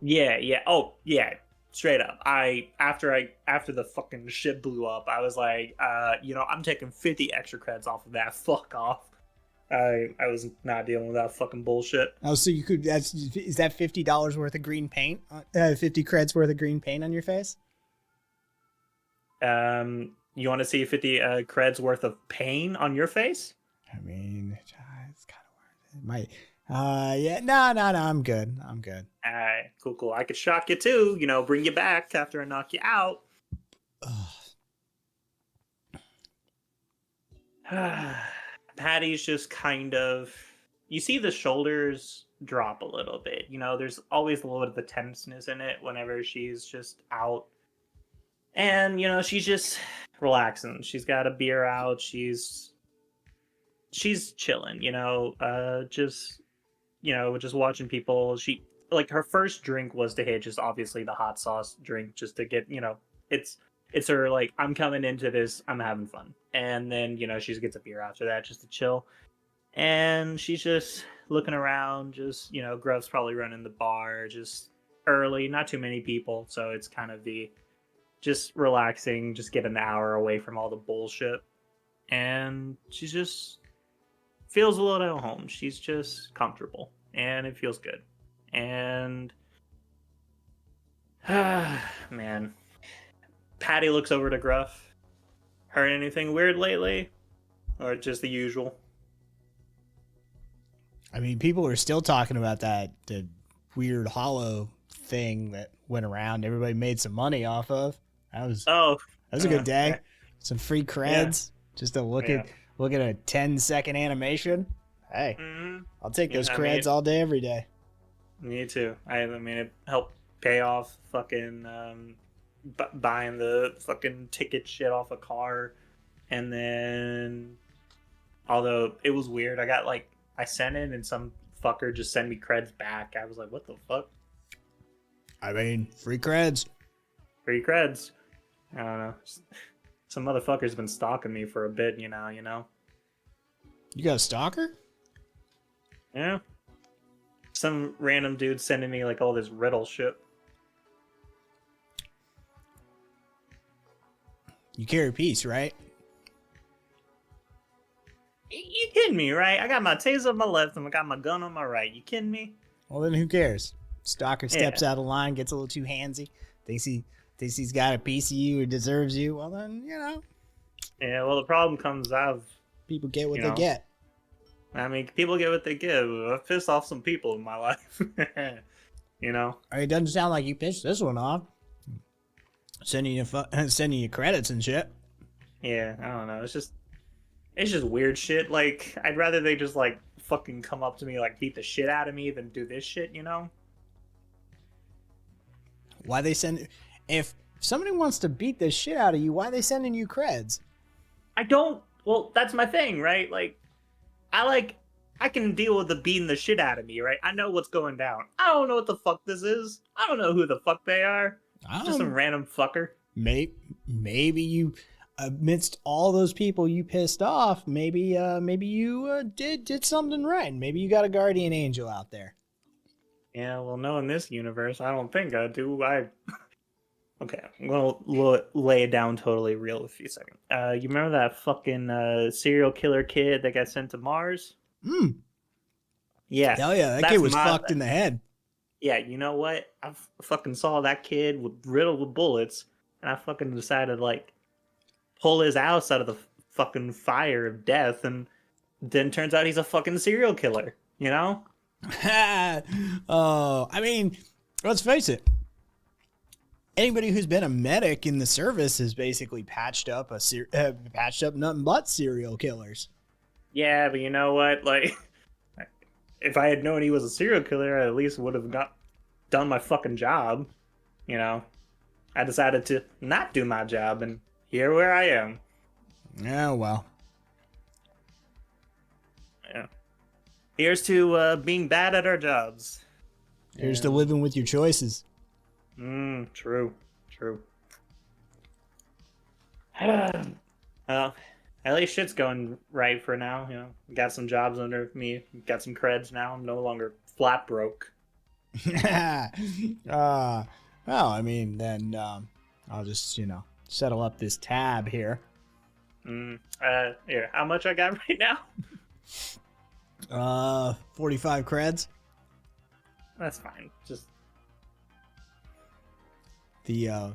Yeah. Oh, yeah. Straight up. After the fucking shit blew up, I was like, I'm taking 50 extra creds off of that. Fuck off. I was not dealing with that fucking bullshit. Oh, so you could, is that $50 worth of green paint? 50 creds worth of green paint on your face? You want to see 50 creds worth of pain on your face? I mean, it's kind of worth it. Yeah, no, I'm good. Alright, cool. I could shock you too, bring you back after I knock you out. Patty's just kind of, you see the shoulders drop a little bit. There's always a little bit of the tenseness in it whenever she's just out. And, she's just relaxing. She's got a beer out. She's chilling, just watching people. She, like, her first drink was to hit just obviously the hot sauce drink, just to get, it's her, like, I'm coming into this, I'm having fun. And then, she gets a beer after that just to chill. And she's just looking around, just, Gruff's probably running the bar, just early, not too many people. So it's kind of just relaxing, just get an hour away from all the bullshit. And she just feels a little at home. She's just comfortable, and it feels good. And Man. Patty looks over to Gruff. Heard anything weird lately? Or just the usual? I mean, people are still talking about the weird hollow thing that went around. Everybody made some money off of. That was Oh. a good day. Yeah. Some free creds. Just to look at a 10-second animation. Hey, I'll take those creds all day, every day. Me too. I mean, it helped pay off fucking buying the fucking ticket shit off a car, and then, although it was weird, I sent it and some fucker just sent me creds back. I was like, what the fuck? I mean, free creds. Free creds. I don't know. Some motherfucker's been stalking me for a bit, you know. You got a stalker? Yeah. Some random dude sending me like all this riddle shit. You carry peace, right? You kidding me, right? I got my taser on my left and I got my gun on my right. You kidding me? Well, then who cares? Stalker steps out of line, gets a little too handsy, thinks he's got a piece of you or deserves you. Well, then, Yeah, well, the problem comes out of... people get what they get. I mean, people get what they get. I've pissed off some people in my life. It doesn't sound like you pissed this one off. Sending you credits and shit. Yeah, I don't know. It's just weird shit. Like, I'd rather they just, like, fucking come up to me, like, beat the shit out of me than do this shit, Why they send... If somebody wants to beat the shit out of you, why are they sending you creds? I don't... Well, that's my thing, right? Like, I can deal with the beating the shit out of me, right? I know what's going down. I don't know what the fuck this is. I don't know who the fuck they are. Just some random fucker. Maybe you, amidst all those people you pissed off, maybe you did something right. Maybe you got a guardian angel out there. Yeah, well, no, in this universe, I don't think I do. Okay, I'm gonna lay it down totally real with you a second. You remember that fucking serial killer kid that got sent to Mars? Yeah. Hell yeah, that kid was fucked in the head. Yeah, you know what? I fucking saw that kid riddled with bullets, and I fucking decided to, like, pull his ass out of the fucking fire of death, and then turns out he's a fucking serial killer, Oh, I mean, let's face it. Anybody who's been a medic in the service has basically patched up nothing but serial killers. Yeah, but you know what? Like, if I had known he was a serial killer, I at least would have done my fucking job. I decided to not do my job, and here where I am. Yeah, well. Yeah. Here's to being bad at our jobs. Here's to living with your choices. True. Well, at least shit's going right for now. Got some jobs under me. Got some creds now. I'm no longer flat broke. Well, I mean, then I'll just, settle up this tab here. Here, how much I got right now? 45 creds. That's fine. Just the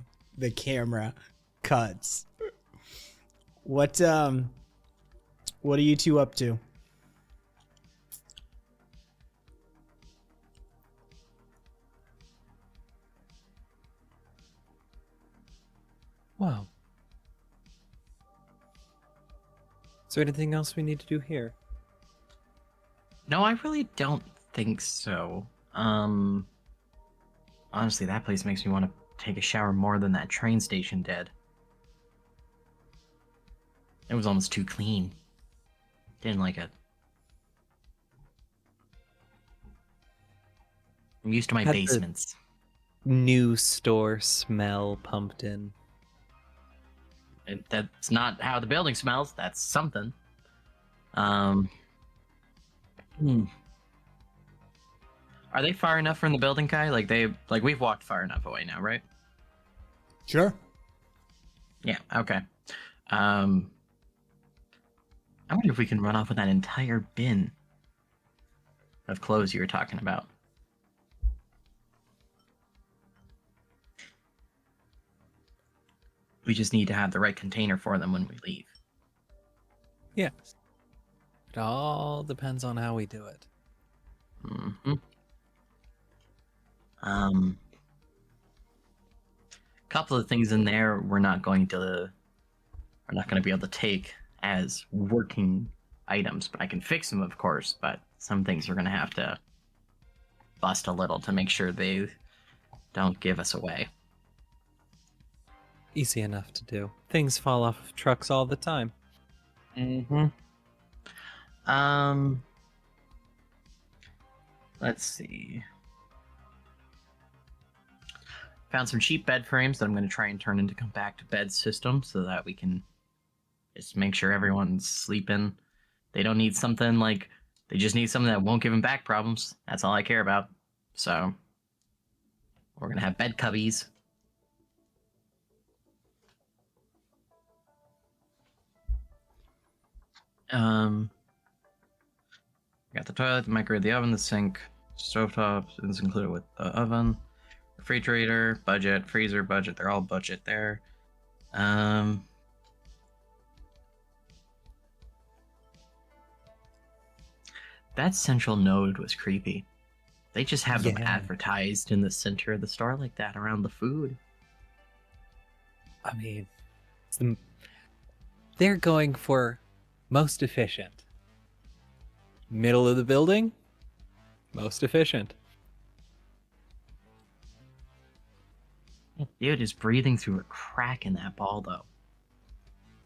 camera cuts. What are you two up to? Wow. Is there anything else we need to do here? No, I really don't think so. Honestly, that place makes me want to take a shower more than that train station did. It was almost too clean. Didn't like it. I'm used to my Had the- basements. New store smell pumped in. That's not how the building smells. That's something. Are they far enough from the building, Kai? Like we've walked far enough away now, right? Sure. Yeah. Okay. I wonder if we can run off with that entire bin of clothes you were talking about. We just need to have the right container for them when we leave. Yes. It all depends on how we do it. Mm-hmm. Couple of things in there we're not going to be able to take as working items, but I can fix them, of course. But some things we're gonna have to bust a little to make sure they don't give us away. Easy enough to do. Things fall off of trucks all the time. Mm-hmm. Let's see. Found some cheap bed frames that I'm going to try and turn into compact bed systems so that we can just make sure everyone's sleeping. They don't need something like, they just need something that won't give them back problems. That's all I care about. So we're going to have bed cubbies. Got the toilet, the microwave, the oven, the sink, stovetop is included with the oven, refrigerator, budget, freezer, budget. They're all budget there. That central node was creepy. They just have them Yeah. advertised in the center of the store like that around the food. I mean, they're going for most efficient. Middle of the building, most efficient. Dude is breathing through a crack in that ball, though.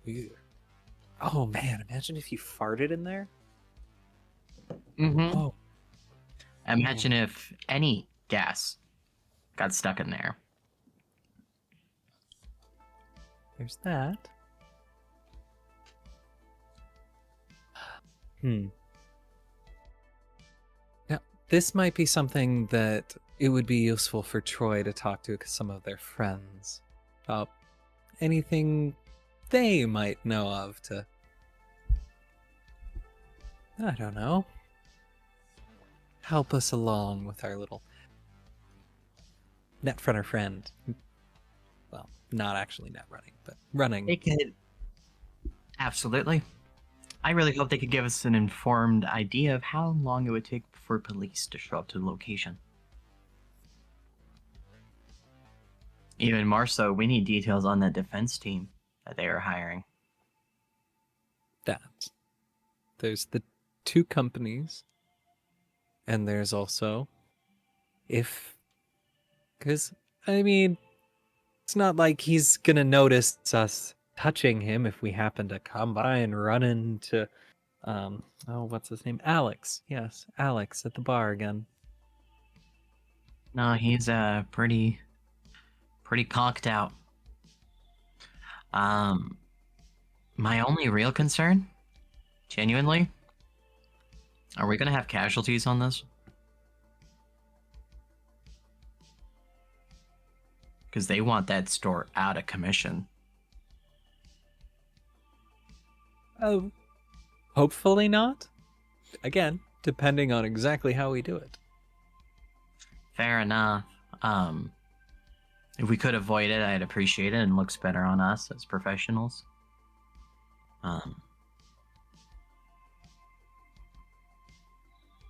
Ew. Oh man, imagine if you farted in there. Mm-hmm. Oh, Imagine if any gas got stuck in there. there's that. Now, this might be something that it would be useful for Troy to talk to some of their friends about anything they might know of to, I don't know, help us along with our little netrunner friend. Well, not actually net running, but running. They could. Absolutely. I really hope they could give us an informed idea of how long it would take for police to show up to the location. Even more so, we need details on that defense team that they are hiring. That. There's the two companies, and there's also because, I mean, it's not like he's gonna notice us touching him if we happen to come by and run into, what's his name? Alex. Yes, Alex at the bar again. No, he's pretty conked out. My only real concern, genuinely, are we gonna have casualties on this? Because they want that store out of commission. Oh, hopefully not. Again, depending on exactly how we do it. Fair enough. If we could avoid it, I'd appreciate it, and looks better on us as professionals. But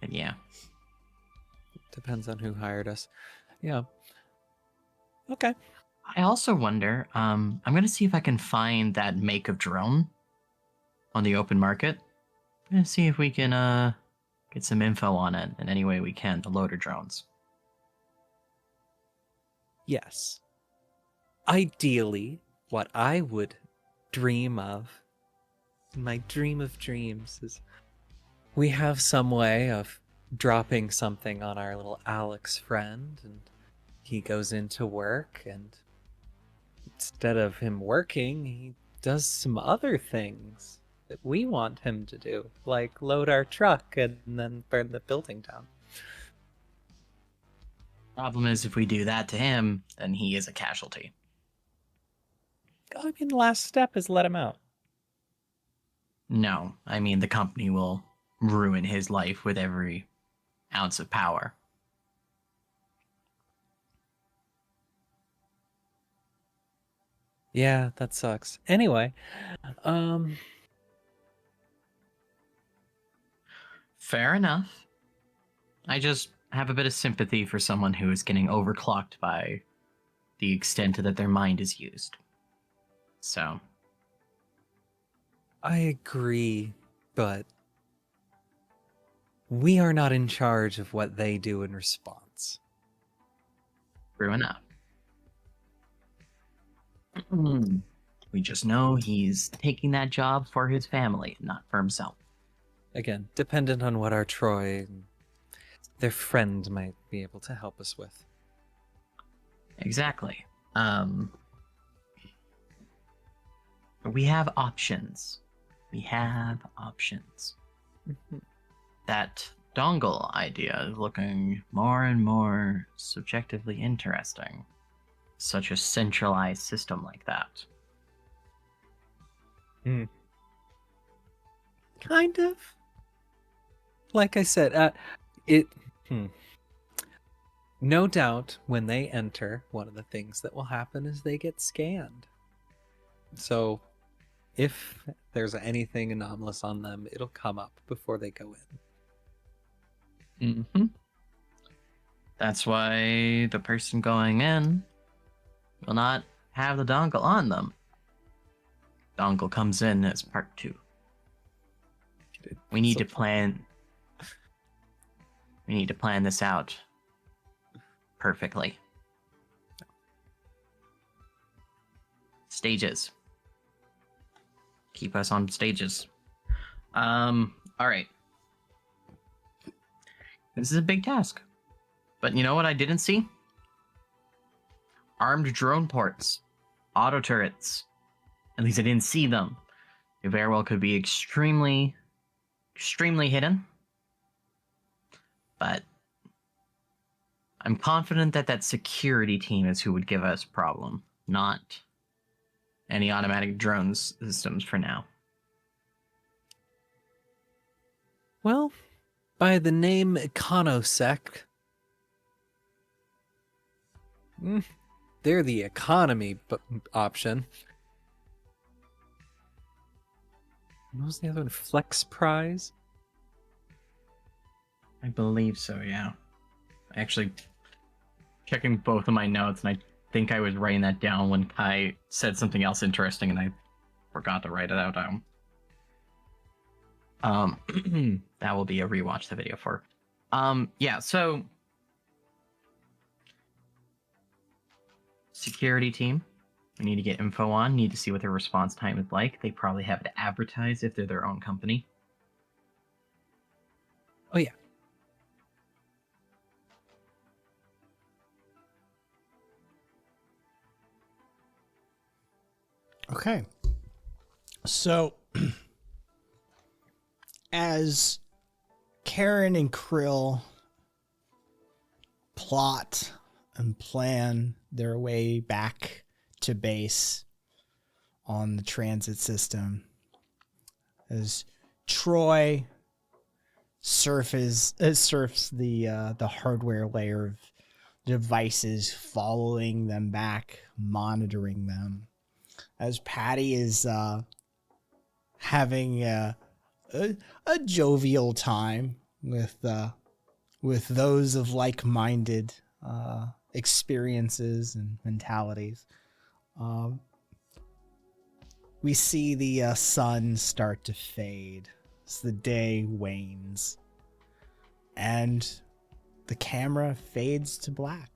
yeah. Depends on who hired us. Yeah. Okay. I also wonder, I'm gonna see if I can find that make of drone on the open market. I'm gonna see if we can get some info on it in any way we can, the loader drones. Yes. Ideally, what I would dream of, my dream of dreams, is we have some way of dropping something on our little Alex friend, and he goes into work, and instead of him working, he does some other things that we want him to do, like load our truck and then burn the building down. Problem is, if we do that to him, then he is a casualty. I mean, the last step is let him out. No, I mean, the company will ruin his life with every ounce of power. Yeah, that sucks. Anyway, um, Fair enough. I just have a bit of sympathy for someone who is getting overclocked by the extent that their mind is used. So, I agree, but we are not in charge of what they do in response. true enough. We just know he's taking that job for his family, not for himself. Again, dependent on what our Troy, their friend, might be able to help us with. Exactly. We have options. We have options. That dongle idea is looking more and more subjectively interesting. Such a centralized system like that. Kind of. Like I said, it. No doubt, when they enter, one of the things that will happen is they get scanned. So, if there's anything anomalous on them, it'll come up before they go in. Mm-hmm. That's why the person going in will not have the dongle on them. Dongle comes in as part 2. We need to plan. We need to plan this out perfectly. Stages. Keep us on stages. All right. This is a big task. But you know what I didn't see? Armed drone ports. Auto turrets. At least I didn't see them. They very well could be extremely hidden. But I'm confident that that security team is who would give us problem, not any automatic drone systems for now. Well, by the name Econosec, they're the economy option. What was the other one? Flex Prize? I believe so, yeah. Actually, checking both of my notes, and I think I was writing that down when Kai said something else interesting, and I forgot to write it out down. That will be a rewatch the video for. Yeah, so security team. We need to get info on, need to see what their response time is like. They probably have it advertised if they're their own company. Oh, yeah. Okay. So, as Karen and Krill plot and plan their way back to base on the transit system, as Troy surfs the hardware layer of devices, following them back, monitoring them, as Patty is having a jovial time with those of like-minded experiences and mentalities. We see the sun start to fade as the day wanes, and the camera fades to black.